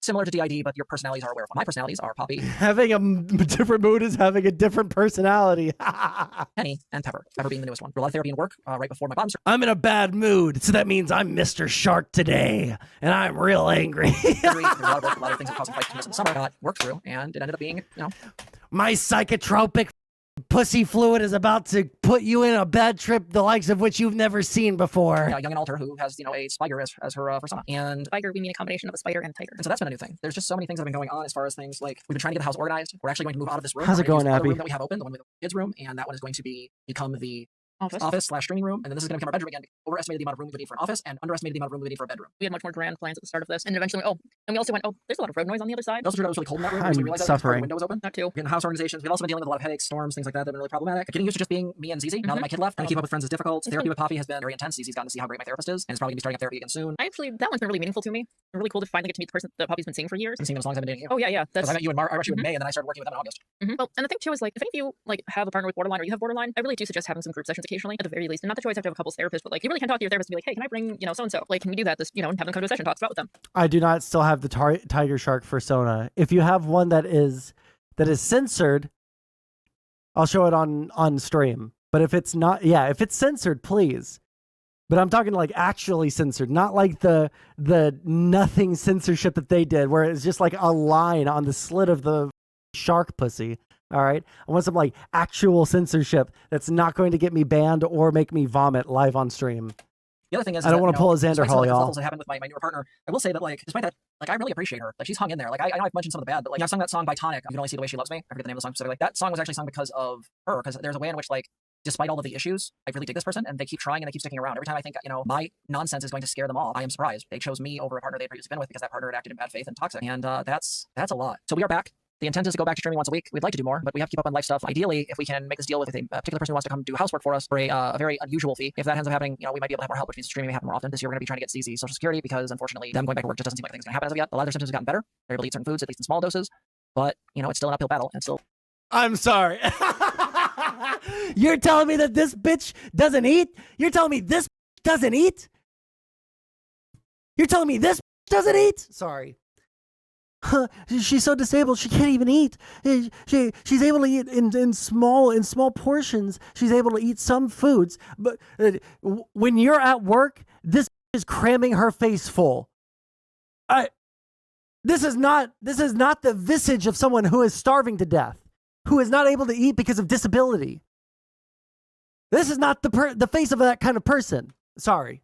similar to DID, but your personalities are aware of one. My personalities are Poppy. Having a different mood is having a different personality. Penny, and Pepper. Pepper being the newest one. A lot of therapy and work right before my bottom surgery. I'm in a bad mood, so that means I'm Mr. Shark today, and I'm real angry. There's a lot of work, a lot of things that caused fights in the summer. Got worked through, and it ended up being, My psychotropic pussy fluid is about to put you in a bad trip, the likes of which you've never seen before. A young and alter who has, a spider as her persona. And Spider, we mean a combination of a spider and tiger. And so that's been a new thing. There's just so many things that have been going on as far as things like we've been trying to get the house organized. We're actually going to move out of this room. How's it going, The Abby? room that we have open, the one with the kids' room, and that one is going to become the office/streaming room, and then this is going to become our bedroom again. Overestimated the amount of room we would need for an office, and underestimated the amount of room we would need for a bedroom. We had much more grand plans at the start of this, and eventually, and we also went, there's a lot of road noise on the other side. We also turned out it was really cold in that room. I'm because we realized that because suffering. the window was open. That too. Getting house organizations. We've also been dealing with a lot of headaches, storms, things like that. That have been really problematic. Getting used to just being me and ZZ. Now that my kid left, trying to keep up with friends is difficult. Therapy with Poppy has been very intense. ZZ's gotten to see how great my therapist is, and it's probably going to be starting up therapy again soon. That one's been really meaningful to me. It's really cool to finally get to meet the person that Poppy's been seeing for years. I've been seeing him as long as I've been dating you. Oh yeah. Because I met you in March. I met you in May, and then I started working with them in August. Well, and the thing too is, like, if any of you like have a partner with borderline or you have borderline, I really do suggest having some group sessions occasionally, at the very least. And not that you always have to have a couples therapist, but like you really can talk to your therapist and be like, hey, can I bring so and so? Like, can we do that? This and have them come to a session, talk about with them. I do not still have the tiger shark persona. If you have one that is censored, I'll show it on stream. But if it's not, if it's censored, please. But I'm talking like actually censored, not like the nothing censorship that they did, where it's just like a line on the slit of the shark pussy. All right, I want some like actual censorship that's not going to get me banned or make me vomit live on stream. The other thing is I don't want to pull a Xander despite some Hall, of the y'all. levels that happened with my newer partner, I will say that like despite that, like I really appreciate her. Like she's hung in there. Like I know I've mentioned some of the bad, but like I've sung that song by Tonic. You can only see the way she loves me. I forget the name of the song specifically. Like that song was actually sung because of her. Because there's a way in which like despite all of the issues, I really dig this person, and they keep trying and they keep sticking around. Every time I think my nonsense is going to scare them off, I am surprised. They chose me over a partner they'd previously been with because that partner had acted in bad faith and toxic, and that's a lot. So we are back. The intent is to go back to streaming once a week. We'd like to do more, but we have to keep up on life stuff. Ideally, if we can make this deal with a particular person who wants to come do housework for us for a very unusual fee, if that ends up happening, we might be able to have more help, which means streaming may happen more often. This year, we're going to be trying to get ZZ Social Security because, unfortunately, them going back to work just doesn't seem like things are going to happen as of yet. A lot of their symptoms have gotten better. They're able to eat certain foods, at least in small doses, but, it's still an uphill battle, and still... I'm sorry. You're telling me that this bitch doesn't eat? You're telling me this doesn't eat? You're telling me this doesn't eat? Sorry. She's so disabled she can't even eat. She's able to eat in small portions. She's able to eat some foods, but when you're at work, this is cramming her face full. This is not the visage of someone who is starving to death, who is not able to eat because of disability. This is not the face of that kind of person. Sorry.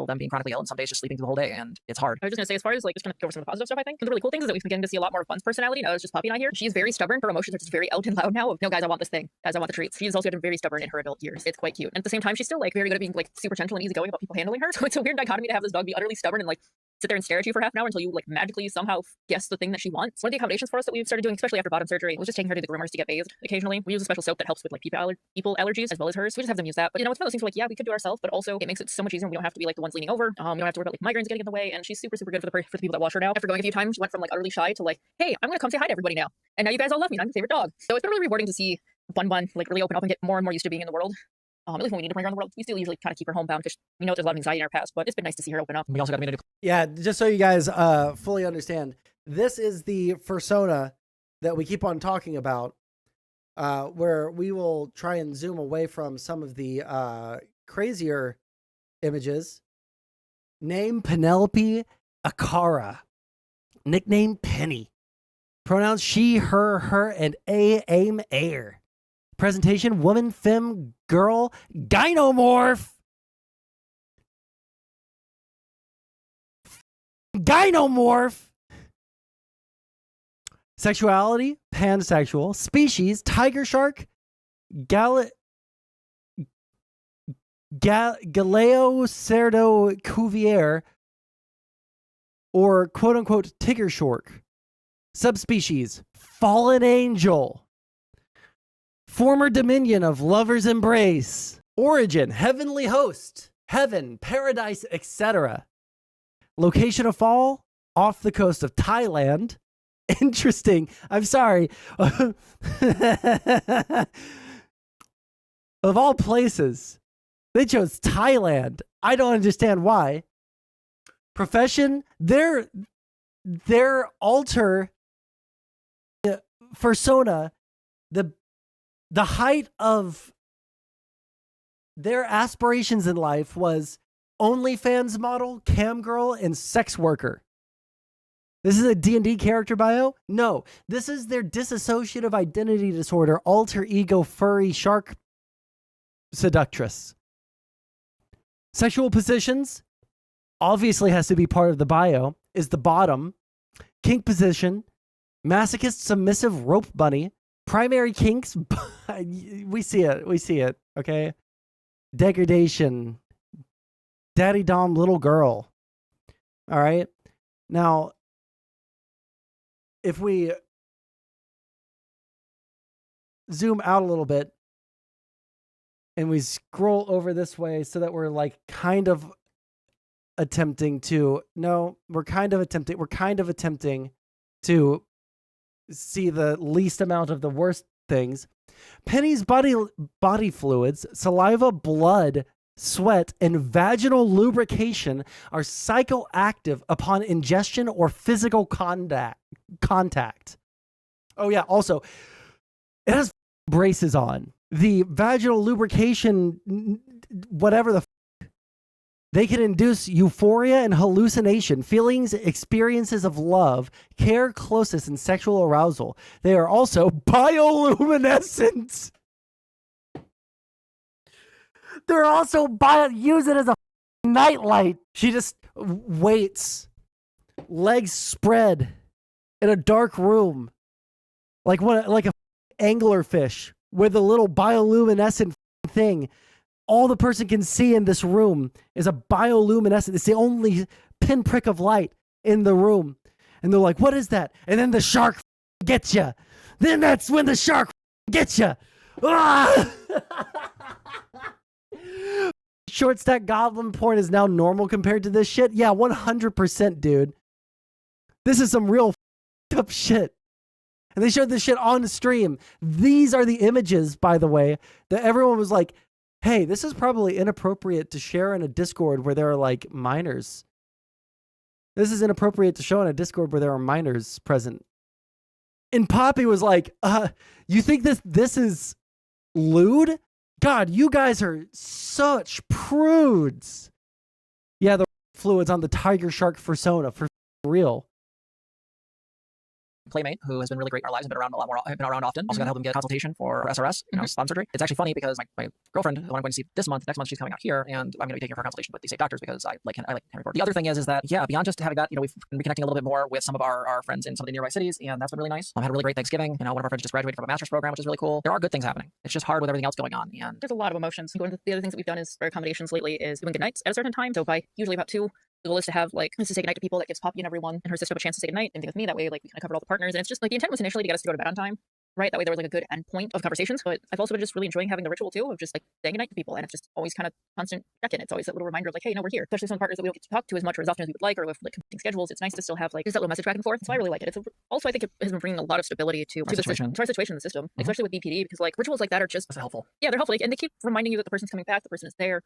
Them being chronically ill and some days just sleeping through the whole day, and it's hard. I was just gonna say, as far as like just kind of go over some of the positive stuff, I think one of the really cool things is that we've been getting to see a lot more of Fun's personality. Now it's just Poppy and I here. She's very stubborn. Her emotions are just very out and loud now. Of no, guys, I want this thing. Guys, I want the treats. She's also been very stubborn in her adult years. It's quite cute. And at the same time, she's still like very good at being like super gentle and easygoing about people handling her. So it's a weird dichotomy to have this dog be utterly stubborn and like sit there and stare at you for half an hour until you like magically somehow guess the thing that she wants. One of the accommodations for us that we've started doing, especially after bottom surgery, was just taking her to the groomers to get bathed occasionally. We use a special soap that helps with like people allergies as well as hers. So we just have them use that. But it's one of those things where like, yeah, we could do it ourselves, but also it makes it so much easier. We don't have to be like the ones leaning over. We don't have to worry about like migraines getting in the way. And she's super, super good for the people that watch her now. After going a few times, she went from like utterly shy to like, hey, I'm gonna come say hi to everybody now. And now you guys all love me. I'm your favorite dog. So it's been really rewarding to see Bun like really open up and get more and more used to being in the world. At least when we need to bring her in the world, we still usually kind of keep her homebound because we know there's a lot of anxiety in our past, but it's been nice to see her open up. We also got to Yeah, just so you guys fully understand, this is the persona that we keep on talking about, where we will try and zoom away from some of the crazier images. Name Penelope Akara. Nickname Penny. Pronouns she, her, and aim, air. Presentation, woman, femme, girl, gynomorph. Gynomorph. Sexuality, pansexual. Species, tiger shark, Galeo Cerdo Cuvier, or quote unquote tiger shark. Subspecies, fallen angel. Former dominion of lover's embrace. Origin, heavenly host, heaven, paradise, etc. Location of fall, off the coast of Thailand. Interesting. I'm sorry. Of all places, they chose Thailand. I don't understand why. Profession, their alter persona, the height of their aspirations in life was OnlyFans model, cam girl, and sex worker. This is a D&D character bio? No. This is their dissociative identity disorder, alter ego, furry, shark seductress. Sexual positions, obviously has to be part of the bio, is the bottom. Kink position, masochist, submissive, rope bunny. Primary kinks, we see it, okay? degradation, daddy dom little girl. All right. Now, if we zoom out a little bit and we scroll over this way so that we're like kind of attempting to, no, we're kind of attempting to see the least amount of the worst things. Penny's body fluids, saliva, blood, sweat, and vaginal lubrication are psychoactive upon ingestion or physical contact. Oh yeah, also, it has braces on. The vaginal lubrication, whatever the they can induce euphoria and hallucination, feelings, experiences of love, care, closeness, and sexual arousal. They are also bioluminescent. They're also use it as a nightlight. She just waits, legs spread, in a dark room, like a anglerfish with a little bioluminescent thing. All the person can see in this room is a bioluminescent. It's the only pinprick of light in the room. And they're like, what is that? And then the shark gets you. Then that's when the shark gets you. Ah! Short stack goblin porn is now normal compared to this shit. Yeah, 100%, dude. This is some real up shit. And they showed this shit on stream. These are the images, by the way, that everyone was like, hey, this is probably inappropriate to share in a Discord where there are like minors. This is inappropriate to show in a Discord where there are minors present. And Poppy was like, you think this is lewd? God, you guys are such prudes. Yeah, the fluids on the tiger shark persona, for real. Playmate, who has been really great in our lives, and been around a lot more, been around often. Also got to help him get consultation for SRS, spine surgery. It's actually funny because my girlfriend, who I'm going to see this month, next month she's coming out here, and I'm going to be taking her for consultation with these safe doctors because I like Henry Ford. The other thing is that, yeah, beyond just having that, we've been reconnecting a little bit more with some of our friends in some of the nearby cities, and that's been really nice. I've had a really great Thanksgiving. One of our friends just graduated from a master's program, which is really cool. There are good things happening. It's just hard with everything else going on. And There's a lot of emotions. One of the other things that we've done is for accommodations lately is doing good nights at a certain time. So by usually about 2, the goal is to have to say goodnight to people. That gives Poppy and everyone and her sister a chance to say goodnight. And with me, that way we kind of covered all the partners. And it's just like the intent was initially to get us to go to bed on time, right? That way there was like a good end point of conversations. But I've also been just really enjoying having the ritual too of just like saying goodnight to people. And it's just always kind of constant check-in. It's always that little reminder of like, hey, no, we're here. Especially some partners that we don't get to talk to as much or as often as we would like, or with like conflicting schedules. It's nice to still have like just that little message back and forth. So I really like it. Also, I think it has been bringing a lot of stability to our situation in the system, especially with BPD, because like rituals like that are just helpful. Yeah, they're helpful. And they keep reminding you that the person's coming back, the person is there.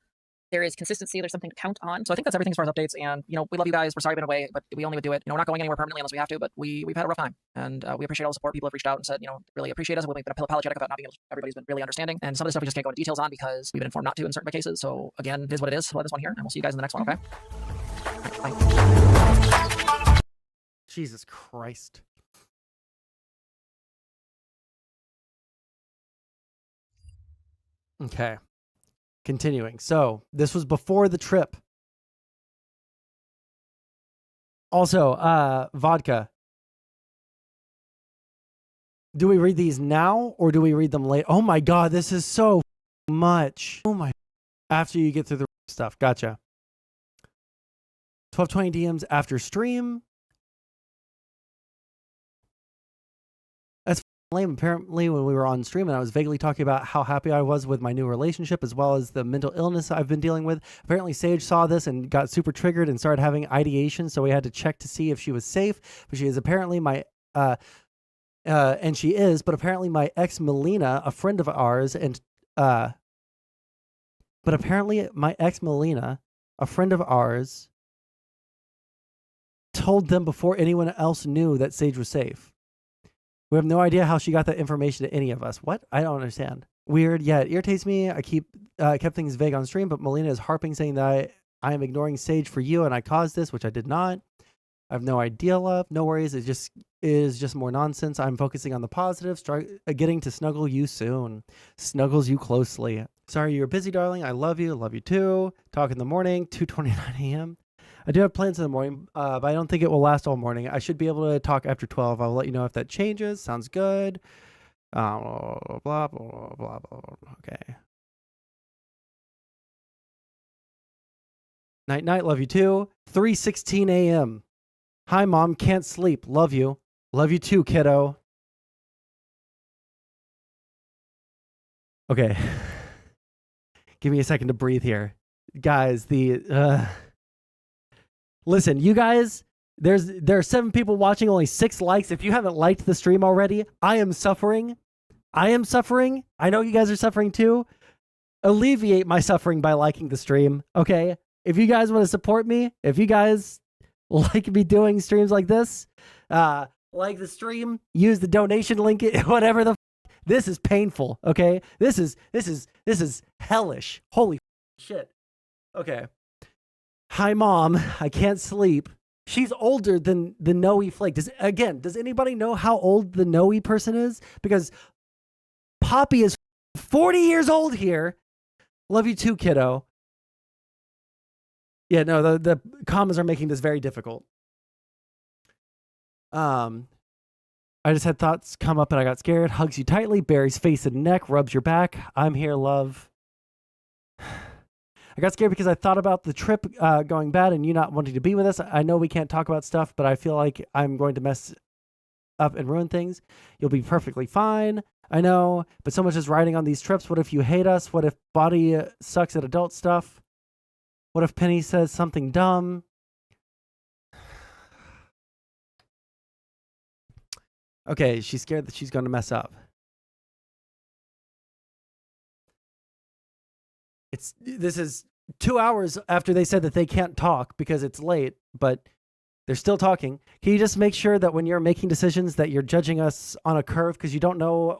There is consistency. There's something to count on. So I think that's everything as far as updates. And, we love you guys. We're sorry we've been away, but we only would do it. We're not going anywhere permanently unless we have to, but we've had a rough time. And we appreciate all the support. People have reached out and said, really appreciate us. We've been apologetic about not being able to. Everybody's been really understanding. And some of the stuff we just can't go into details on because we've been informed not to in certain cases. So again, it is what it is. We'll have this one here, and we'll see you guys in the next one, okay? Bye. Jesus Christ. Okay. Continuing. So this was before the trip. Also, vodka. Do we read these now or do we read them later? Oh my God, this is so much. Oh my. After you get through the stuff. Gotcha. 12:20 DMs after stream. That's lame. Apparently, when we were on stream and I was vaguely talking about how happy I was with my new relationship as well as the mental illness I've been dealing with. Apparently, Sage saw this and got super triggered and started having ideation. So we had to check to see if she was safe. But she is apparently my, and she is, but apparently my ex Melina, a friend of ours, and, but apparently my ex Melina, a friend of ours, told them before anyone else knew that Sage was safe. We have no idea how she got that information to any of us. What? I don't understand. Weird. Yeah, it irritates me. I kept things vague on stream, but Melina is harping saying that I am ignoring Sage for you and I caused this, which I did not. I have no idea, love. No worries. It is just more nonsense. I'm focusing on the positive. Getting to snuggle you soon. Snuggles you closely. Sorry you're busy, darling. I love you. Love you too. Talk in the morning, 2:29 a.m. I do have plans in the morning, but I don't think it will last all morning. I should be able to talk after 12. I'll let you know if that changes. Sounds good. Blah, blah, blah, blah, blah. Okay. Night night, love you too. 3:16 a.m. Hi mom, can't sleep. Love you. Love you too, kiddo. Okay. Give me a second to breathe here. Guys, listen, you guys, there are 7 people watching, only 6 likes. If you haven't liked the stream already, I am suffering. I know you guys are suffering too. Alleviate my suffering by liking the stream, okay? If you guys want to support me, if you guys like me doing streams like this, like the stream, use the donation link, whatever the this is painful, okay? This is hellish. Holy shit. Okay. Hi mom, I can't sleep. She's older than the Noelle Flake. Does anybody know how old the Noelle person is? Because Poppy is 40 years old here. Love you too, kiddo. Yeah, no, the commas are making this very difficult. I just had thoughts come up and I got scared. Hugs you tightly, buries face and neck, rubs your back. I'm here, love. I got scared because I thought about the trip going bad and you not wanting to be with us. I know we can't talk about stuff, but I feel like I'm going to mess up and ruin things. You'll be perfectly fine. I know, but so much is riding on these trips. What if you hate us? What if Body sucks at adult stuff? What if Penny says something dumb? Okay, she's scared that she's going to mess up. This is 2 hours after they said that they can't talk because it's late, but they're still talking. Can you just make sure that when you're making decisions that you're judging us on a curve because you don't know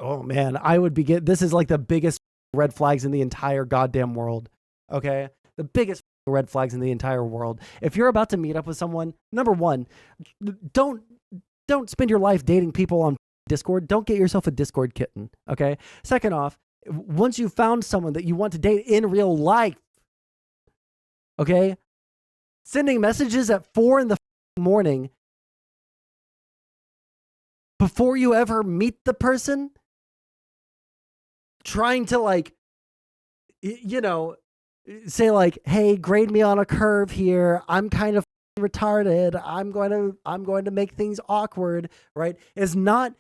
oh man, I would begin. This is like the biggest red flags in the entire goddamn world. Okay? The biggest red flags in the entire world. If you're about to meet up with someone, number one, don't spend your life dating people on Discord. Don't get yourself a Discord kitten, okay? Second off, once you've found someone that you want to date in real life, okay? Sending messages at 4 in the morning before you ever meet the person, trying to like, say like, hey, grade me on a curve here. I'm kind of retarded. I'm going to make things awkward, right? Is not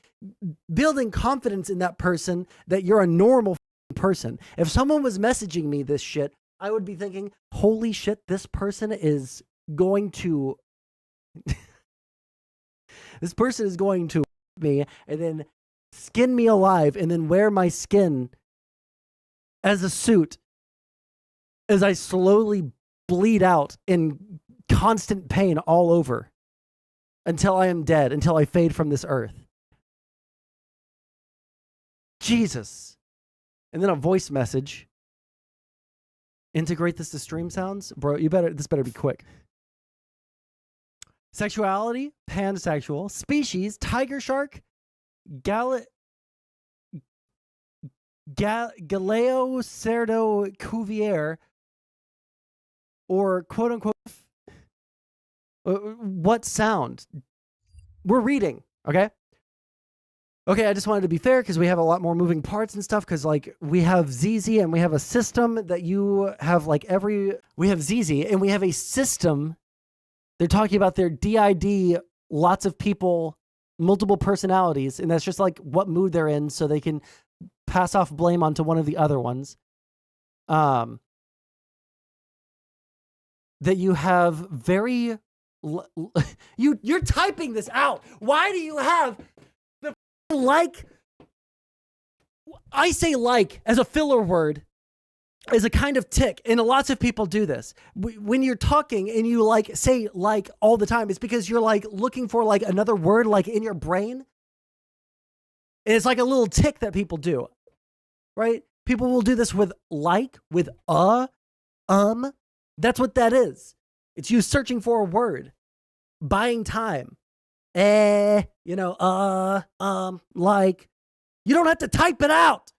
building confidence in that person that you're a normal person. If someone was messaging me this shit, I would be thinking, holy shit, this person is going to this person is going to me and then skin me alive and then wear my skin as a suit as I slowly bleed out in constant pain all over until I am dead, until I fade from this earth. Jesus. And then a voice message. Integrate this to stream sounds? Bro, this better be quick. Sexuality, pansexual. Species, tiger shark. Galeo Cerdo Cuvier. Or quote unquote, what sound? We're reading, okay? Okay, I just wanted to be fair because we have a lot more moving parts and stuff because like we have ZZ and we have a system that you have like we have ZZ and we have a system. They're talking about their DID, lots of people, multiple personalities, and that's just like what mood they're in so they can pass off blame onto one of the other ones. That you have very... You're typing this out. Why do you have the like? I say like as a filler word, as a kind of tick, and lots of people do this. When you're talking and you like say like all the time, it's because you're like looking for like another word like in your brain. And it's like a little tick that people do, right? People will do this with like, with That's what that is. It's you searching for a word, buying time. Like. You don't have to type it out.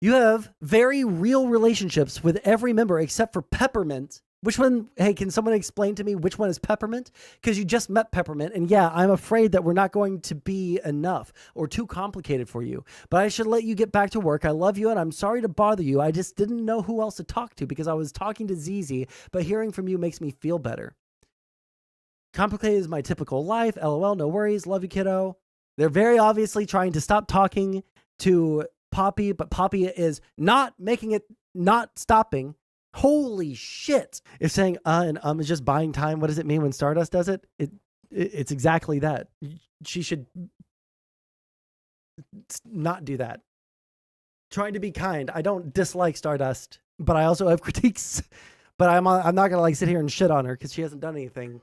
You have very real relationships with every member except for Peppermint, Which one? Hey, can someone explain to me which one is Peppermint? Because you just met Peppermint, and yeah, I'm afraid that we're not going to be enough or too complicated for you. But I should let you get back to work. I love you, and I'm sorry to bother you. I just didn't know who else to talk to because I was talking to ZZ, but hearing from you makes me feel better. Complicated is my typical life. LOL, no worries. Love you, kiddo. They're very obviously trying to stop talking to Poppy, but Poppy is not making it, not stopping. Holy shit. If saying and is just buying time, what does it mean when Stardust does it? It's exactly that. She should not do that. Trying to be kind. I don't dislike Stardust, but I also have critiques. But I'm not going to like sit here and shit on her because she hasn't done anything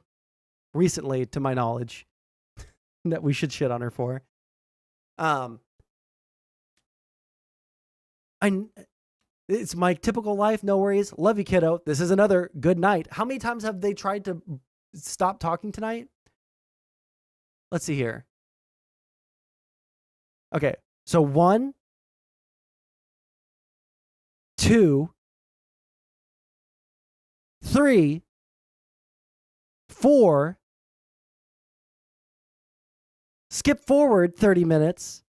recently, to my knowledge, that we should shit on her for. It's my typical life. No worries. Love you, kiddo. This is another good night. How many times have they tried to stop talking tonight? Let's see here. Okay. So 1, 2, 3, 4. Skip forward 30 minutes.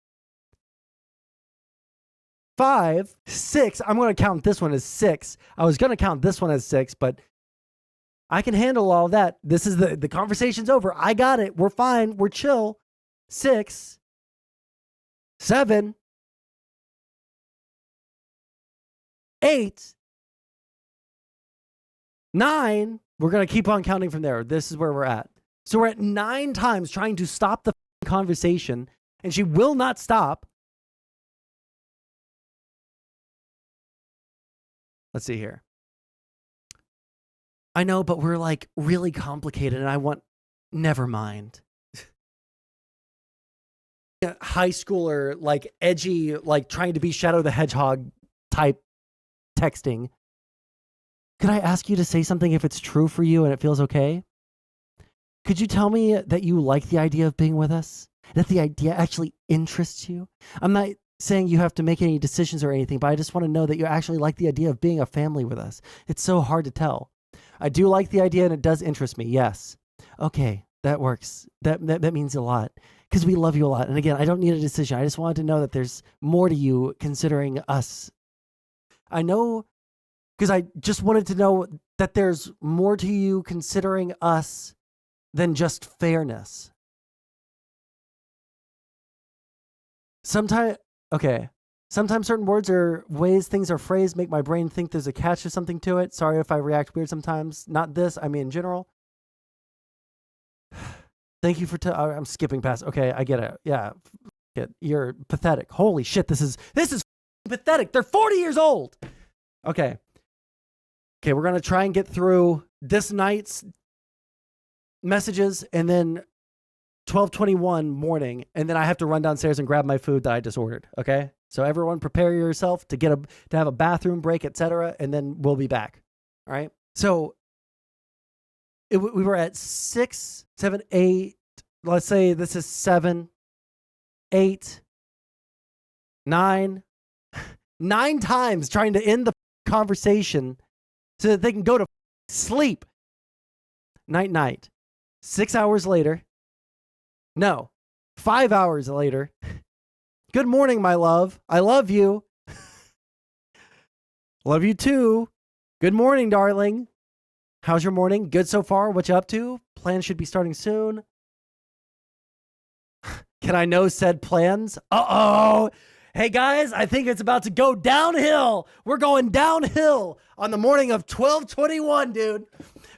5, 6. I'm going to count this one as 6. I was going to count this one as 6, but I can handle all that. This is the conversation's over. I got it. We're fine. We're chill. 6, 7, 8, 9. We're going to keep on counting from there. This is where we're at. So we're at 9 times trying to stop the conversation, and she will not stop. Let's see here. I know, but we're like really complicated, and I want, never mind. High schooler, like edgy, like trying to be Shadow the Hedgehog type texting. Could I ask you to say something if it's true for you and it feels okay? Could you tell me that you like the idea of being with us? That the idea actually interests you? I'm not saying you have to make any decisions or anything, but I just want to know that you actually like the idea of being a family with us. It's so hard to tell. I do like the idea and it does interest me. Yes. Okay. That works. That means a lot because we love you a lot. And again, I don't need a decision. I just wanted to know that there's more to you considering us. I know because I just wanted to know that there's more to you considering us than just fairness. Sometimes certain words or ways things are phrased make my brain think there's a catch or something to it. Sorry if I react weird sometimes. Not this, I mean in general. Thank you for I'm skipping past. Okay, I get it. Yeah. You're pathetic. Holy shit, this is pathetic. They're 40 years old. Okay, we're going to try and get through this night's messages and then 12:21 morning, and then I have to run downstairs and grab my food that I just ordered. Okay, so everyone prepare yourself to have a bathroom break, etc., and then we'll be back. All right. So we were at 6, 7, 8. Let's say this is 7, 8, 9. 9 times trying to end the conversation so that they can go to sleep. Night. 6 hours later. No, 5 hours later. Good morning, my love. I love you. Love you too. Good morning, darling. How's your morning? Good so far? What you up to? Plans should be starting soon. Can I know said plans? Uh-oh. Hey guys, I think it's about to go downhill. We're going downhill on the morning of 12/21, dude.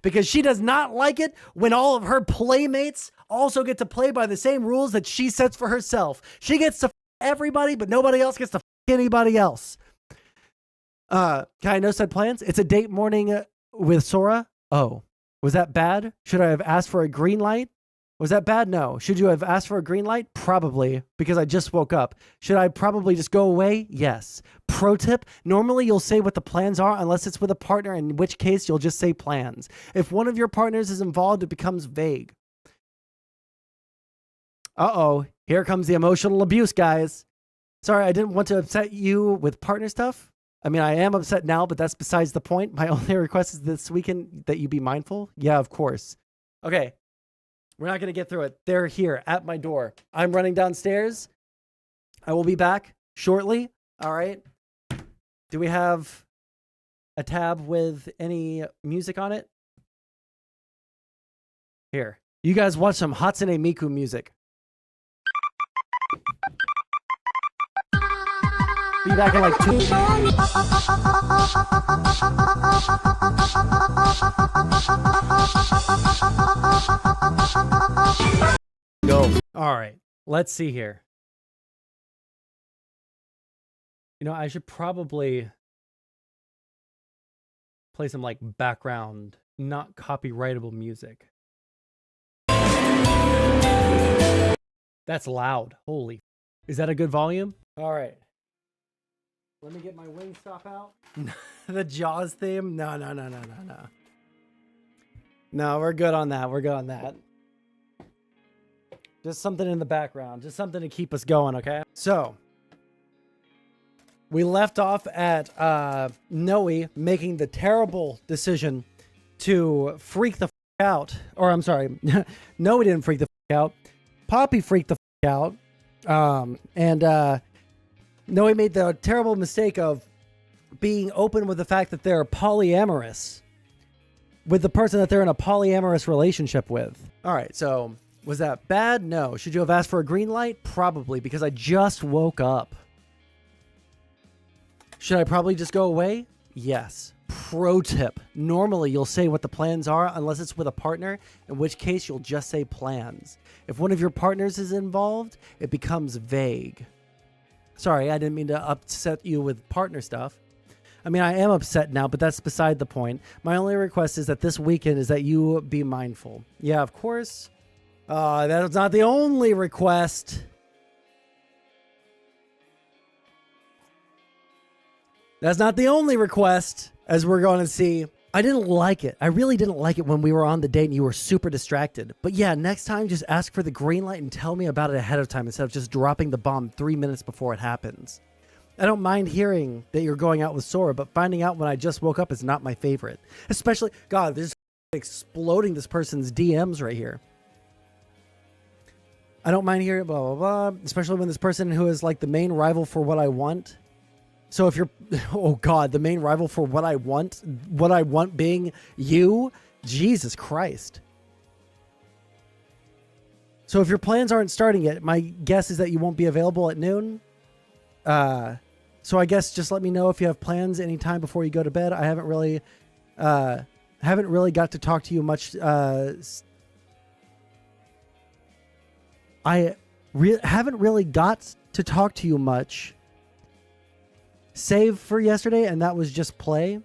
Because she does not like it when all of her playmates also get to play by the same rules that she sets for herself. She gets to everybody, but nobody else gets to anybody else. Can I know said plans? It's a date morning with Sora. Oh, was that bad? Should I have asked for a green light? Was that bad? No. Should you have asked for a green light? Probably, because I just woke up. Should I probably just go away? Yes. Pro tip, normally you'll say what the plans are unless it's with a partner, in which case you'll just say plans. If one of your partners is involved, it becomes vague. Uh-oh, here comes the emotional abuse, guys. Sorry, I didn't want to upset you with partner stuff. I mean, I am upset now, but that's besides the point. My only request is this weekend that you be mindful. Yeah, of course. Okay. We're not going to get through it. They're here at my door. I'm running downstairs. I will be back shortly. All right. Do we have a tab with any music on it? Here. You guys watch some Hatsune Miku music. Be back in like 2 Go. All right. Let's see here. You know, I should probably play some like background, not copyrightable music. That's loud. Holy. Is that a good volume? All right. Let me get my Wingstop out. The Jaws theme? No. No, we're good on that. We're good on that. Just something in the background. Just something to keep us going, okay? So, we left off at Noe making the terrible decision to freak the f out. Or, I'm sorry. Noe didn't freak the f out. Poppy freaked the f out. Noe made the terrible mistake of being open with the fact that they're polyamorous with the person that they're in a polyamorous relationship with. All right, so was that bad? No. Should you have asked for a green light? Probably, because I just woke up. Should I probably just go away? Yes. Pro tip. Normally, you'll say what the plans are unless it's with a partner, in which case you'll just say plans. If one of your partners is involved, it becomes vague. Sorry, I didn't mean to upset you with partner stuff. I mean, I am upset now, but that's beside the point. My only request is that this weekend is that you be mindful. Yeah, of course. That's not the only request. That's not the only request, as we're going to see. I didn't like it. I really didn't like it when we were on the date and you were super distracted. But yeah, next time, just ask for the green light and tell me about it ahead of time instead of just dropping the bomb 3 minutes before it happens. I don't mind hearing that you're going out with Sora, but finding out when I just woke up is not my favorite. Especially, God, this is exploding this person's DMs right here. I don't mind hearing blah, blah, blah, especially when this person who is like the main rival for what I want. So if you're, oh God, the main rival for what I want being you, Jesus Christ. So if your plans aren't starting yet, my guess is that you won't be available at noon. So I guess just let me know if you have plans anytime before you go to bed. I haven't really got to talk to you much. I haven't really got to talk to you much. Save for yesterday, and that was just play.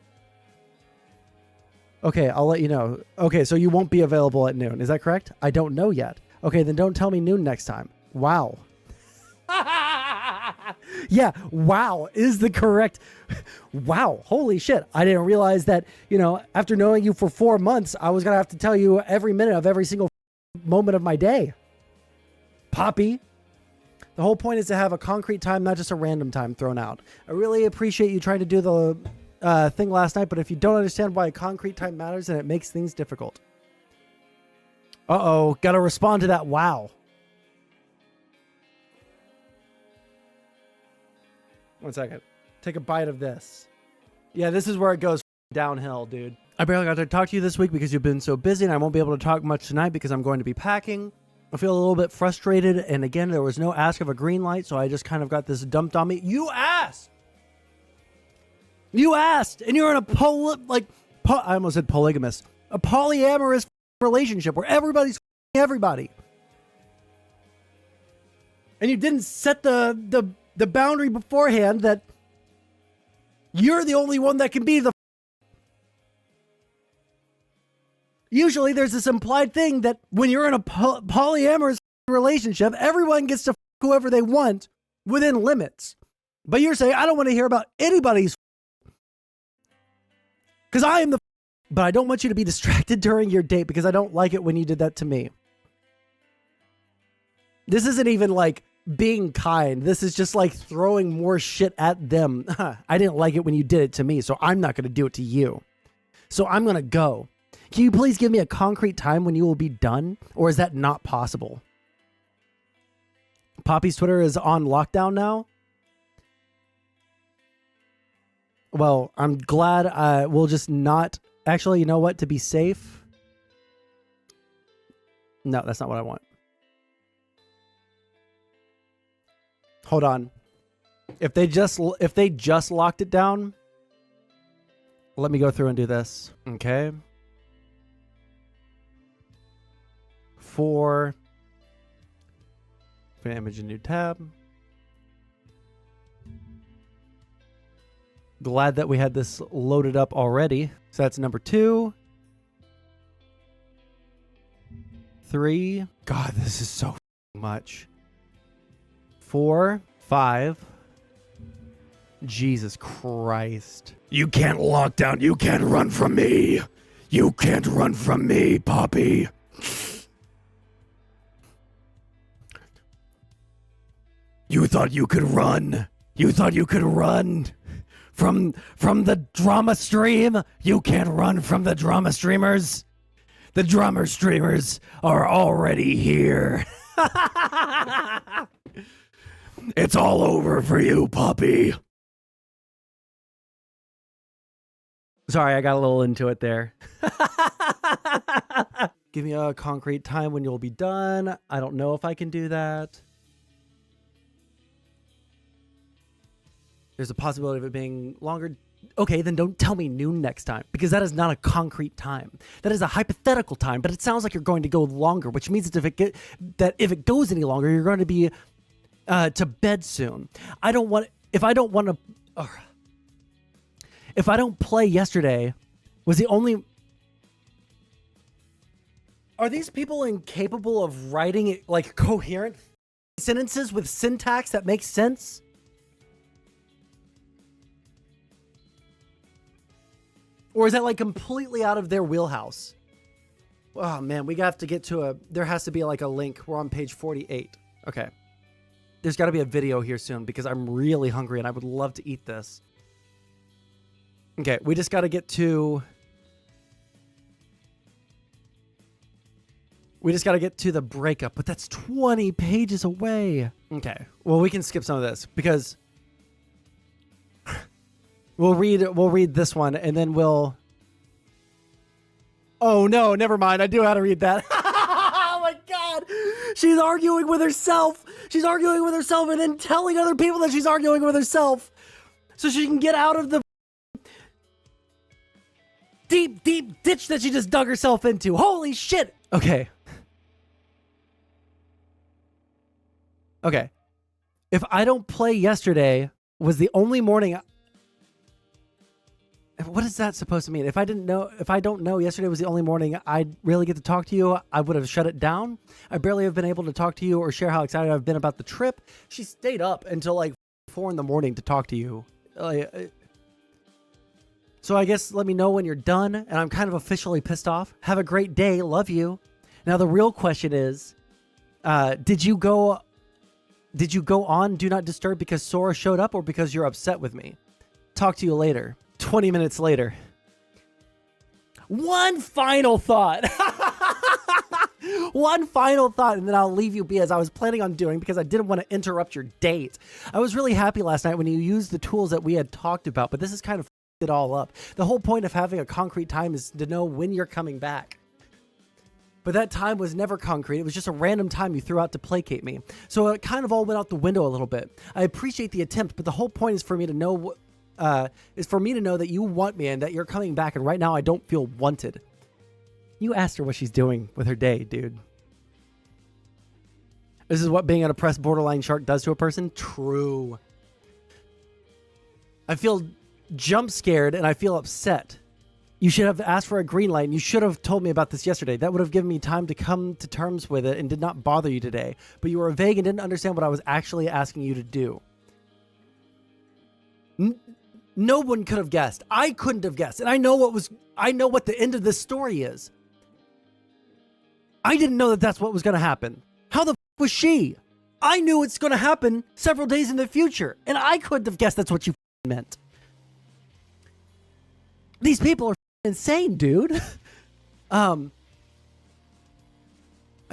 Okay, I'll let you know. Okay, so you won't be available at noon. Is that correct? I don't know yet. Okay, then don't tell me noon next time. Wow. Yeah, wow is the correct. Wow, holy shit. I didn't realize that, you know, after knowing you for 4 months, I was going to have to tell you every minute of every single moment of my day. Poppy. The whole point is to have a concrete time, not just a random time thrown out. I really appreciate you trying to do the thing last night, but if you don't understand why a concrete time matters, then it makes things difficult. Uh-oh, gotta respond to that wow. One second. Take a bite of this. Yeah, this is where it goes downhill, dude. I barely got to talk to you this week because you've been so busy, and I won't be able to talk much tonight because I'm going to be packing. I feel a little bit frustrated, and again, there was no ask of a green light, so I just kind of got this dumped on me. You asked! You asked! And you're in a I almost said polygamous. A polyamorous relationship where everybody's everybody. And you didn't set the boundary beforehand that you're the only one that can be the. Usually there's this implied thing that when you're in a polyamorous relationship, everyone gets to whoever they want within limits. But you're saying, I don't want to hear about anybody's because I am the. But I don't want you to be distracted during your date because I don't like it when you did that to me. This isn't even like being kind. This is just like throwing more shit at them. I didn't like it when you did it to me, so I'm not going to do it to you. So I'm going to go. Can you please give me a concrete time when you will be done? Or is that not possible? Poppy's Twitter is on lockdown now. Well, I'm glad we'll just not... Actually, you know what? To be safe... No, that's not what I want. Hold on. If they just locked it down, let me go through and do this. Okay. 4. Image a new tab. Glad that we had this loaded up already. So that's number 2. 3. God, this is so much. 4, 5. Jesus Christ. You can't lock down. You can't run from me. You can't run from me, Poppy. You thought you could run. You thought you could run from the drama stream. You can't run from the drama streamers. The drama streamers are already here. It's all over for you, Poppy. Sorry, I got a little into it there. Give me a concrete time when you'll be done. I don't know if I can do that. There's a possibility of it being longer. Okay, then don't tell me noon next time, because that is not a concrete time. That is a hypothetical time, but it sounds like you're going to go longer, which means that if it goes any longer, you're going to be to bed soon. If I don't play yesterday was the only... Are these people incapable of writing like coherent sentences with syntax that makes sense? Or is that like completely out of their wheelhouse? Oh man, we have to get to there has to be like a link. We're on page 48. Okay. There's got to be a video here soon because I'm really hungry and I would love to eat this. Okay, we just got to get to... We just got to get to the breakup, but that's 20 pages away. Okay, well, we can skip some of this because... We'll read this one and then we'll... Oh no, never mind. I do how to read that. Oh my God. She's arguing with herself. She's arguing with herself and then telling other people that she's arguing with herself so she can get out of the deep ditch that she just dug herself into. Holy shit. Okay. Okay. If I don't play yesterday was the only morning... What is that supposed to mean? If I don't know yesterday was the only morning I'd really get to talk to you, I would have shut it down. I barely have been able to talk to you or share how excited I've been about the trip. She stayed up until like 4 a.m. to talk to you. So I guess let me know when you're done, and I'm kind of officially pissed off. Have a great day. Love you. Now the real question is, did you go on Do Not Disturb because Sora showed up or because you're upset with me? Talk to you later. 20 minutes later. One final thought. One final thought, and then I'll leave you be as I was planning on doing because I didn't want to interrupt your date. I was really happy last night when you used the tools that we had talked about, but this is kind of it all up. The whole point of having a concrete time is to know when you're coming back. But that time was never concrete. It was just a random time you threw out to placate me. So it kind of all went out the window a little bit. I appreciate the attempt, but the whole point is for me to know that you want me and that you're coming back, and right now I don't feel wanted. You asked her what she's doing with her day, dude. This is what being an oppressed borderline shark does to a person? True. I feel jump scared and I feel upset. You should have asked for a green light and you should have told me about this yesterday. That would have given me time to come to terms with it and did not bother you today. But you were vague and didn't understand what I was actually asking you to do. No one could have guessed. I couldn't have guessed. And I know what the end of this story is. I didn't know that that's what was going to happen. How the f was she? I knew it's going to happen several days in the future, and I couldn't have guessed that's what you meant. These people are insane, dude. I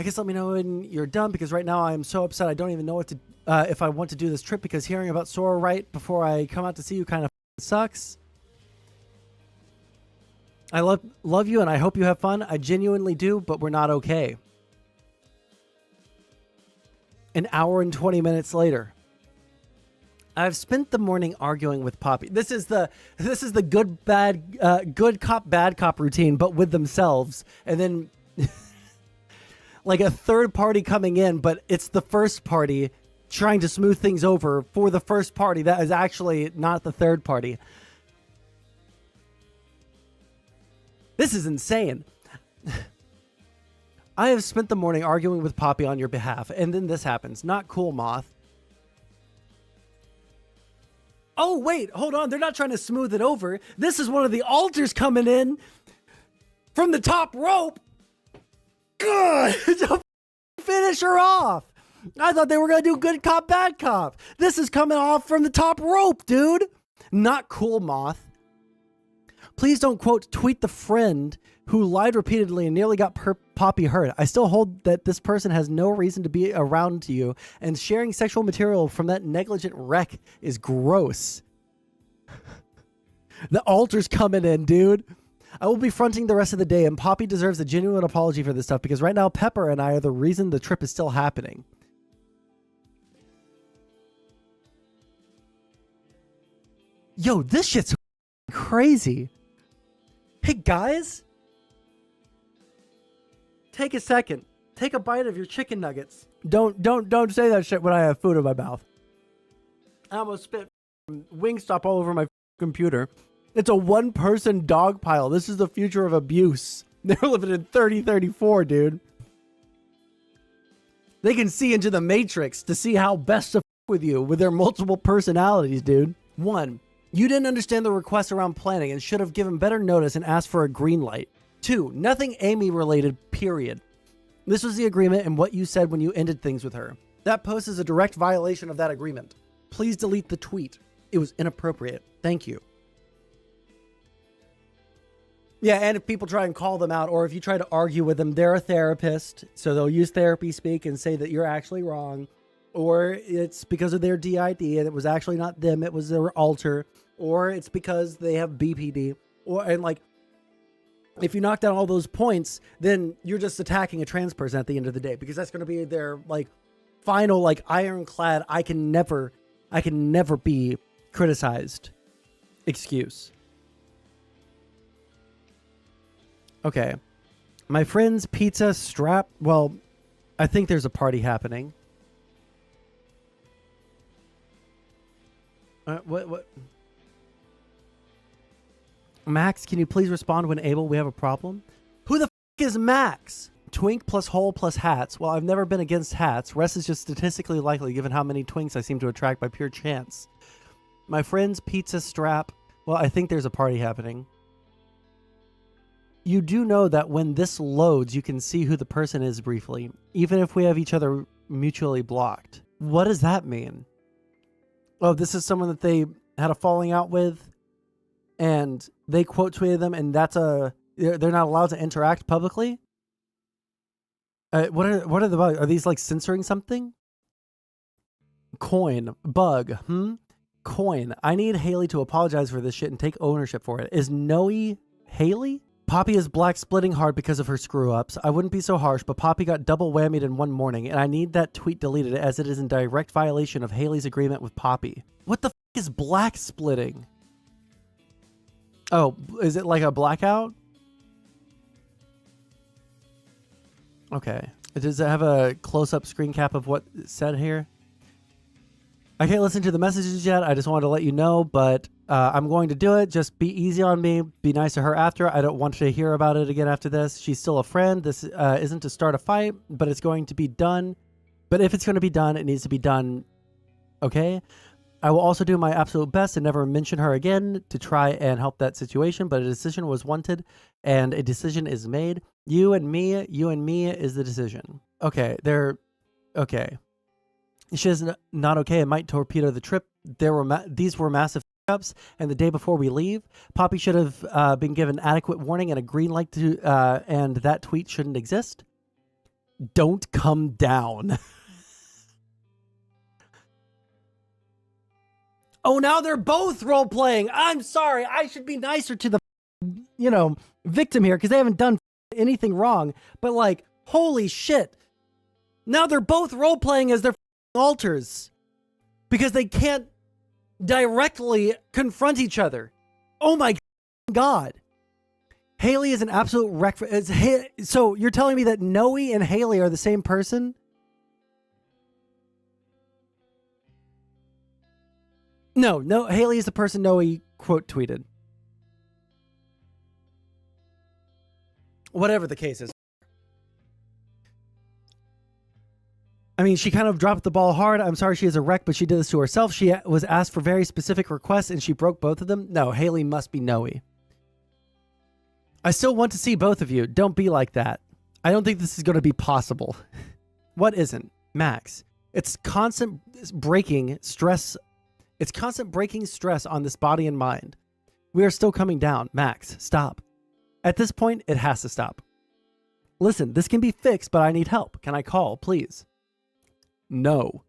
guess let me know when you're done, because right now I am so upset I don't even know what to if I want to do this trip, because hearing about Sora right before I come out to see you kind of sucks. I love you and I hope you have fun. I genuinely do, but we're not okay. An hour and 20 minutes later. I've spent the morning arguing with Poppy. This is the good cop bad cop routine, but with themselves. And then like a third party coming in, but it's the first party trying to smooth things over for the first party that is actually not the third party. This is insane. I have spent the morning arguing with Poppy on your behalf, and then this happens. Not cool, Moth. Oh, wait, hold on. They're not trying to smooth it over. This is one of the alters coming in from the top rope. Good. To finish her off. I thought they were going to do good cop, bad cop. This is coming off from the top rope, dude. Not cool, Moth. Please don't, quote, tweet the friend who lied repeatedly and nearly got Poppy hurt. I still hold that this person has no reason to be around you, and sharing sexual material from that negligent wreck is gross. The altar's coming in, dude. I will be fronting the rest of the day, and Poppy deserves a genuine apology for this stuff, because right now Pepper and I are the reason the trip is still happening. Yo, this shit's crazy. Hey, guys. Take a second. Take a bite of your chicken nuggets. Don't say that shit when I have food in my mouth. I almost spit Wingstop all over my computer. It's a one-person dog pile. This is the future of abuse. They're living in 3034, dude. They can see into the Matrix to see how best to f with you with their multiple personalities, dude. 1. You didn't understand the request around planning and should have given better notice and asked for a green light. 2. Nothing Amy related, period. This was the agreement and what you said when you ended things with her. That post is a direct violation of that agreement. Please delete the tweet. It was inappropriate. Thank you. Yeah, and if people try and call them out, or if you try to argue with them, they're a therapist, so they'll use therapy speak and say that you're actually wrong, or it's because of their DID and it was actually not them, it was their alter, or it's because they have BPD, and like, if you knock down all those points, then you're just attacking a trans person at the end of the day, because that's going to be their like final like ironclad I can never be criticized excuse. Okay. My friend's pizza strap. Well, I think there's a party happening. What? Max, can you please respond when able? We have a problem. Who the f is Max? Twink plus hole plus hats. Well, I've never been against hats. Rest is just statistically likely given how many twinks I seem to attract by pure chance. My friend's pizza strap. Well, I think there's a party happening. You do know that when this loads, you can see who the person is briefly, even if we have each other mutually blocked. What does that mean? Oh, this is someone that they had a falling out with, and they quote tweeted them, and they're not allowed to interact publicly? What are the bugs? Are these like censoring something? Coin. Bug. Coin. I need Haley to apologize for this shit and take ownership for it. Is Noe Haley? Poppy is black splitting hard because of her screw-ups. I wouldn't be so harsh, but Poppy got double whammied in one morning, and I need that tweet deleted as it is in direct violation of Haley's agreement with Poppy. What the f is black splitting? Oh, is it like a blackout? Okay. Does it have a close-up screen cap of what is said here? I can't listen to the messages yet. I just wanted to let you know, but I'm going to do it. Just be easy on me. Be nice to her after. I don't want to hear about it again after this. She's still a friend. This isn't to start a fight, but it's going to be done. But if it's going to be done, it needs to be done. Okay? I will also do my absolute best to never mention her again to try and help that situation, but a decision was wanted and a decision is made. You and me is the decision. Okay, okay. She is not okay. It might torpedo the trip. These were massive ups, and the day before we leave, Poppy should have been given adequate warning and a green light to, and that tweet shouldn't exist. Don't come down. Oh, now they're both role playing. I'm sorry. I should be nicer to the, victim here because they haven't done anything wrong. But like, holy shit. Now they're both role playing as their alters because they can't directly confront each other. Oh my God. Haley is an absolute wreck. So you're telling me that Noe and Haley are the same person? No, Haley is the person Noe quote tweeted. Whatever the case is. I mean, she kind of dropped the ball hard. I'm sorry she is a wreck, but she did this to herself. She was asked for very specific requests and she broke both of them. No, Haley must be Noe. I still want to see both of you. Don't be like that. I don't think this is going to be possible. What isn't? Max. It's constant breaking stress. It's constant breaking stress on this body and mind. We are still coming down. Max, stop. At this point, it has to stop. Listen, this can be fixed, but I need help. Can I call, please? No.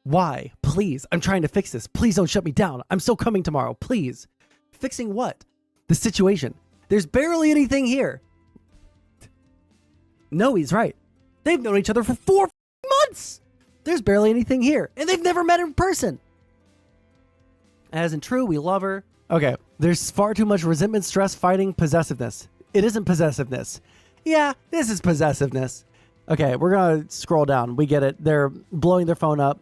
Why? Please. I'm trying to fix this. Please don't shut me down. I'm still coming tomorrow. Please. Fixing what? The situation. There's barely anything here. No, he's right. They've known each other for 4 months. There's barely anything here. And they've never met in person. As in true, we love her. Okay. There's far too much resentment, stress, fighting, possessiveness. It isn't possessiveness. Yeah, this is possessiveness. Okay, we're going to scroll down. We get it. They're blowing their phone up.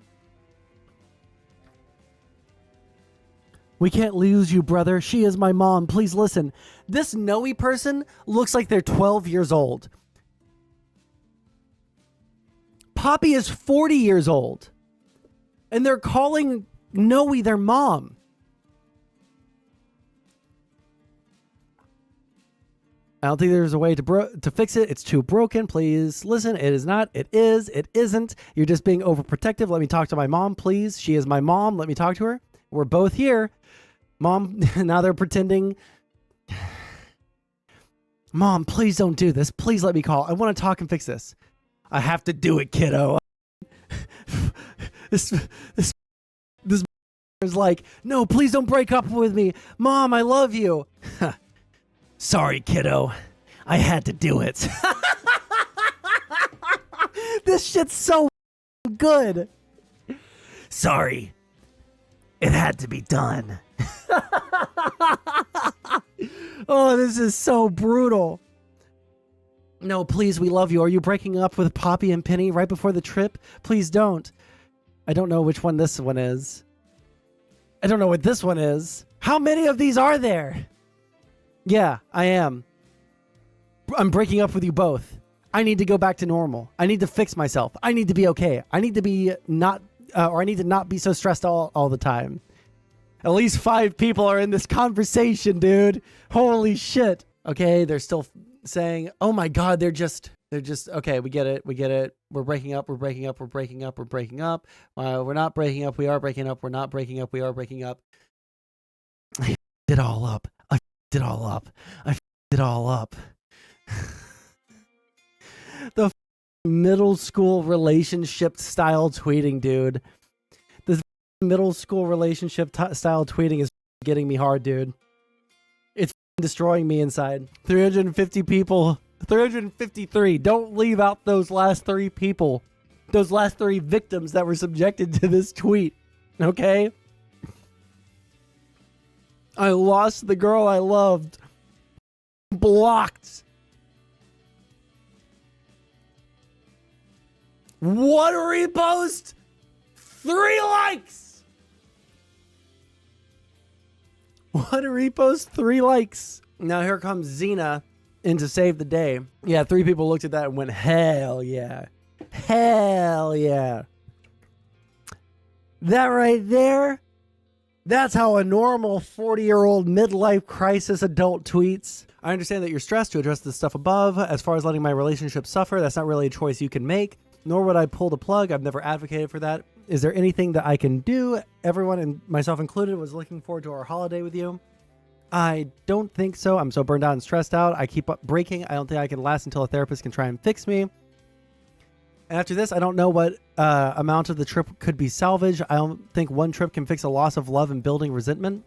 We can't lose you, brother. She is my mom. Please listen. This Noe person looks like they're 12 years old. Poppy is 40 years old. And they're calling Noe their mom. I don't think there's a way to fix it. It's too broken. Please listen. It is not. It is. It isn't. You're just being overprotective. Let me talk to my mom, please. She is my mom. Let me talk to her. We're both here. Mom, now they're pretending. Mom, please don't do this. Please let me call. I want to talk and fix this. I have to do it, kiddo. This is like, no, please don't break up with me. Mom, I love you. Sorry, kiddo. I had to do it. This shit's so good. Sorry. It had to be done. Oh, this is so brutal. No, please, we love you. Are you breaking up with Poppy and Penny right before the trip? Please don't. I don't know which one this one is. I don't know what this one is. How many of these are there? Yeah, I am. I'm breaking up with you both. I need to go back to normal. I need to fix myself. I need to be okay. I need to be not, or I need to not be so stressed all the time. At least 5 people are in this conversation, dude. Holy shit. Okay, they're still saying, oh my God, they're just, okay, we get it. We're breaking up. We're not breaking up. We are breaking up. We're not breaking up. We are breaking up. I f***ed it all up. The middle school relationship style tweeting, dude. This middle school relationship style tweeting is getting me hard, dude. It's destroying me inside. 350 people. 353. Don't leave out those last 3 people. Those last 3 victims that were subjected to this tweet. Okay? I lost the girl I loved. Blocked. What a repost! 3 likes! What a repost, 3 likes. Now here comes Xena in to save the day. Yeah, 3 people looked at that and went, hell yeah. Hell yeah. That right there, that's how a normal 40-year-old midlife crisis adult tweets. I understand that you're stressed to address the stuff above. As far as letting my relationship suffer, that's not really a choice you can make. nor would I pull the plug. I've never advocated for that. Is there anything that I can do? Everyone, and myself included, was looking forward to our holiday with you. I don't think so. I'm so burned out and stressed out. I keep up breaking. I don't think I can last until a therapist can try and fix me. And after this, I don't know what amount of the trip could be salvaged. I don't think one trip can fix a loss of love and building resentment.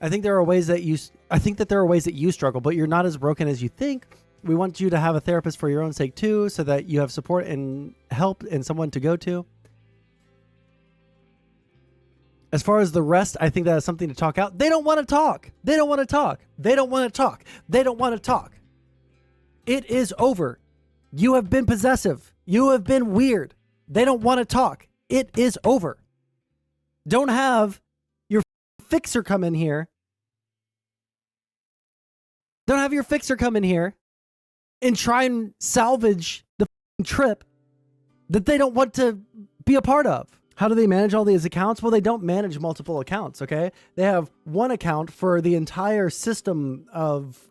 I think there are ways that you struggle, but you're not as broken as you think. We want you to have a therapist for your own sake too, so that you have support and help and someone to go to. As far as the rest, I think that is something to talk out. They don't want to talk. They don't want to talk. They don't want to talk. They don't want to talk. It is over. You have been possessive. You have been weird. They don't want to talk. It is over. Don't have your fixer come in here. Don't have your fixer come in here and try and salvage the trip that they don't want to be a part of. How do they manage all these accounts? Well, they don't manage multiple accounts, okay? They have one account for the entire system of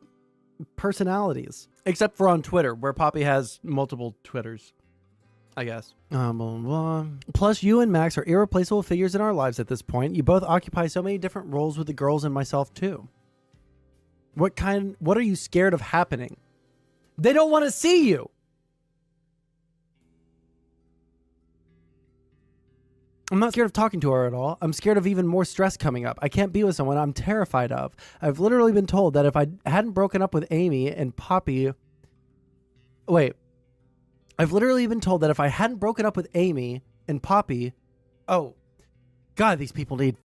personalities, except for on Twitter, where Poppy has multiple Twitters, I guess. Blah, blah. Plus, you and Max are irreplaceable figures in our lives at this point. You both occupy so many different roles with the girls and myself, too. What are you scared of happening? They don't want to see you. I'm not scared of talking to her at all. I'm scared of even more stress coming up. I can't be with someone I'm terrified of. I've literally been told that if I hadn't broken up with Amy and Poppy... Wait. I've literally been told that if I hadn't broken up with Amy and Poppy... Oh. God, these people need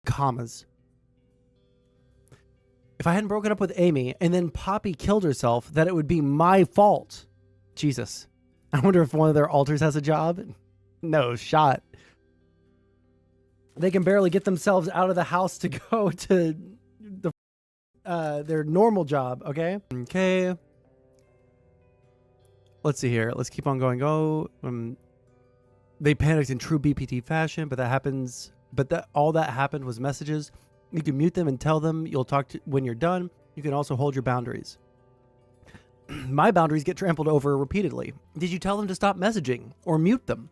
commas. If I hadn't broken up with Amy and then Poppy killed herself, that it would be my fault. Jesus. I wonder if one of their alters has a job. No shot. They can barely get themselves out of the house to go to their normal job, okay? Okay. Let's see here. Let's keep on going. They panicked in true BPT fashion, but all that happened was messages. You can mute them and tell them you'll talk to when you're done. You can also hold your boundaries. My boundaries get trampled over repeatedly. Did you tell them to stop messaging or mute them?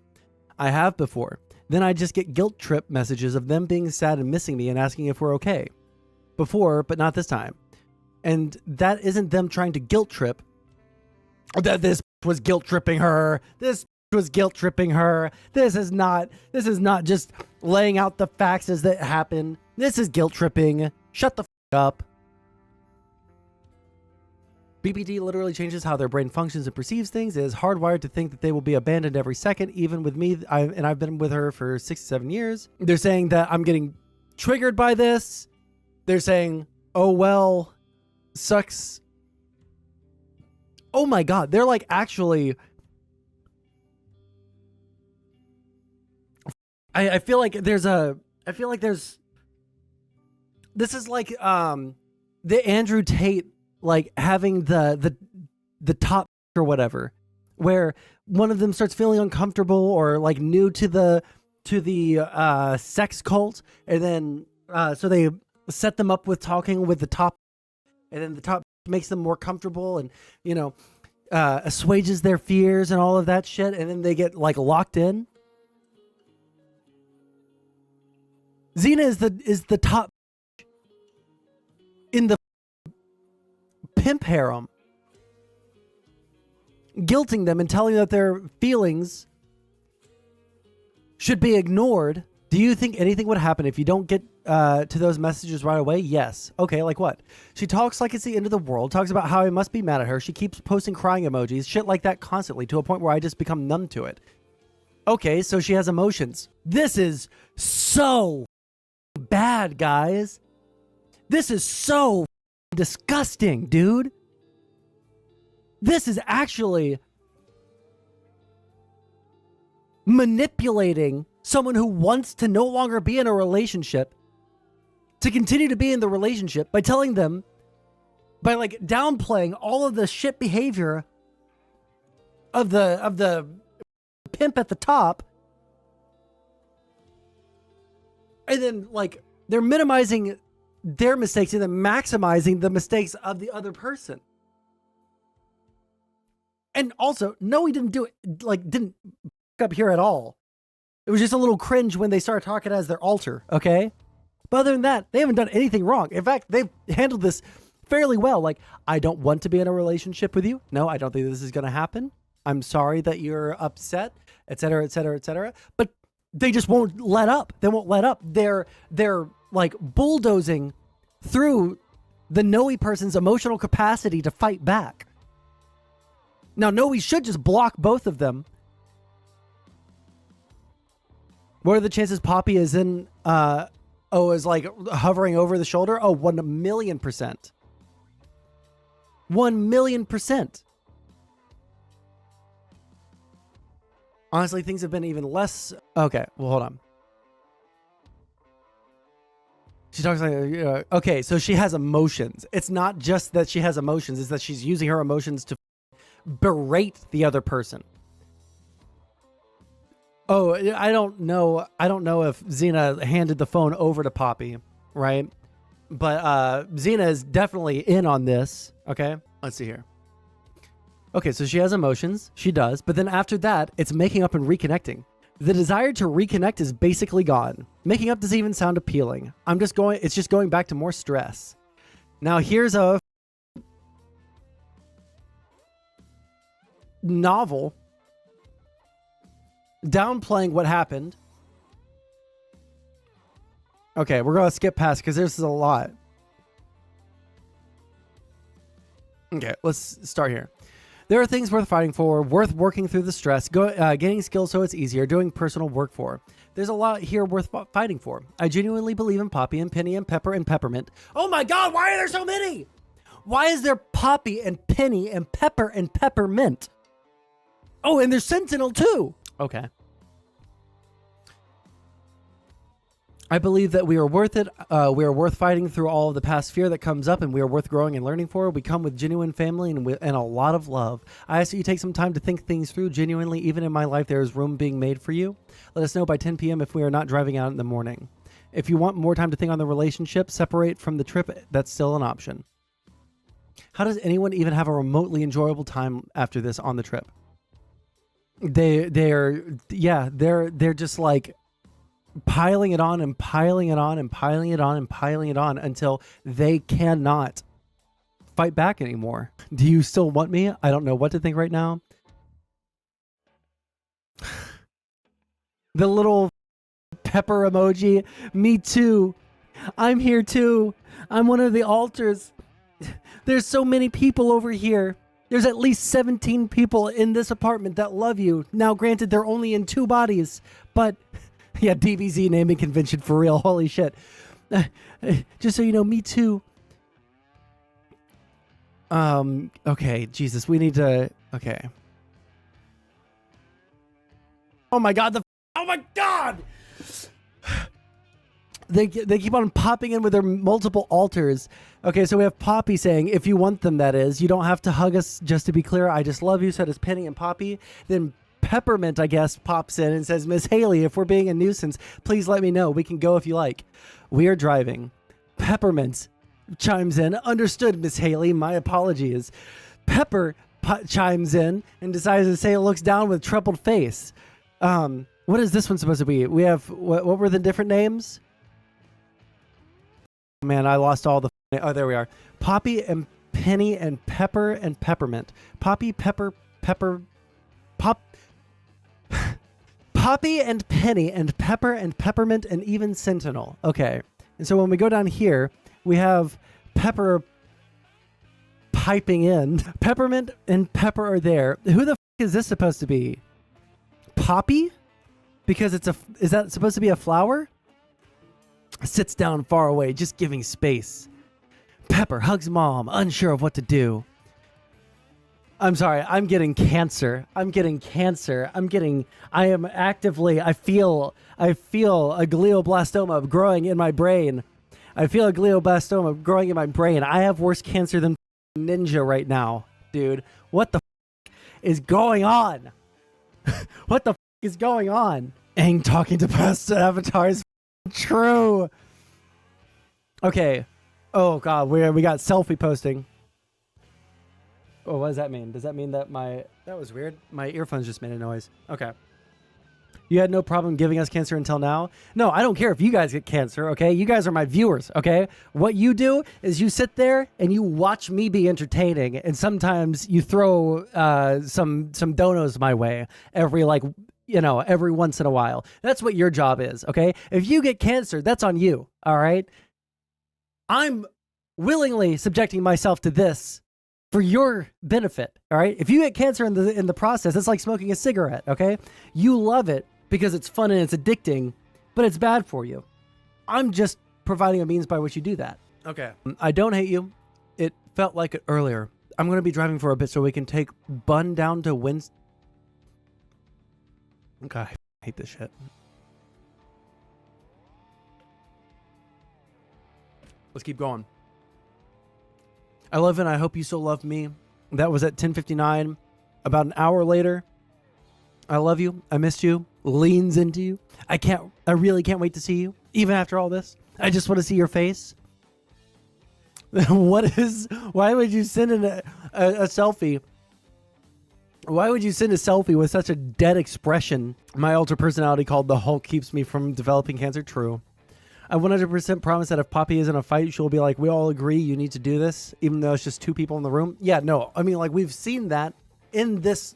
I have before. Then I just get guilt trip messages of them being sad and missing me and asking if we're okay. Before, but not this time. And that isn't them trying to guilt trip. That this was guilt tripping her. This was guilt tripping her. This is not just laying out the facts as that happened. This is guilt tripping. Shut the up. BPD literally changes how their brain functions and perceives things. It is hardwired to think that they will be abandoned every second, even with me. I've been with her for 6 to 7 years. They're saying that I'm getting triggered by this. They're saying, oh, well, sucks. Oh my God. They're like actually... I feel like there's... This is like the Andrew Tate, like having the top or whatever, where one of them starts feeling uncomfortable or like new to the sex cult, and then so they set them up with talking with the top, and then the top makes them more comfortable and assuages their fears and all of that shit, and then they get like locked in. Xena is the top in the Pimp Harem, guilting them and telling them that their feelings should be ignored. Do you think anything would happen if you don't get to those messages right away? Yes. Okay, like what? She talks like it's the end of the world, talks about how I must be mad at her. She keeps posting crying emojis, shit like that constantly, to a point where I just become numb to it. Okay, so she has emotions. This is so bad, guys. This is so disgusting, dude. This is actually manipulating someone who wants to no longer be in a relationship to continue to be in the relationship by telling them, by like downplaying all of the shit behavior of the pimp at the top, and then like they're minimizing their mistakes and then maximizing the mistakes of the other person. And also, no, he didn't do it. Like, didn't up here at all. It was just a little cringe when they started talking as their alter, okay? But other than that, they haven't done anything wrong. In fact, they've handled this fairly well. Like, I don't want to be in a relationship with you. No, I don't think this is going to happen. I'm sorry that you're upset, et cetera, et cetera, et cetera. But they just won't let up. They won't let up. They're like bulldozing through the Noe person's emotional capacity to fight back. Now, Noe should just block both of them. What are the chances Poppy is in, is like hovering over the shoulder? Oh, 1,000,000%. 1,000,000%. Honestly, things have been even less. Okay, well, hold on. She talks like, okay, so she has emotions. It's not just that she has emotions, it's that she's using her emotions to berate the other person. Oh, I don't know if Xena handed the phone over to Poppy, right? But Xena is definitely in on this, okay? Let's see here. Okay, so she has emotions. She does. But then after that, it's making up and reconnecting. The desire to reconnect is basically gone. Making up doesn't even sound appealing. It's just going back to more stress. Now here's a novel downplaying what happened. Okay, we're going to skip past because this is a lot. Okay, let's start here. There are things worth fighting for, worth working through the stress, getting skills so it's easier, doing personal work for. There's a lot here worth fighting for. I genuinely believe in Poppy and Penny and Pepper and Peppermint. Oh my god, why are there so many? Why is there Poppy and Penny and Pepper and Peppermint? Oh, and there's Sentinel too. Okay. I believe that we are worth it. We are worth fighting through all of the past fear that comes up, and we are worth growing and learning for. We come with genuine family and a lot of love. I ask that you take some time to think things through. Genuinely, even in my life, there is room being made for you. Let us know by 10 p.m. if we are not driving out in the morning. If you want more time to think on the relationship, separate from the trip. That's still an option. How does anyone even have a remotely enjoyable time after this on the trip? They're just like piling it on and piling it on and piling it on and piling it on until they cannot fight back anymore. Do you still want me? I don't know what to think right now. The little pepper emoji. Me too. I'm here too. I'm one of the alters. There's so many people over here. There's at least 17 people in this apartment that love you. Now, granted, they're only in 2 bodies, but yeah, DBZ naming convention for real. Holy shit. Just so you know, me too. Okay, Jesus, we need to, okay. Oh my god, oh my god! They keep on popping in with their multiple alters. Okay, so we have Poppy saying, if you want them, that is. You don't have to hug us, just to be clear. I just love you, so does Penny and Poppy. Then Peppermint, I guess, pops in and says, Miss Haley, if we're being a nuisance, please let me know. We can go if you like. We are driving. Peppermint chimes in. Understood, Miss Haley. My apologies. Pepper chimes in and decides to say it looks down with troubled face. What is this one supposed to be? We have, what were the different names? Man, I lost all the... Oh, there we are. Poppy and Penny and Pepper and Peppermint. Poppy, Pepper, Poppy and Penny and Pepper and Peppermint and even Sentinel. Okay. And so when we go down here, we have Pepper piping in. Peppermint and Pepper are there. Who the is this supposed to be? Poppy? Because is that supposed to be a flower? Sits down far away, just giving space. Pepper hugs mom, unsure of what to do. I'm sorry, I'm getting cancer. I am actively, I feel a glioblastoma growing in my brain. I have worse cancer than Ninja right now, dude. What the is going on? What the is going on? Aang talking to past avatars. True. Okay. Oh god, we got selfie posting. Oh, what does that mean? Does that mean that that was weird? My earphones just made a noise. Okay. You had no problem giving us cancer until now? No, I don't care if you guys get cancer, okay? You guys are my viewers, okay? What you do is you sit there and you watch me be entertaining, and sometimes you throw some donos my way every once in a while. That's what your job is, okay? If you get cancer, that's on you, all right? I'm willingly subjecting myself to this for your benefit, all right? If you get cancer in the process, it's like smoking a cigarette, okay? You love it because it's fun and it's addicting, but it's bad for you. I'm just providing a means by which you do that. Okay. I don't hate you. It felt like it earlier. I'm going to be driving for a bit so we can take Bun down to Winston. Okay. I hate this shit. Let's keep going. I love it. I hope you still love me. That was at 10:59. About an hour later. I love you. I missed you. Leans into you. I really can't wait to see you. Even after all this. I just want to see your face. Why would you send a selfie? Why would you send a selfie with such a dead expression? My ultra personality called the Hulk keeps me from developing cancer. True. I 100% promise that if Poppy is in a fight, she'll be like, we all agree you need to do this, even though it's just two people in the room. Yeah, no. I mean, like, we've seen that in this,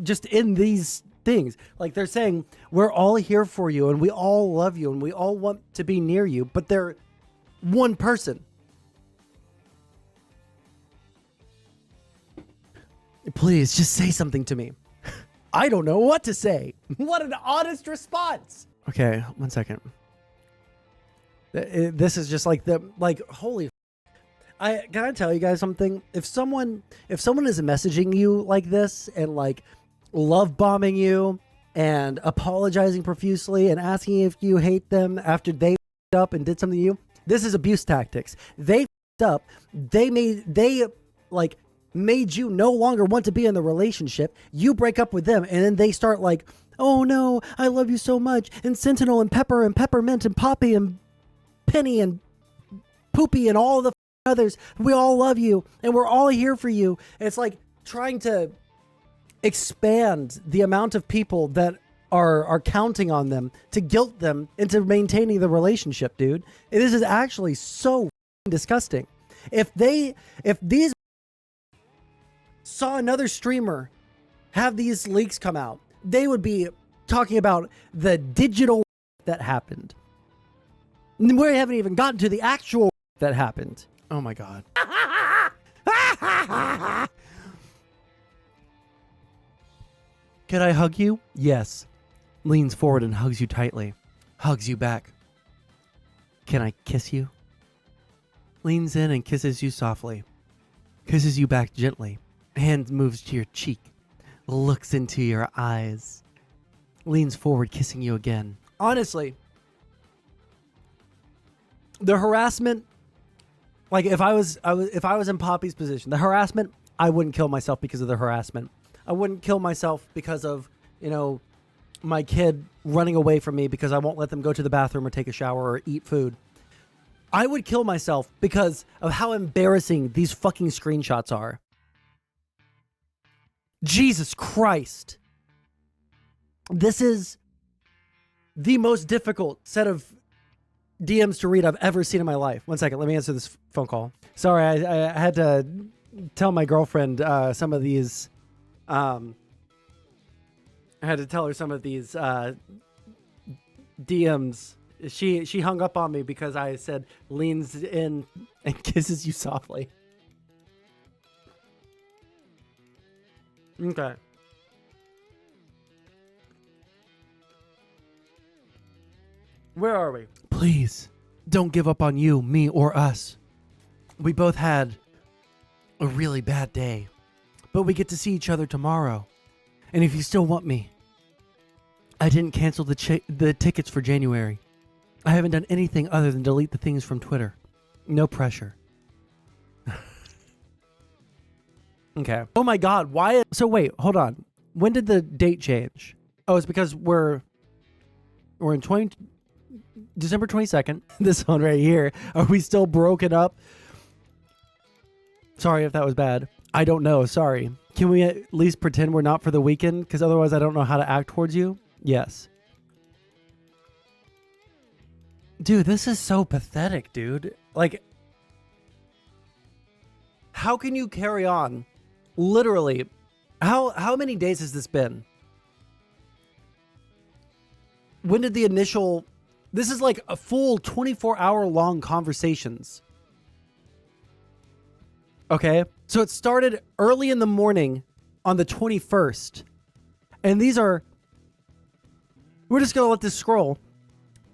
just in these things. Like, they're saying, we're all here for you, and we all love you, and we all want to be near you, but they're one person. Please, just say something to me. I don't know what to say. What an honest response. Okay, 1 second. This is just like holy. Can I tell you guys something? If someone is messaging you like this and like love bombing you and apologizing profusely and asking if you hate them after they up and did something to you, this is abuse tactics. They up. They made you no longer want to be in the relationship. You break up with them and then they start like, oh no, I love you so much, and Sentinel and Pepper and Peppermint and Poppy and Penny and Poopy and all the others, we all love you and we're all here for you. And it's like trying to expand the amount of people that are counting on them to guilt them into maintaining the relationship, dude. This is actually so disgusting. If these saw another streamer have these leaks come out, they would be talking about the digital that happened. We haven't even gotten to the actual that happened. Oh my God. Could I hug you? Yes. Leans forward and hugs you tightly. Hugs you back. Can I kiss you? Leans in and kisses you softly. Kisses you back gently. Hand moves to your cheek. Looks into your eyes. Leans forward, kissing you again. Honestly, the harassment, like if I was in Poppy's position, the harassment, I wouldn't kill myself because of the harassment. I wouldn't kill myself because of, my kid running away from me because I won't let them go to the bathroom or take a shower or eat food. I would kill myself because of how embarrassing these fucking screenshots are. Jesus Christ. This is the most difficult set of DMs to read I've ever seen in my life. 1 second, let me answer this phone call. Sorry, I had to tell my girlfriend some of these. I had to tell her some of these DMs. She hung up on me because I said leans in and kisses you softly. Okay. Where are we? Please, don't give up on you, me, or us. We both had a really bad day, but we get to see each other tomorrow. And if you still want me, I didn't cancel the tickets for January. I haven't done anything other than delete the things from Twitter. No pressure. Okay. Oh my God, why? So wait, hold on. When did the date change? Oh, it's because we're in December 22nd. This one right here. Are we still broken up? Sorry if that was bad. I don't know. Sorry. Can we at least pretend we're not for the weekend? Because otherwise I don't know how to act towards you. Yes. Dude, this is so pathetic, dude. Like, how can you carry on? Literally, how many days has this been? When did the initial... This is like a full 24-hour long conversations. Okay? So it started early in the morning on the 21st. And these are... We're just going to let this scroll.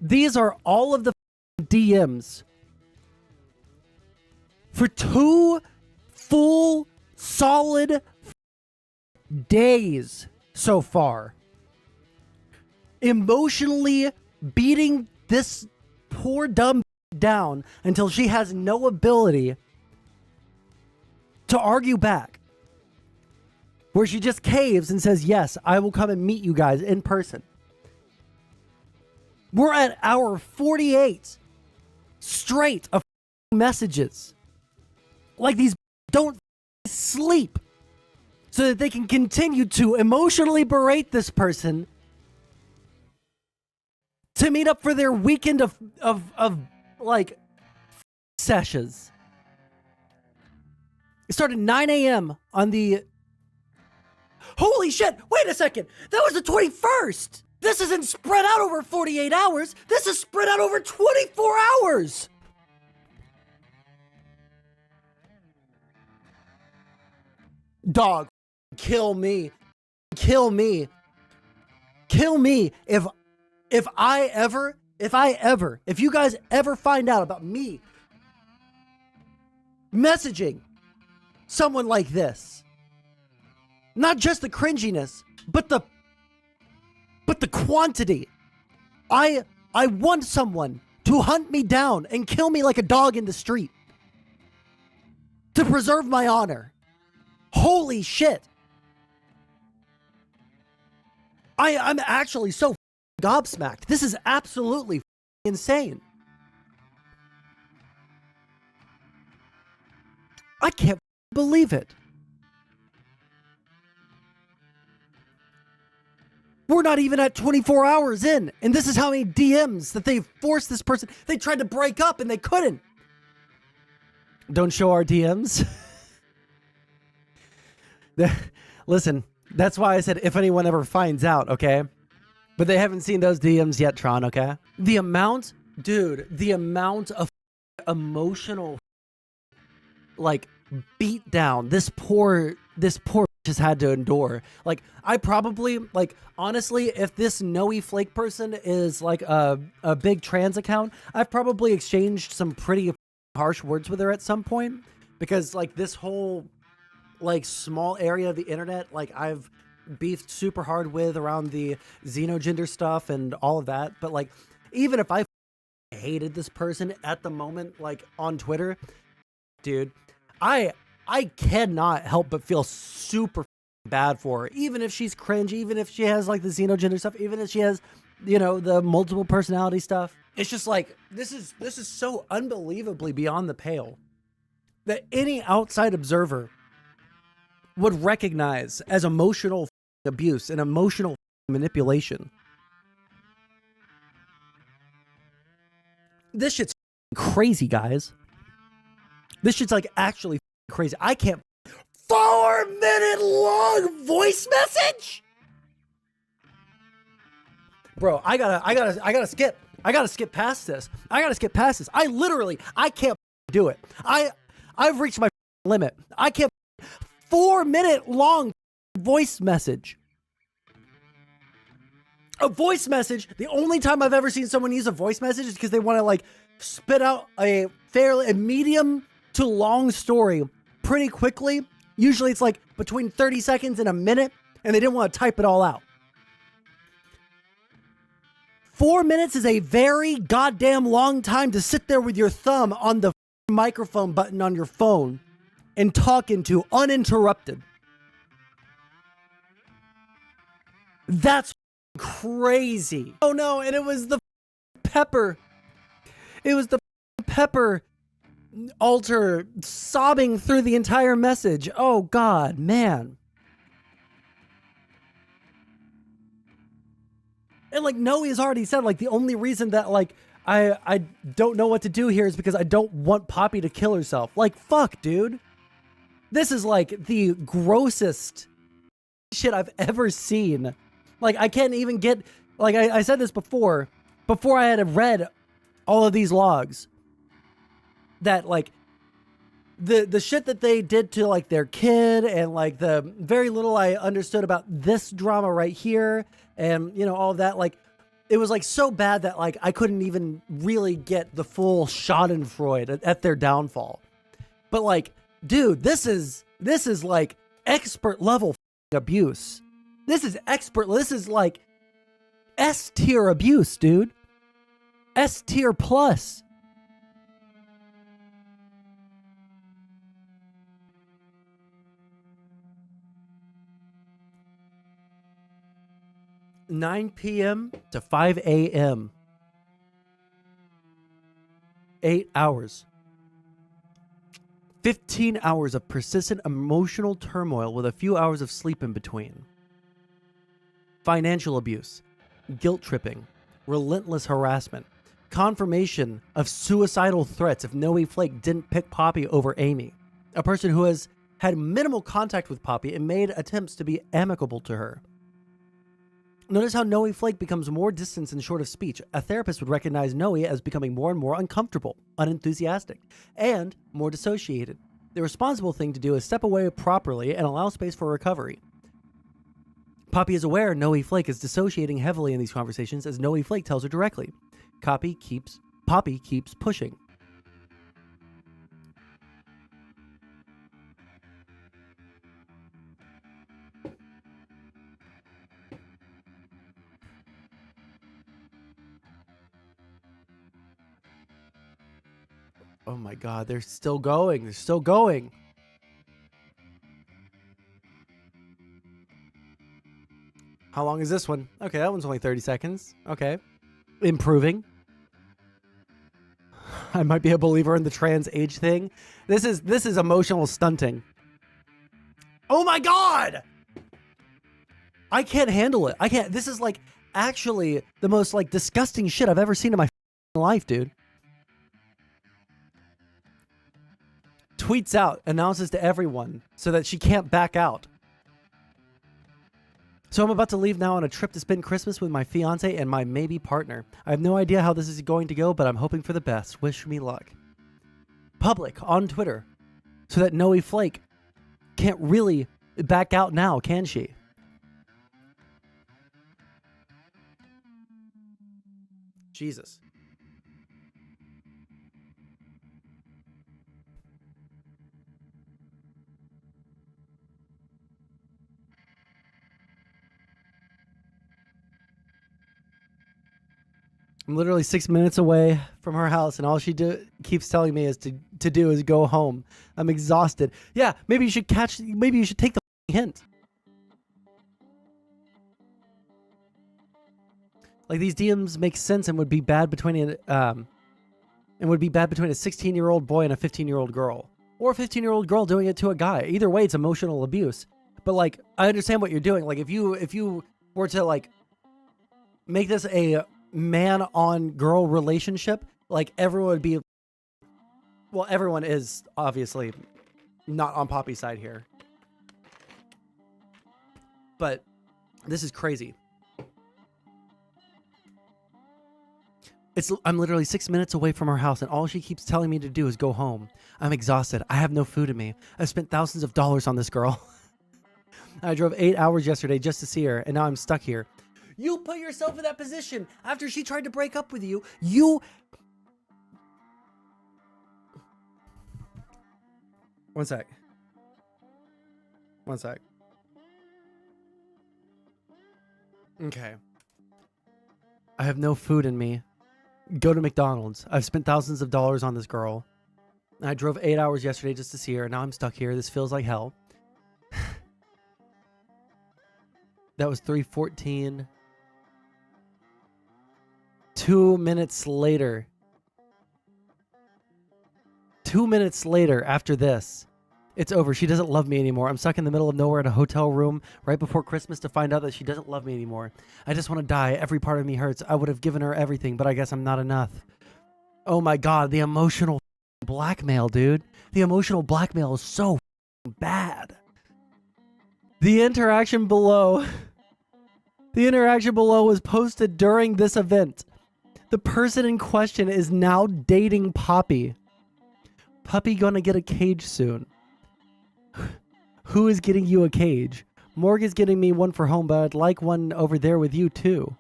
These are all of the DMs for 2 full solid days so far. Emotionally beating this poor dumb down until she has no ability to argue back. Where she just caves and says, yes, I will come and meet you guys in person. We're at hour 48 straight of messages. Like these don't sleep so that they can continue to emotionally berate this person to meet up for their weekend of like sessions. It started 9 a.m. on the... Holy shit! Wait a second! That was the 21st! This isn't spread out over 48 hours. This is spread out over 24 hours. Dog, kill me. Kill me. Kill me if you guys ever find out about me messaging someone like this. Not just the cringiness, but the quantity. I want someone to hunt me down and kill me like a dog in the street to preserve my honor. Holy shit. I'm actually so gobsmacked. This is absolutely insane. I can't believe it. We're not even at 24 hours in, and this is how many DMs that they've forced this person. They tried to break up and they couldn't. Don't show our DMs. Listen, that's why I said if anyone ever finds out, okay? But they haven't seen those DMs yet, Tron, okay? The amount of emotional, like, beat down this poor just had to endure. Like, I probably, like, honestly, if this Noelle Flake person is like a big trans account, I've probably exchanged some pretty harsh words with her at some point, because like this whole like small area of the internet, like I've beefed super hard with around the xenogender stuff and all of that. But like, even if I hated this person at the moment, like on Twitter, dude, I cannot help but feel super bad for her. Even if she's cringe, even if she has like the xenogender stuff, even if she has, you know, the multiple personality stuff. It's just like, this is so unbelievably beyond the pale that any outside observer would recognize as emotional abuse and emotional manipulation. This shit's crazy, guys. This shit's like actually crazy. I can't. 4-minute long voice message, bro. I gotta skip. I gotta skip past this. I can't do it. I've reached my limit. I can't. 4-minute long voice message. A voice message. The only time I've ever seen someone use a voice message is because they want to like spit out a medium to long story pretty quickly. Usually it's like between 30 seconds and a minute, and they didn't want to type it all out. 4 minutes is a very goddamn long time to sit there with your thumb on the microphone button on your phone and talk into uninterrupted. That's crazy. Oh no, and it was the pepper. It was the pepper alter sobbing through the entire message. Oh God, man. And like Noe has already said, like the only reason that like I don't know what to do here is because I don't want Poppy to kill herself. Like, fuck, dude. This is like the grossest shit I've ever seen. Like, I can't even get, like I said this before I had read all of these logs, that like the shit that they did to like their kid, and like the very little I understood about this drama right here, and you know, all of that, like it was like so bad that like I couldn't even really get the full schadenfreude at their downfall. But like, dude, this is like expert level abuse. This is like S tier abuse, dude. S tier plus. $9 p.m. to 5 a.m. 8 hours. 15 hours of persistent emotional turmoil with a few hours of sleep in between. Financial abuse, guilt tripping, relentless harassment, confirmation of suicidal threats if Noe Flake didn't pick Poppy over Amy, a person who has had minimal contact with Poppy and made attempts to be amicable to her. Notice how Noe Flake becomes more distant and short of speech. A therapist would recognize Noe as becoming more and more uncomfortable, unenthusiastic, and more dissociated. The responsible thing to do is step away properly and allow space for recovery. Poppy is aware Noe Flake is dissociating heavily in these conversations, as Noe Flake tells her directly. Poppy keeps pushing. Oh my God, they're still going. They're still going. How long is this one? Okay, that one's only 30 seconds. Okay. Improving. I might be a believer in the trans age thing. This is emotional stunting. Oh my God! I can't handle it. I can't. This is like actually the most like disgusting shit I've ever seen in my life, dude. Tweets out, announces to everyone so that she can't back out. So I'm about to leave now on a trip to spend Christmas with my fiance and my maybe partner. I have no idea how this is going to go, but I'm hoping for the best. Wish me luck. Public on Twitter, so that Noe Flake can't really back out now, can she? Jesus. I'm literally 6 minutes away from her house, and all she keeps telling me is to do is go home. I'm exhausted. Yeah, maybe you should take the hint. Like, these DMs make sense and would be bad between a 16-year-old boy and a 15-year-old girl, or a 15-year-old girl doing it to a guy. Either way, it's emotional abuse. But like, I understand what you're doing. Like, if you were to like make this a man on girl relationship, like everyone would be, well, everyone is obviously not on Poppy's side here, but this is crazy. I'm literally 6 minutes away from her house, and all she keeps telling me to do is go home. I'm exhausted. I have no food in me. I've spent thousands of dollars on this girl. I drove 8 hours yesterday just to see her, and now I'm stuck here. You put yourself in that position after she tried to break up with you. One sec. Okay. I have no food in me. Go to McDonald's. I've spent thousands of dollars on this girl. I drove 8 hours yesterday just to see her, and now I'm stuck here. This feels like hell. That was 3:14. 2 minutes later. 2 minutes later, after this, it's over. She doesn't love me anymore. I'm stuck in the middle of nowhere in a hotel room right before Christmas to find out that she doesn't love me anymore. I just want to die. Every part of me hurts. I would have given her everything, but I guess I'm not enough. Oh my God, the emotional blackmail, dude. The emotional blackmail is so bad. The interaction below was posted during this event. The person in question is now dating Poppy. Puppy gonna get a cage soon. Who is getting you a cage? Morg is getting me one for home, but I'd like one over there with you too.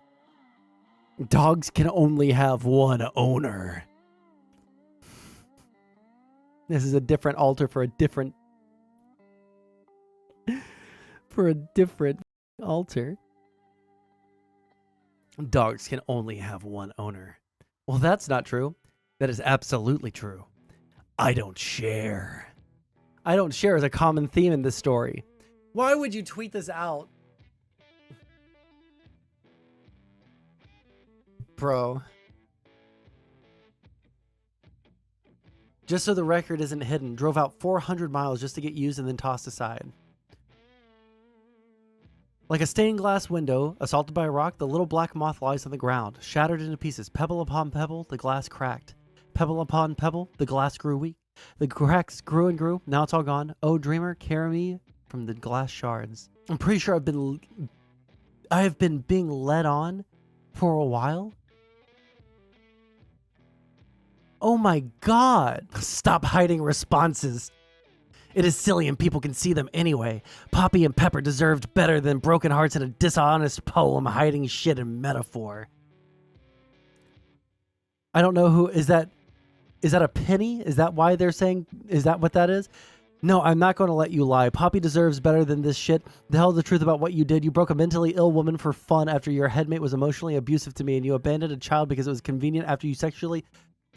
Dogs can only have one owner. This is a different altar for a different altar. Dogs can only have one owner. Well, that's not true. That is absolutely true. I don't share. I don't share is a common theme in this story. Why would you tweet this out? Bro. Just so the record isn't hidden, drove out 400 miles just to get used and then tossed aside. Like a stained glass window, assaulted by a rock, the little black moth lies on the ground, shattered into pieces. Pebble upon pebble, the glass cracked. Pebble upon pebble, the glass grew weak. The cracks grew and grew. Now it's all gone. Oh, dreamer, carry me from the glass shards. I'm pretty sure I have been being led on for a while. Oh my God. Stop hiding responses. It is silly and people can see them anyway. Poppy and Pepper deserved better than broken hearts and a dishonest poem hiding shit in metaphor. I don't know who is that. Is that a penny? Is that why they're saying? Is that what that is? No, I'm not going to let you lie. Poppy deserves better than this shit. The hell is the truth about what you did? You broke a mentally ill woman for fun after your headmate was emotionally abusive to me, and you abandoned a child because it was convenient after you sexually...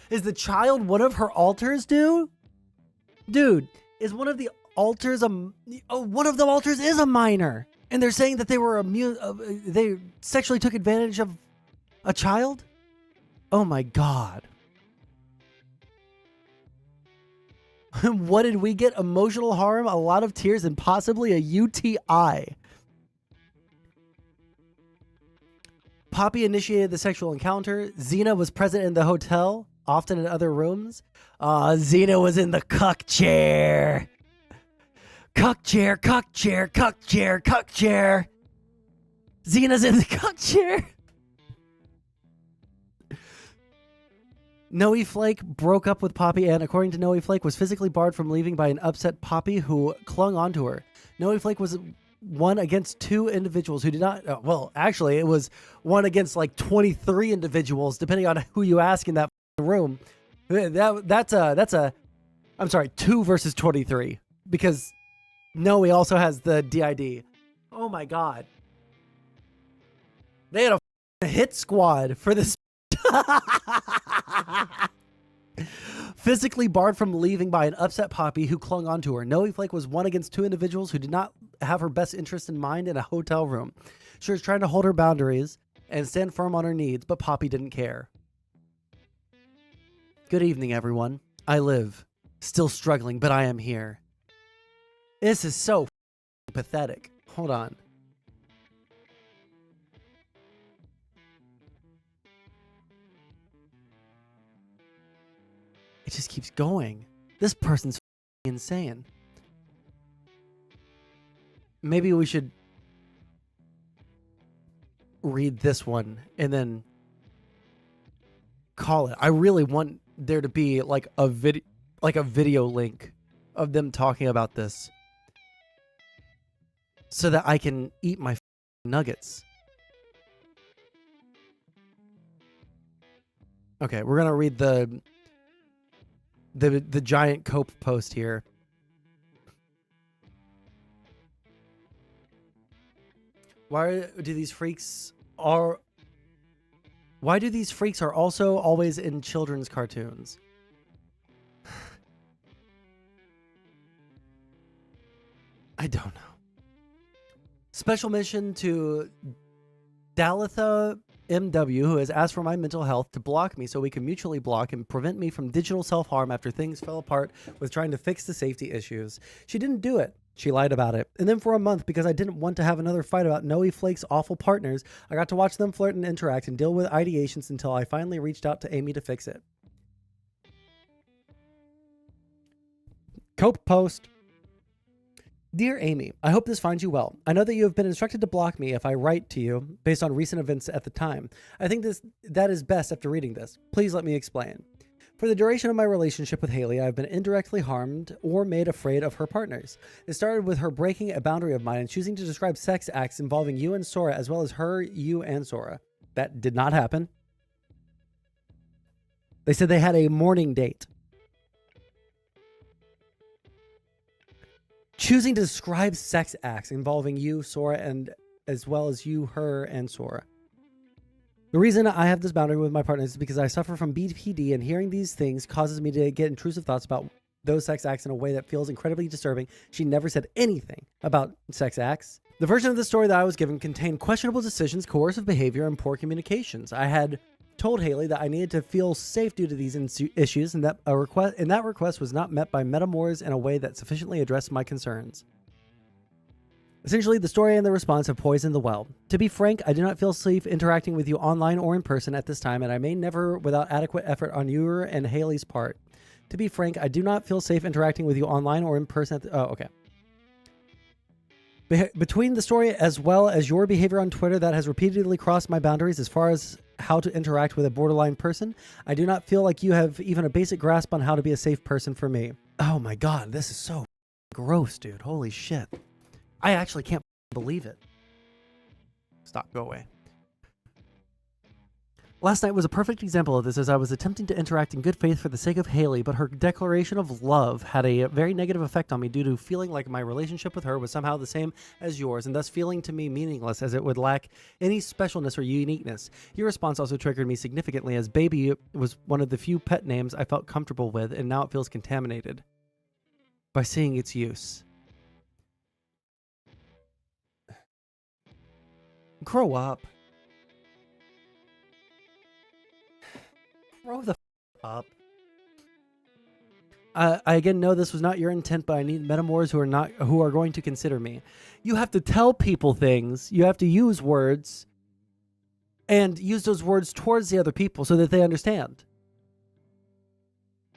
Is the child one of her alters, dude? Dude, is one of the alters one of the alters is a minor, and they're saying that they were they sexually took advantage of a child? Oh my God. What did we get? Emotional harm, a lot of tears, and possibly a UTI. Poppy initiated the sexual encounter. Xena was present in the hotel, often in other rooms. Xena was in the cuck chair. Cuck chair, cuck chair, cuck chair, cuck chair. Xena's in the cuck chair. Noe Flake broke up with Poppy and, according to Noe Flake, was physically barred from leaving by an upset Poppy who clung onto her. Noe Flake was one against two individuals who did not... well, actually, it was one against like 23 individuals, depending on who you ask in that room. That's a... I'm sorry, 2 versus 23. Because Noe also has the DID. Oh my God. They had a hit squad for this... Physically barred from leaving by an upset Poppy who clung onto her. Noe Flake was one against two individuals who did not have her best interest in mind in a hotel room. She was trying to hold her boundaries and stand firm on her needs, but Poppy didn't care. Good evening, everyone. I live. Still struggling, but I am here. This is so pathetic. Hold on. It just keeps going. This person's insane. Maybe we should read this one and then call it. I really want there to be like a video link of them talking about this so that I can eat my nuggets. Okay, we're gonna read the giant cope post here. Why do these freaks are also always in children's cartoons? I don't know. Special mission to Dalitha MW, who has asked for my mental health to block me so we can mutually block and prevent me from digital self-harm after things fell apart with trying to fix the safety issues. She didn't do it. She lied about it. And then for a month, because I didn't want to have another fight about Noe Flake's awful partners, I got to watch them flirt and interact and deal with ideations until I finally reached out to Amy to fix it. Cope post. Dear Amy, I hope this finds you well. I know that you have been instructed to block me if I write to you based on recent events at the time. I think that is best after reading this. Please let me explain. For the duration of my relationship with Haley, I have been indirectly harmed or made afraid of her partners. It started with her breaking a boundary of mine and choosing to describe sex acts involving you and Sora, as well as her, you, and Sora. That did not happen. They said they had a morning date. Choosing to describe sex acts involving you, Sora, and as well as you, her, and Sora. The reason I have this boundary with my partners is because I suffer from BPD, and hearing these things causes me to get intrusive thoughts about those sex acts in a way that feels incredibly disturbing. She never said anything about sex acts. The version of the story that I was given contained questionable decisions, coercive behavior, and poor communications. I had told Haley that I needed to feel safe due to these issues, and that request was not met by Metamors in a way that sufficiently addressed my concerns. Essentially, the story and the response have poisoned the well. To be frank, I do not feel safe interacting with you online or in person at this time, and I may never without adequate effort on your and Haley's part. To be frank, I do not feel safe interacting with you online or in person okay. Between the story as well as your behavior on Twitter that has repeatedly crossed my boundaries as far as how to interact with a borderline person, I do not feel like you have even a basic grasp on how to be a safe person for me. Oh my god, this is so gross, dude. Holy shit. I actually can't believe it. Stop, go away. Last night was a perfect example of this, as I was attempting to interact in good faith for the sake of Haley, but her declaration of love had a very negative effect on me due to feeling like my relationship with her was somehow the same as yours, and thus feeling to me meaningless, as it would lack any specialness or uniqueness. Your response also triggered me significantly, as Baby was one of the few pet names I felt comfortable with, and now it feels contaminated by seeing its use. Grow up. Grow the up. I again know this was not your intent, but I need metamors who are going to consider me. You have to tell people things. You have to use words, and use those words towards the other people so that they understand.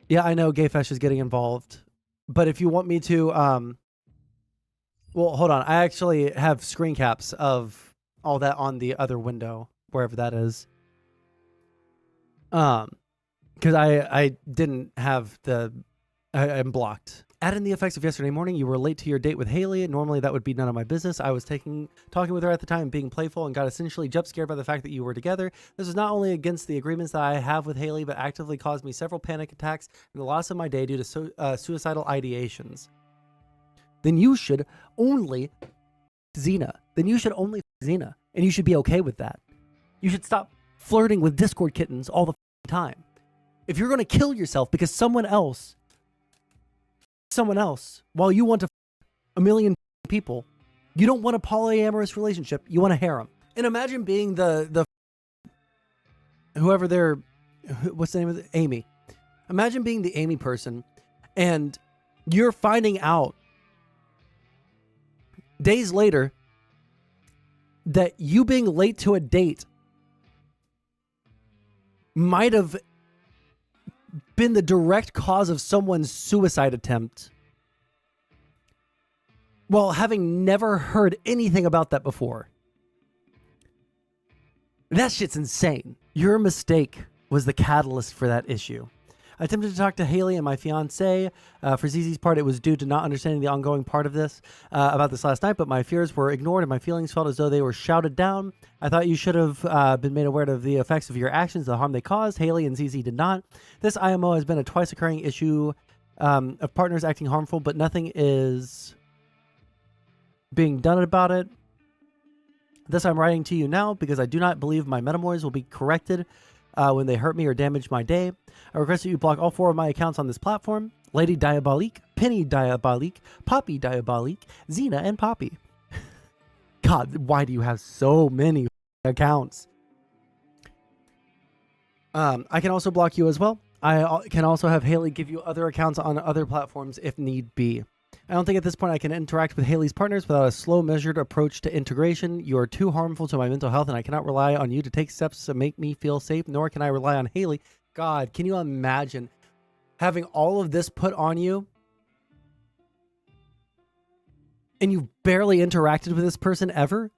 Yeah, I know Gayfesh is getting involved, but if you want me to, well, hold on. I actually have screen caps of all that on the other window, wherever that is. Because I didn't have I'm blocked. Add in the effects of yesterday morning. You were late to your date with Haley. Normally that would be none of my business. I was talking with her at the time, being playful, and got essentially jump scared by the fact that you were together. This was not only against the agreements that I have with Haley, but actively caused me several panic attacks and the loss of my day due to suicidal ideations. Then you should only Xena. And you should be okay with that. You should stop flirting with Discord kittens all the time. If you're going to kill yourself because someone else, while you want to a million people, you don't want a polyamorous relationship, you want a harem. And imagine being the whoever they're, what's the name of it? Amy. Imagine being the Amy person, and you're finding out days later that you being late to a date might have been the direct cause of someone's suicide attempt, while having never heard anything about that before. That shit's insane. Your mistake was the catalyst for that issue. I attempted to talk to Haley and my fiance. For ZZ's part, it was due to not understanding the ongoing part of this about this last night, but my fears were ignored and my feelings felt as though they were shouted down. I thought you should have been made aware of the effects of your actions, the harm they caused. Haley and ZZ did not. This IMO has been a twice occurring issue of partners acting harmful, but nothing is being done about it. Thus, I'm writing to you now because I do not believe my metamors will be corrected when they hurt me or damage my day. I request that you block all 4 of my accounts on this platform: Lady Diabolique, Penny Diabolique, Poppy Diabolique, Xena, and Poppy. God, why do you have so many accounts? I can also block you as well. Can also have Haley give you other accounts on other platforms if need be. I don't think at this point I can interact with Haley's partners without a slow, measured approach to integration. You are too harmful to my mental health, and I cannot rely on you to take steps to make me feel safe, nor can I rely on Haley. God, can you imagine having all of this put on you, and you've barely interacted with this person ever?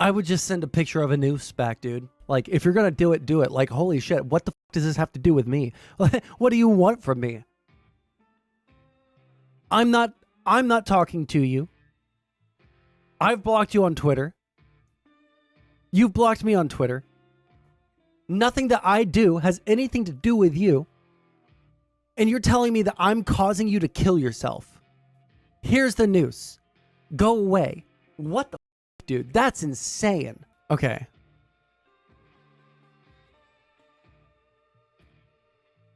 I would just send a picture of a noose back, dude. Like, if you're gonna do it, do it. Like, holy shit, what the fuck does this have to do with me? What do you want from me? I'm not talking to you. I've blocked you on Twitter. You've blocked me on Twitter. Nothing that I do has anything to do with you. And you're telling me that I'm causing you to kill yourself. Here's the noose. Go away. What the fuck, dude? That's insane. Okay.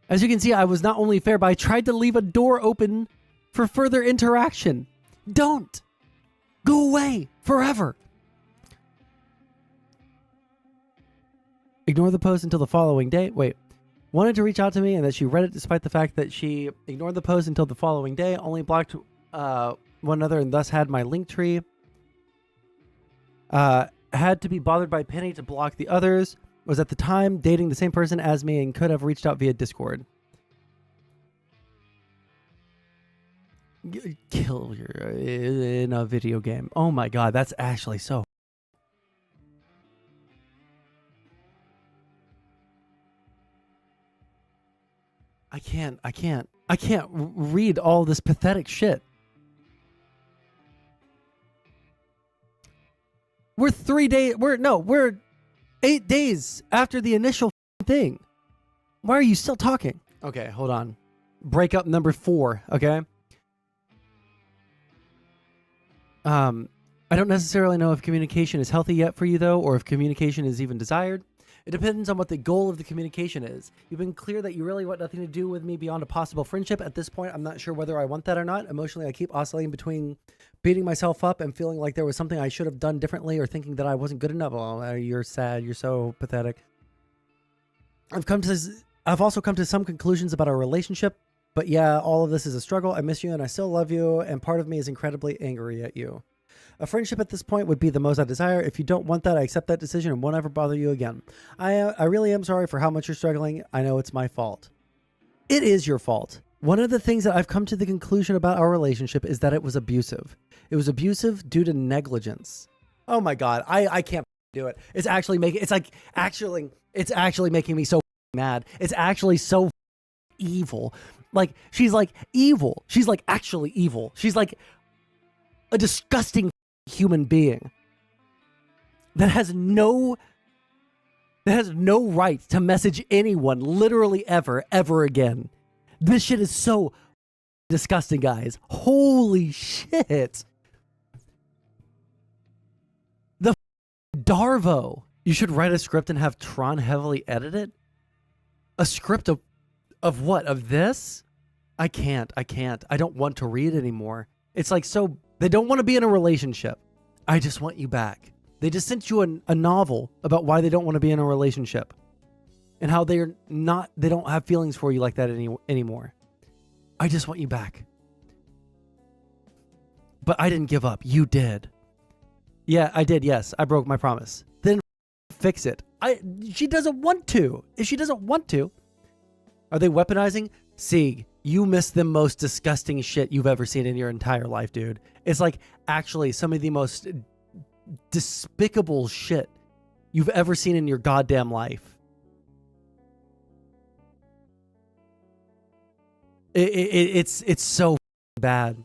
As you can see, I was not only fair, but I tried to leave a door open for further interaction. Don't. Go away forever. Ignore the post until the following day. Wait. Wanted to reach out to me and that she read it despite the fact that she ignored the post until the following day. Only blocked one another and thus had my link tree. Had to be bothered by Penny to block the others. Was at the time dating the same person as me and could have reached out via Discord. Kill your in a video game. Oh my god, that's actually so. I can't read all this pathetic shit. We're 8 days after the initial thing. Why are you still talking? Okay, hold on. Breakup number 4, okay? I don't necessarily know if communication is healthy yet for you, though, or if communication is even desired. It depends on what the goal of the communication is. You've been clear that you really want nothing to do with me beyond a possible friendship. At this point, I'm not sure whether I want that or not. Emotionally, I keep oscillating between beating myself up and feeling like there was something I should have done differently or thinking that I wasn't good enough. Oh, you're sad. You're so pathetic. I've also come to some conclusions about our relationship. But yeah, all of this is a struggle. I miss you and I still love you. And part of me is incredibly angry at you. A friendship at this point would be the most I desire. If you don't want that, I accept that decision and won't ever bother you again. I really am sorry for how much you're struggling. I know it's my fault. It is your fault. One of the things that I've come to the conclusion about our relationship is that it was abusive. It was abusive due to negligence. Oh my God. I can't do it. It's actually making me so mad. It's actually so evil. Like, she's like evil. She's like actually evil. She's like a disgusting human being that has no right to message anyone literally ever again. This shit is so disgusting, guys. Holy shit. The Darvo. You should write a script and have Tron heavily edit it? A script of what? Of this? I can't. I don't want to read anymore. It's like, so they don't want to be in a relationship. I just want you back. They just sent you a novel about why they don't want to be in a relationship and how they don't have feelings for you like that anymore. I just want you back. But I didn't give up. You did. Yeah, I did. Yes, I broke my promise. Then fix it. She doesn't want to. If she doesn't want to, are they weaponizing? See, you missed the most disgusting shit you've ever seen in your entire life, dude. It's like actually some of the most despicable shit you've ever seen in your goddamn life. It's so bad.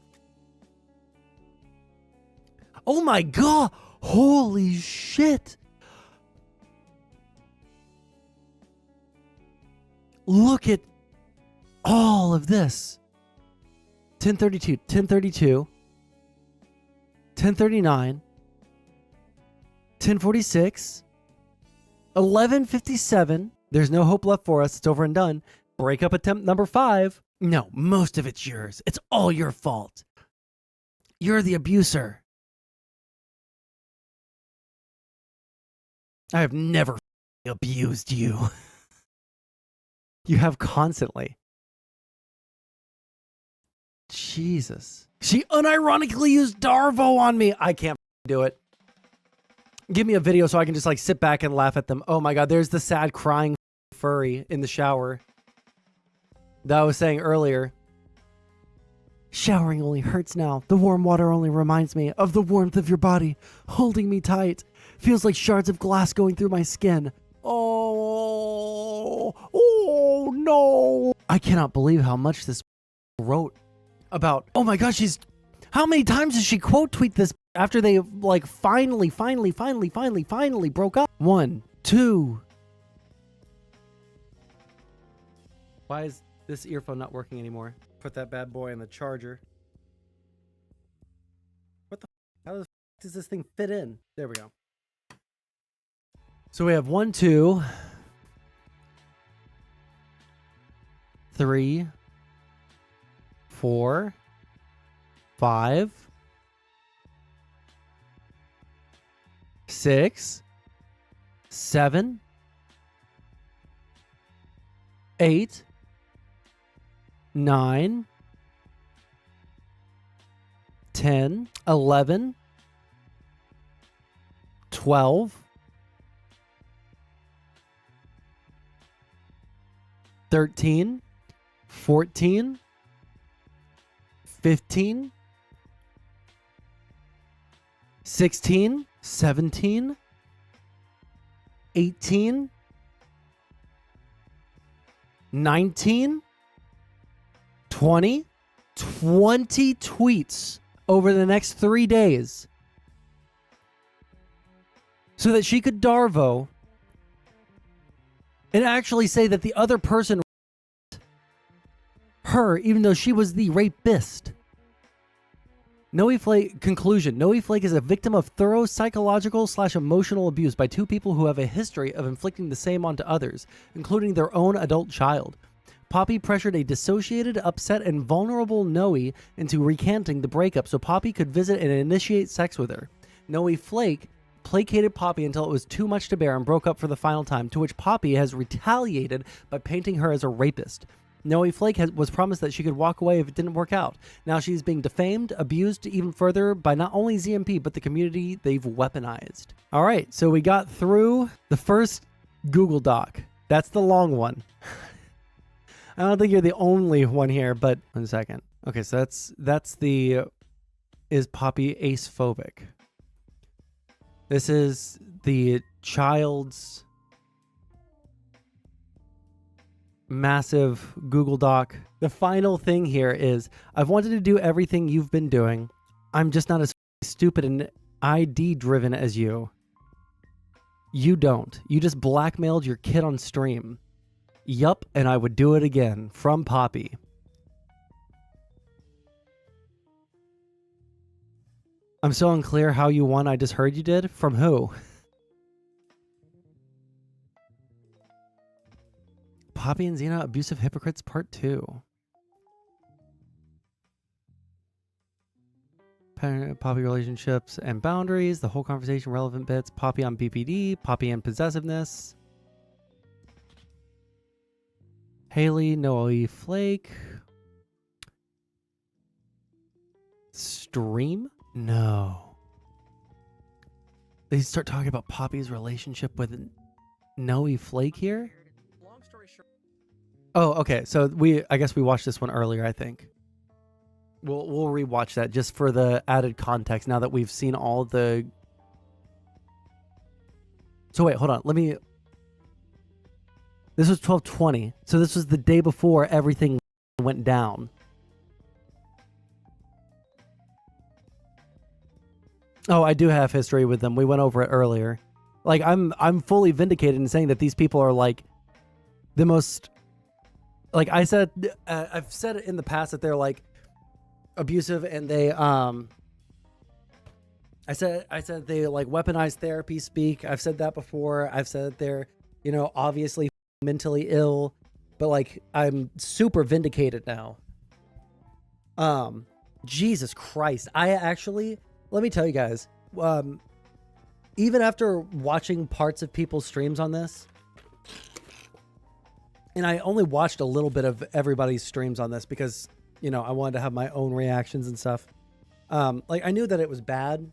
Oh my God. Holy shit. Look at all of this. 1032, 1032, 1039, 1046, 1157. There's no hope left for us. It's over and done. Breakup attempt number 5. No, most of it's yours. It's all your fault. You're the abuser. I have never abused you. You have constantly. Jesus. She unironically used Darvo on me. I can't do it. Give me a video so I can just like sit back and laugh at them. Oh my god, there's the sad crying furry in the shower that I was saying earlier. Showering only hurts now. The warm water only reminds me of the warmth of your body, holding me tight. Feels like shards of glass going through my skin. Oh no. I cannot believe how much this wrote about. Oh my gosh, how many times does she quote tweet this after they like finally broke up? 1, 2. Why is this earphone not working anymore? Put that bad boy in the charger. What the how the does this thing fit in? There we go. So we have 1, 2, 3, 4, 5, 6, 7, 8, 9, 10, 11, 12, 13, 14, 15, 16, 17, 18, 19, 20 tweets over the next 3 days so that she could Darvo and actually say that the other person her, even though she was the rapist. Noelle Flake, conclusion. Noelle Flake is a victim of thorough psychological/emotional abuse by two people who have a history of inflicting the same onto others, including their own adult child. Poppy pressured a dissociated, upset, and vulnerable Noelle into recanting the breakup so Poppy could visit and initiate sex with her. Noelle Flake placated Poppy until it was too much to bear and broke up for the final time, to which Poppy has retaliated by painting her as a rapist. Noelle Flake was promised that she could walk away if it didn't work out. Now she's being defamed, abused even further by not only ZMP, but the community they've weaponized. All right, so we got through the first Google Doc. That's the long one. I don't think you're the only one here, but 1 second. Okay, so that's the, is Poppy ace-phobic? This is the child's massive Google Doc. The final thing here is, I've wanted to do everything you've been doing. I'm just not as stupid and ID driven as you. You don't. You just blackmailed your kid on stream. Yup, and I would do it again. From Poppy. I'm so unclear how you won. I just heard you did. From who? Poppy and Xena, Abusive Hypocrites Part 2. Poppy relationships and boundaries. The whole conversation, relevant bits. Poppy on BPD. Poppy and possessiveness. Haley, Noelle Flake. Stream? No. They start talking about Poppy's relationship with Noelle Flake here? Oh, okay. So I guess we watched this one earlier, I think. We'll rewatch that just for the added context now that we've seen all the... So wait, hold on. This was 12/20. So this was the day before everything went down. Oh, I do have history with them. We went over it earlier. Like, I'm fully vindicated in saying that these people are like the most... Like I said, I've said it in the past that they're like abusive, and they I said they like weaponize therapy speak. I've said that before. I've said that they're, you know, obviously mentally ill, but like I'm super vindicated now. Jesus Christ. I actually, let me tell you guys, even after watching parts of people's streams on this, and I only watched a little bit of everybody's streams on this because, you know, I wanted to have my own reactions and stuff. Like, I knew that it was bad.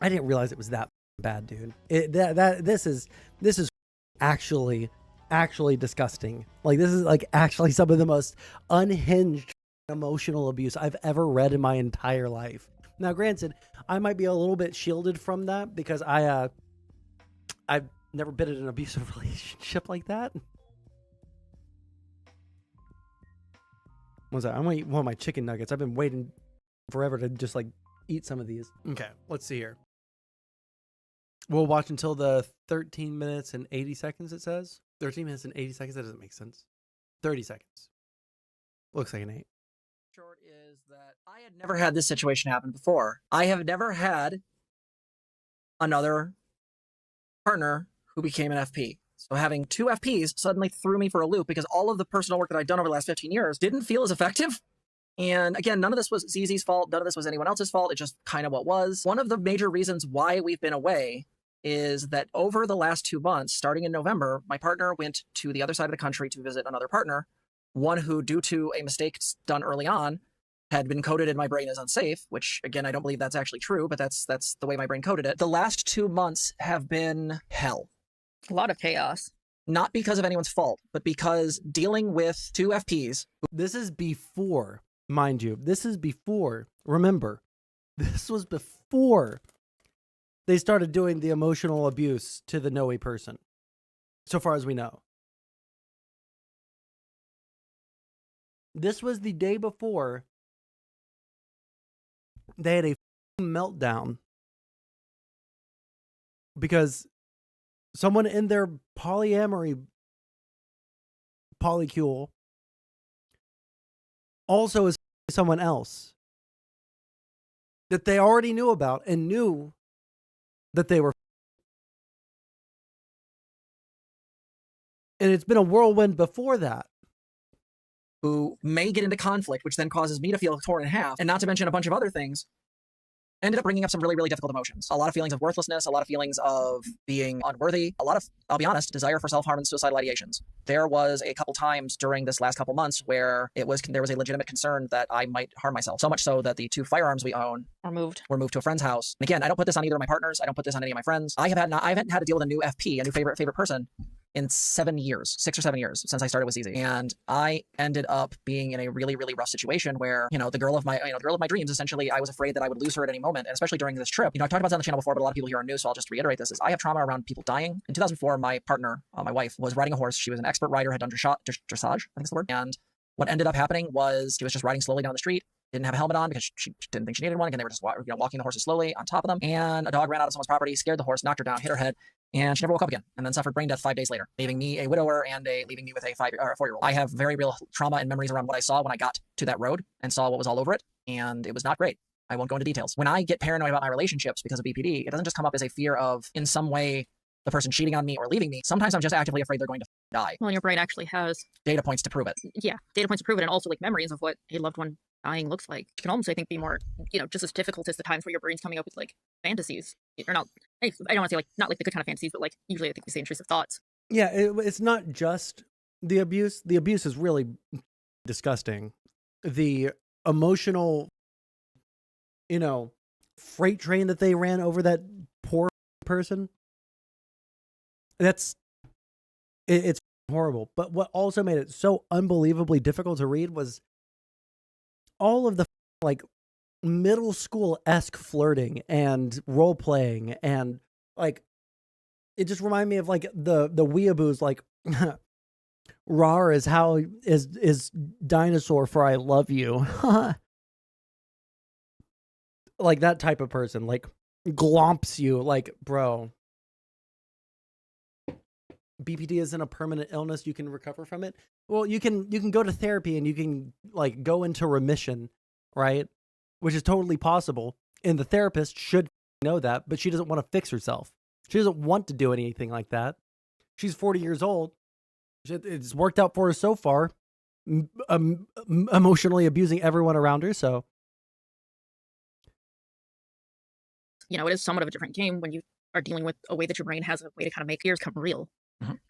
I didn't realize it was that bad, dude. This is actually disgusting. Like, this is like actually some of the most unhinged emotional abuse I've ever read in my entire life. Now, granted, I might be a little bit shielded from that because I've never been in an abusive relationship like that. What's that? I'm gonna eat one of my chicken nuggets. I've been waiting forever to just like eat some of these. Okay, let's see here. We'll watch until the 13 minutes and 80 seconds, it says. 13 minutes and 80 seconds? That doesn't make sense. 30 seconds. Looks like an 8. Short is that I had never had this situation happen before. I have never had another partner who became an FP. So having 2 FPs suddenly threw me for a loop because all of the personal work that I'd done over the last 15 years didn't feel as effective. And again, none of this was ZZ's fault. None of this was anyone else's fault. It just kind of what was. One of the major reasons why we've been away is that over the last 2 months, starting in November, my partner went to the other side of the country to visit another partner, one who, due to a mistake done early on, had been coded in my brain as unsafe, which, again, I don't believe that's actually true, but that's the way my brain coded it. The last 2 months have been hell. A lot of chaos. Not because of anyone's fault, but because dealing with 2 FPs. This is before, mind you, this is before, remember, this was before they started doing the emotional abuse to the Noe person, so far as we know. This was the day before they had a meltdown because someone in their polyamory polycule also is someone else that they already knew about and knew that they were. And it's been a whirlwind before that. Who may get into conflict, which then causes me to feel torn in half, and not to mention a bunch of other things, ended up bringing up some really, really difficult emotions. A lot of feelings of worthlessness, a lot of feelings of being unworthy, a lot of, I'll be honest, desire for self-harm and suicidal ideations. There was a couple times during this last couple months where there was a legitimate concern that I might harm myself. So much so that the 2 firearms we own were moved to a friend's house. And again, I don't put this on either of my partners. I don't put this on any of my friends. I haven't had to deal with a new FP, a new favorite person, in 7 years, 6 or 7 years since I started with ZZ. And I ended up being in a really, really rough situation where, the girl of my dreams, essentially, I was afraid that I would lose her at any moment. And especially during this trip, I've talked about this on the channel before, but a lot of people here are new, so I'll just reiterate this, is I have trauma around people dying. In 2004, my partner, my wife, was riding a horse. She was an expert rider, had done dressage, I think is the word. And what ended up happening was she was just riding slowly down the street, didn't have a helmet on because she didn't think she needed one. Again, they were just walking the horses slowly on top of them. And a dog ran out of someone's property, scared the horse, knocked her down, hit her head, and she never woke up again, and then suffered brain death 5 days later, leaving me a widower and leaving me with a 4-year-old. I have very real trauma and memories around what I saw when I got to that road and saw what was all over it, and it was not great. I won't go into details. When I get paranoid about my relationships because of BPD, it doesn't just come up as a fear of, in some way, the person cheating on me or leaving me. Sometimes I'm just actively afraid they're going to die. Well, your brain actually has data points to prove it. Yeah, data points to prove it, and also like memories of what a loved one dying looks like. It can almost, I think, be more, just as difficult as the times where your brain's coming up with like fantasies. Or not, I don't want to say like not like the good kind of fantasies, but like usually I think we say intrusive thoughts. Yeah, it's not just the abuse. The abuse is really disgusting. The emotional, freight train that they ran over that poor person. It's horrible. But what also made it so unbelievably difficult to read was all of the like middle school-esque flirting and role playing, and like it just reminded me of like the weeaboos, like rar is how is dinosaur for I love you. Like that type of person, like glomps you, like, bro, BPD isn't a permanent illness. You can recover from it. Well, you can go to therapy and you can like go into remission, right? Which is totally possible. And the therapist should know that, but she doesn't want to fix herself. She doesn't want to do anything like that. She's 40 years old. It's worked out for her so far, emotionally abusing everyone around her. So, it is somewhat of a different game when you are dealing with a way that your brain has a way to kind of make fears come real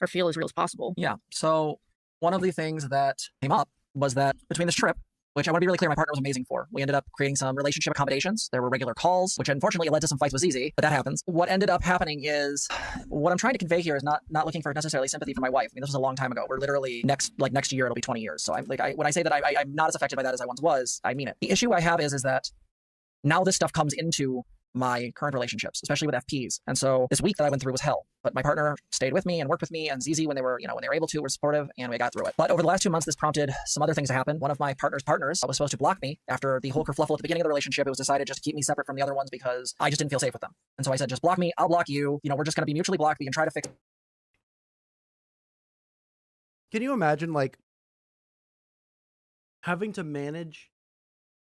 or feel as real as possible. Yeah. So one of the things that came up was that between this trip, which I want to be really clear, my partner was amazing for. We ended up creating some relationship accommodations. There were regular calls, which unfortunately led to some fights with ZZ, but that happens. What ended up happening is, what I'm trying to convey here is not looking for necessarily sympathy for my wife. I mean, this was a long time ago. We're literally next year, it'll be 20 years. So when I say that I'm not as affected by that as I once was, I mean it. The issue I have is that now this stuff comes into my current relationships, especially with FPs. And so this week that I went through was hell. But my partner stayed with me and worked with me, and ZZ, when they were able to, were supportive, and we got through it. But over the last 2 months, this prompted some other things to happen. One of my partner's partners was supposed to block me after the whole kerfluffle at the beginning of the relationship. It was decided just to keep me separate from the other ones because I just didn't feel safe with them. And so I said, just block me, I'll block you. We're just going to be mutually blocked. We can try to fix. Can you imagine, like, having to manage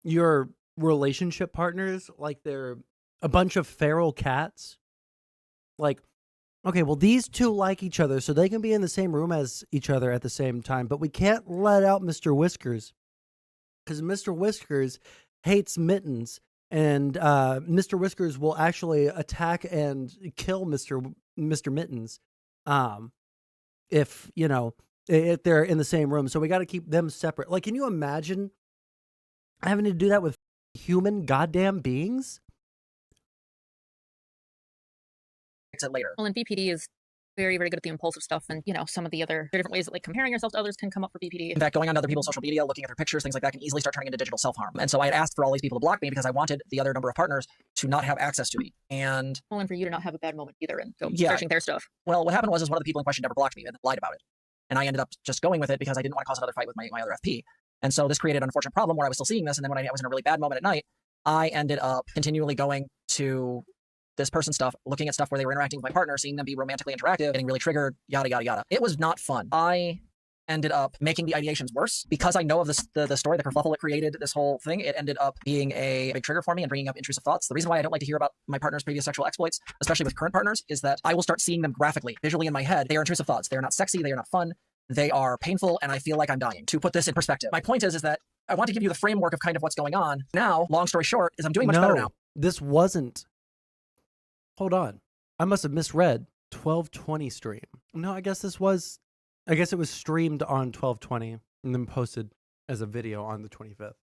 your relationship partners like they're a bunch of feral cats? Like, okay, well, these two like each other, so they can be in the same room as each other at the same time, but we can't let out Mr. Whiskers because Mr. Whiskers hates Mittens, and Mr. Whiskers will actually attack and kill Mr. Mittens if they're in the same room. So we got to keep them separate. Like, can you imagine having to do that with human goddamn beings? It later. Well, and BPD is very, very good at the impulsive stuff, and some of the other different ways that like comparing yourself to others can come up for BPD. In fact, going on to other people's social media, looking at their pictures, things like that can easily start turning into digital self-harm. And so I had asked for all these people to block me because I wanted the other number of partners to not have access to me. And for you to not have a bad moment either and go Yeah. searching their stuff. Well, what happened was one of the people in question never blocked me and lied about it. And I ended up just going with it because I didn't want to cause another fight with my other FP. And so this created an unfortunate problem where I was still seeing this, and then when I was in a really bad moment at night, I ended up continually going to this person's stuff, looking at stuff where they were interacting with my partner, seeing them be romantically interactive, getting really triggered, yada, yada, yada. It was not fun. I ended up making the ideations worse because I know of the story, the kerfluffle it created, this whole thing. It ended up being a big trigger for me and bringing up intrusive thoughts. The reason why I don't like to hear about my partner's previous sexual exploits, especially with current partners, is that I will start seeing them graphically, visually in my head. They are intrusive thoughts. They are not sexy. They are not fun. They are painful, and I feel like I'm dying. To put this in perspective, my point is that I want to give you the framework of kind of what's going on. Now, long story short, is I'm doing much better now. This wasn't. Hold on. I must have misread 1220 stream. No, I guess it was streamed on 1220 and then posted as a video on the 25th.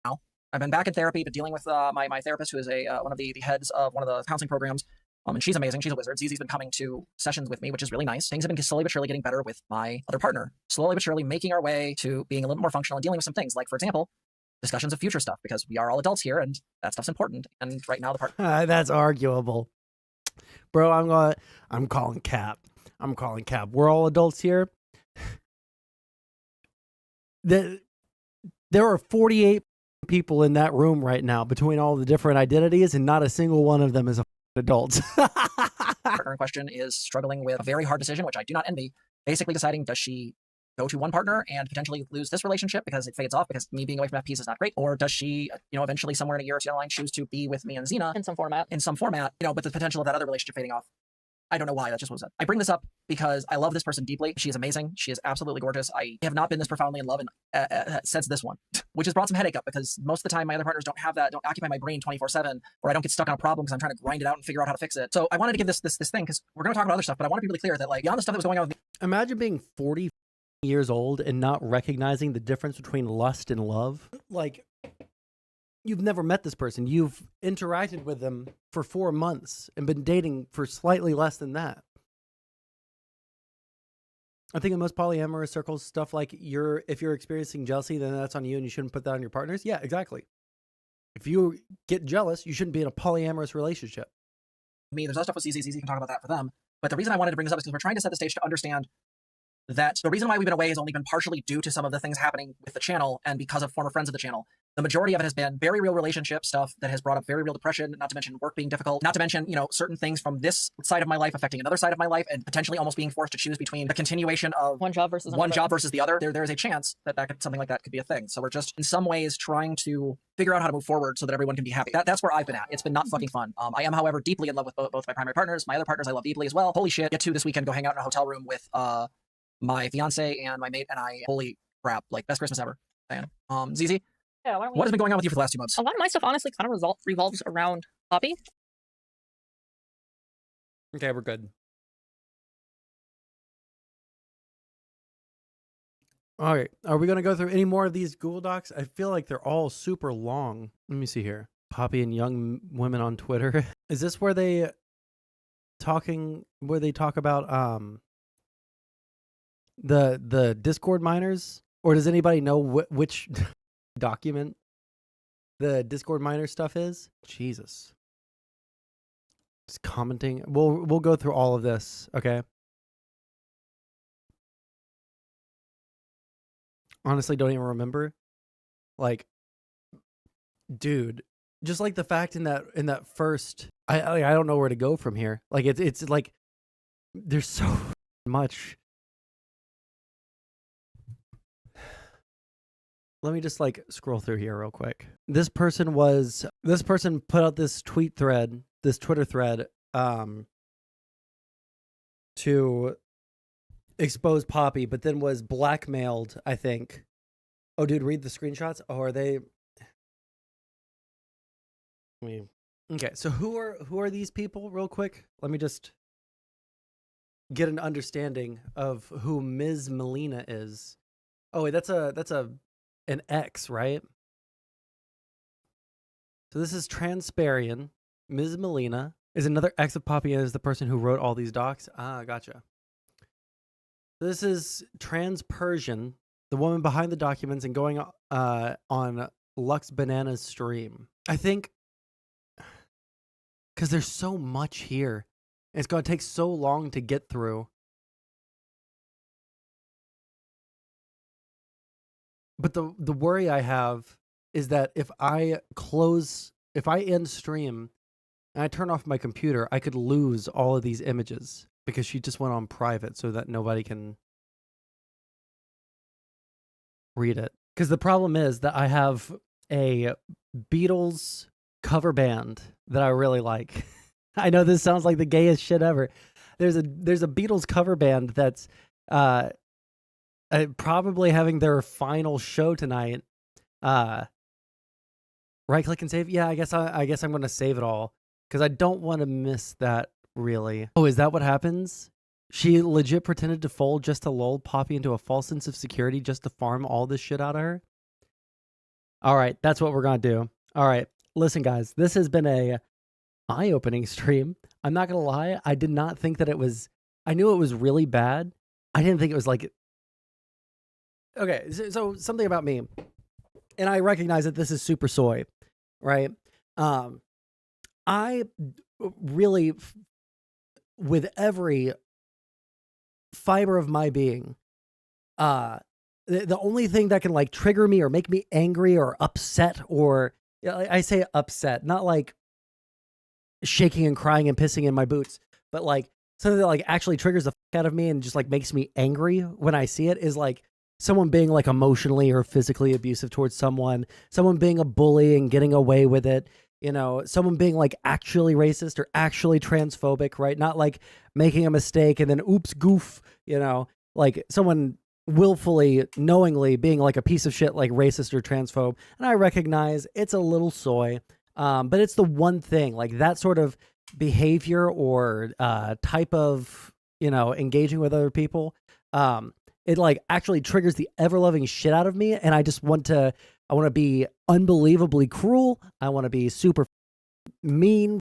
Now, I've been back in therapy, but dealing with my therapist, who is one of the heads of one of the counseling programs. And she's amazing. She's a wizard. ZZ's been coming to sessions with me, which is really nice. Things have been slowly but surely getting better with my other partner. Slowly but surely making our way to being a little more functional and dealing with some things. Like, for example, discussions of future stuff, because we are all adults here and that stuff's important. And right now the part that's arguable. Bro, I'm calling cap. We're all adults here. There are 48 people in that room right now between all the different identities, and not a single one of them is a adult. partner in question is struggling with a very hard decision, which I do not envy. Basically deciding, does she go to one partner and potentially lose this relationship because it fades off because me being away from FPs is not great? Or does she, eventually somewhere in a year or two down the line choose to be with me and Xena In some format, with the potential of that other relationship fading off? I don't know why. That just was it. I bring this up because I love this person deeply. She is amazing. She is absolutely gorgeous. I have not been this profoundly in love since this one, which has brought some headache up because most of the time my other partners don't have that, don't occupy my brain 24/7, or I don't get stuck on a problem because I'm trying to grind it out and figure out how to fix it. So I wanted to give this thing because we're going to talk about other stuff, but I want to be really clear that beyond the stuff that was going on with me. Imagine being 40 years old and not recognizing the difference between lust and love. You've never met this person. You've interacted with them for 4 months and been dating for slightly less than that. I think in most polyamorous circles, stuff like if you're experiencing jealousy, then that's on you and you shouldn't put that on your partners. Yeah, exactly. If you get jealous, you shouldn't be in a polyamorous relationship. There's other stuff with ZCC, you can talk about that for them. But the reason I wanted to bring this up is because we're trying to set the stage to understand that the reason why we've been away has only been partially due to some of the things happening with the channel and because of former friends of the channel. The majority of it has been very real relationship stuff that has brought up very real depression, not to mention work being difficult, not to mention, certain things from this side of my life affecting another side of my life and potentially almost being forced to choose between the continuation of one job versus the other. There is a chance that something like that could be a thing. So we're just in some ways trying to figure out how to move forward so that everyone can be happy. That's where I've been at. It's been not fucking fun. I am, however, deeply in love with both my primary partners. My other partners I love deeply as well. Holy shit. Get to this weekend, go hang out in a hotel room with my fiance and my mate and I. Holy crap. Best Christmas ever. ZZ? Yeah, what has been going on with you for the last 2 months? A lot of my stuff honestly kind of revolves around Poppy. Okay, we're good. All right. Are we going to go through any more of these Google Docs? I feel like they're all super long. Let me see here. Poppy and young women on Twitter. Is this where they talk about the Discord miners? Or does anybody know which document the Discord miner stuff is? Jesus. Just commenting. We'll go through all of this, okay? Honestly, don't even remember. Like, dude, just like the fact in that first, I don't know where to go from here. Like it's like there's so much. Let me just like scroll through here real quick. This person put out this Twitter thread, to expose Poppy, but then was blackmailed, I think. Oh, dude, read the screenshots. Oh, are they? Okay, so who are these people real quick? Let me just get an understanding of who MissMelina is. Oh, wait, that's an X, right? So this is Transparian. MissMelina is another ex of Poppy and is the person who wrote all these docs. Ah, gotcha. This is Transpersian, the woman behind the documents and going on Lux Banana's stream. I think because there's so much here. It's going to take so long to get through. But the worry I have is that if I end stream and I turn off my computer, I could lose all of these images because she just went on private so that nobody can read it. Because the problem is that I have a Beatles cover band that I really like. I know this sounds like the gayest shit ever. There's a Beatles cover band that's probably having their final show tonight. Right click and save. Yeah, I guess I'm going to save it all because I don't want to miss that really. Oh, is that what happens? She legit pretended to fold just to lull Poppy into a false sense of security just to farm all this shit out of her. All right, that's what we're going to do. All right, listen guys, this has been a eye-opening stream. I'm not going to lie, I did not think that I knew it was really bad. I didn't think it was like, okay, so something about me, and I recognize that this is super soy, right? I really, with every fiber of my being, the only thing that can like trigger me or make me angry or upset, or I say upset, not like shaking and crying and pissing in my boots, but like something that like actually triggers the fuck out of me and just like makes me angry when I see it is like someone being like emotionally or physically abusive towards someone being a bully and getting away with it, you know, someone being like actually racist or actually transphobic, right? Not like making a mistake and then oops, goof, you know, like someone willfully, knowingly being like a piece of shit, like racist or transphobe. And I recognize it's a little soy, but it's the one thing, like that sort of behavior or type of, you know, engaging with other people, it like actually triggers the ever-loving shit out of me, and I just want to be unbelievably cruel. I want to be super mean,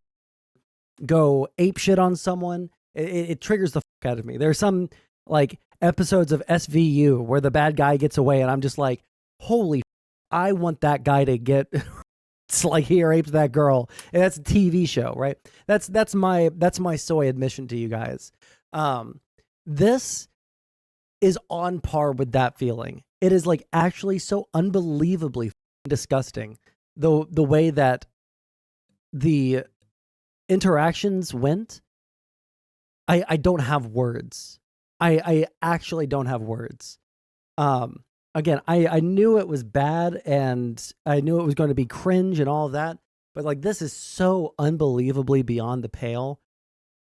go ape shit on someone. It triggers the fuck out of me. There's some like episodes of SVU where the bad guy gets away, and I'm just like, holy, I want that guy to get. It's like he rapes that girl, and that's a TV show, right? That's my soy admission to you guys. This is on par with that feeling. It is like actually so unbelievably disgusting. The way that the interactions went, I don't have words. I actually don't have words. Again, I knew it was bad and I knew it was going to be cringe and all of that, but like this is so unbelievably beyond the pale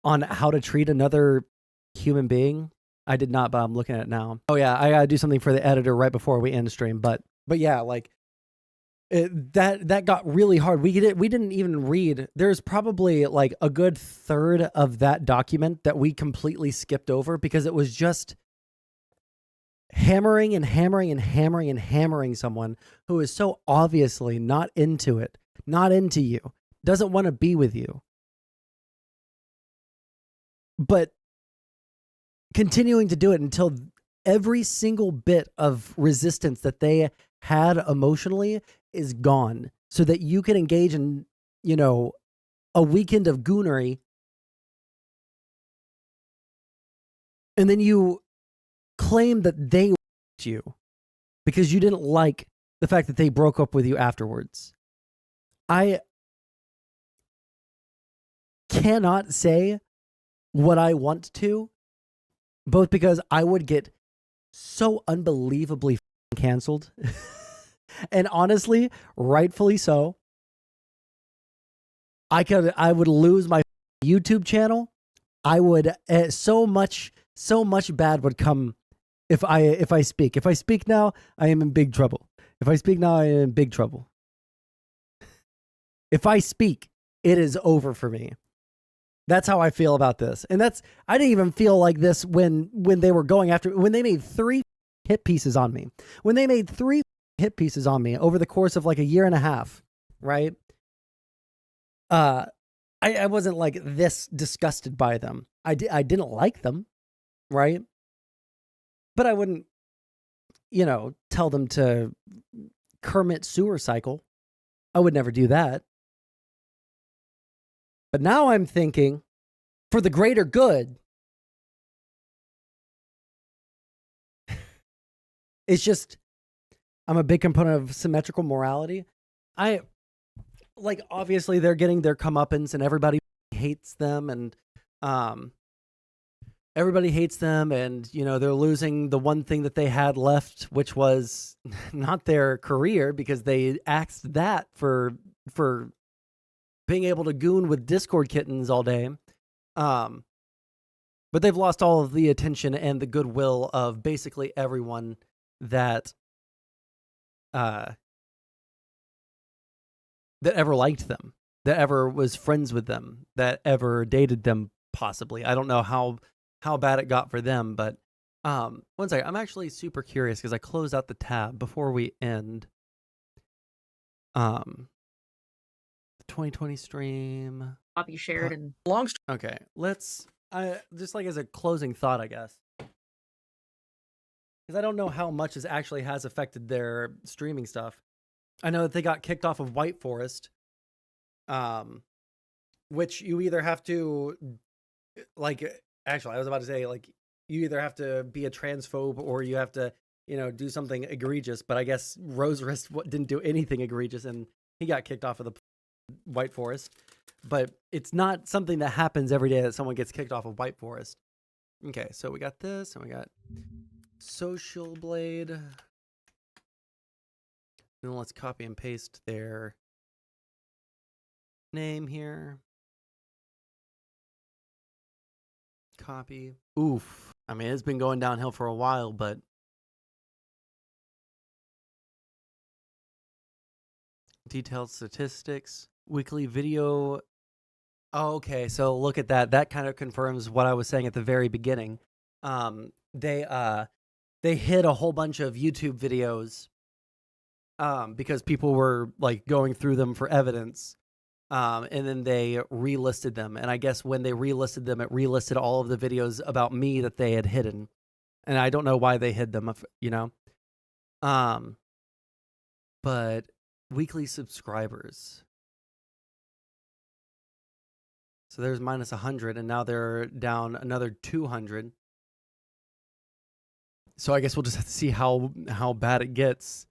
on how to treat another human being. I did not, but I'm looking at it now. Oh yeah, I gotta do something for the editor right before we end stream. But yeah, like That got really hard. We didn't even read. There's probably like a good third of that document that we completely skipped over because it was just hammering and hammering and hammering and hammering someone who is so obviously not into it, not into you, doesn't want to be with you. But continuing to do it until every single bit of resistance that they had emotionally is gone so that you can engage in, you know, a weekend of goonery. And then you claim that they liked you because you didn't like the fact that they broke up with you afterwards. I cannot say what I want to, both because I would get so unbelievably canceled. And honestly, rightfully so. I would lose my YouTube channel. I would so much bad would come if I speak. If I speak now, I am in big trouble. If I speak now, I am in big trouble. If I speak, it is over for me. That's how I feel about this. And I didn't even feel like this when they were going after, when they made 3 hit pieces on me. When they made 3 hit pieces on me over the course of like a year and a half, right? I wasn't like this disgusted by them. I didn't like them, right? But I wouldn't, you know, tell them to Kermit sewer cycle. I would never do that. But now I'm thinking, for the greater good, it's just, I'm a big component of symmetrical morality. Obviously they're getting their comeuppance and everybody hates them and, you know, they're losing the one thing that they had left, which was not their career because they axed that for being able to goon with Discord kittens all day. But they've lost all of the attention and the goodwill of basically everyone that ever liked them, that ever was friends with them, that ever dated them, possibly. I don't know how bad it got for them, but one second. I'm actually super curious because I closed out the tab before we end. The 2020 stream. Poppy shared and Okay, let's just like as a closing thought, I guess. Because I don't know how much this actually has affected their streaming stuff. I know that they got kicked off of White Forest, which you either have to, actually, I was about to say, you either have to be a transphobe or you have to, you know, do something egregious. But I guess Rose Wrist didn't do anything egregious, and he got kicked off of the White Forest. But it's not something that happens every day that someone gets kicked off of White Forest. Okay, so we got this, and we got Social Blade. And let's copy and paste their name here. Copy. Oof. I mean, it's been going downhill for a while, but detailed statistics, weekly video. Oh, okay, so look at that. That kind of confirms what I was saying at the very beginning. They hid a whole bunch of YouTube videos because people were like going through them for evidence. And then they relisted them. And I guess when they relisted them, it relisted all of the videos about me that they had hidden. And I don't know why they hid them, you know. But weekly subscribers. So there's minus 100, and now they're down another 200. So I guess we'll just have to see how bad it gets.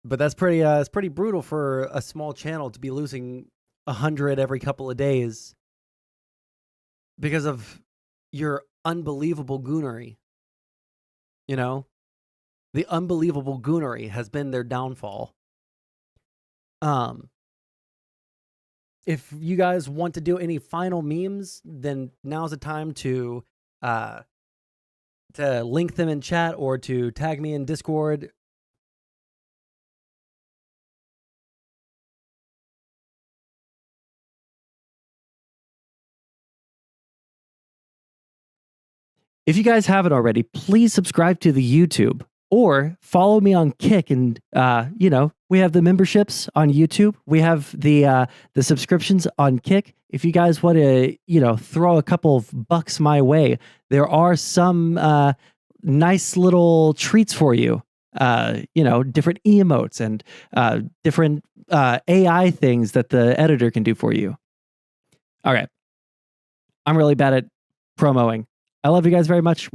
But that's it's pretty brutal for a small channel to be losing 100 every couple of days because of your unbelievable goonery. You know, the unbelievable goonery has been their downfall. If you guys want to do any final memes, then now's the time to link them in chat or to tag me in Discord. If you guys haven't already, please subscribe to the YouTube or follow me on Kick. And, we have the memberships on YouTube. We have the subscriptions on Kick. If you guys want to, throw a couple of bucks my way, there are some nice little treats for you. Different emotes and different AI things that the editor can do for you. All right. I'm really bad at promoing. I love you guys very much.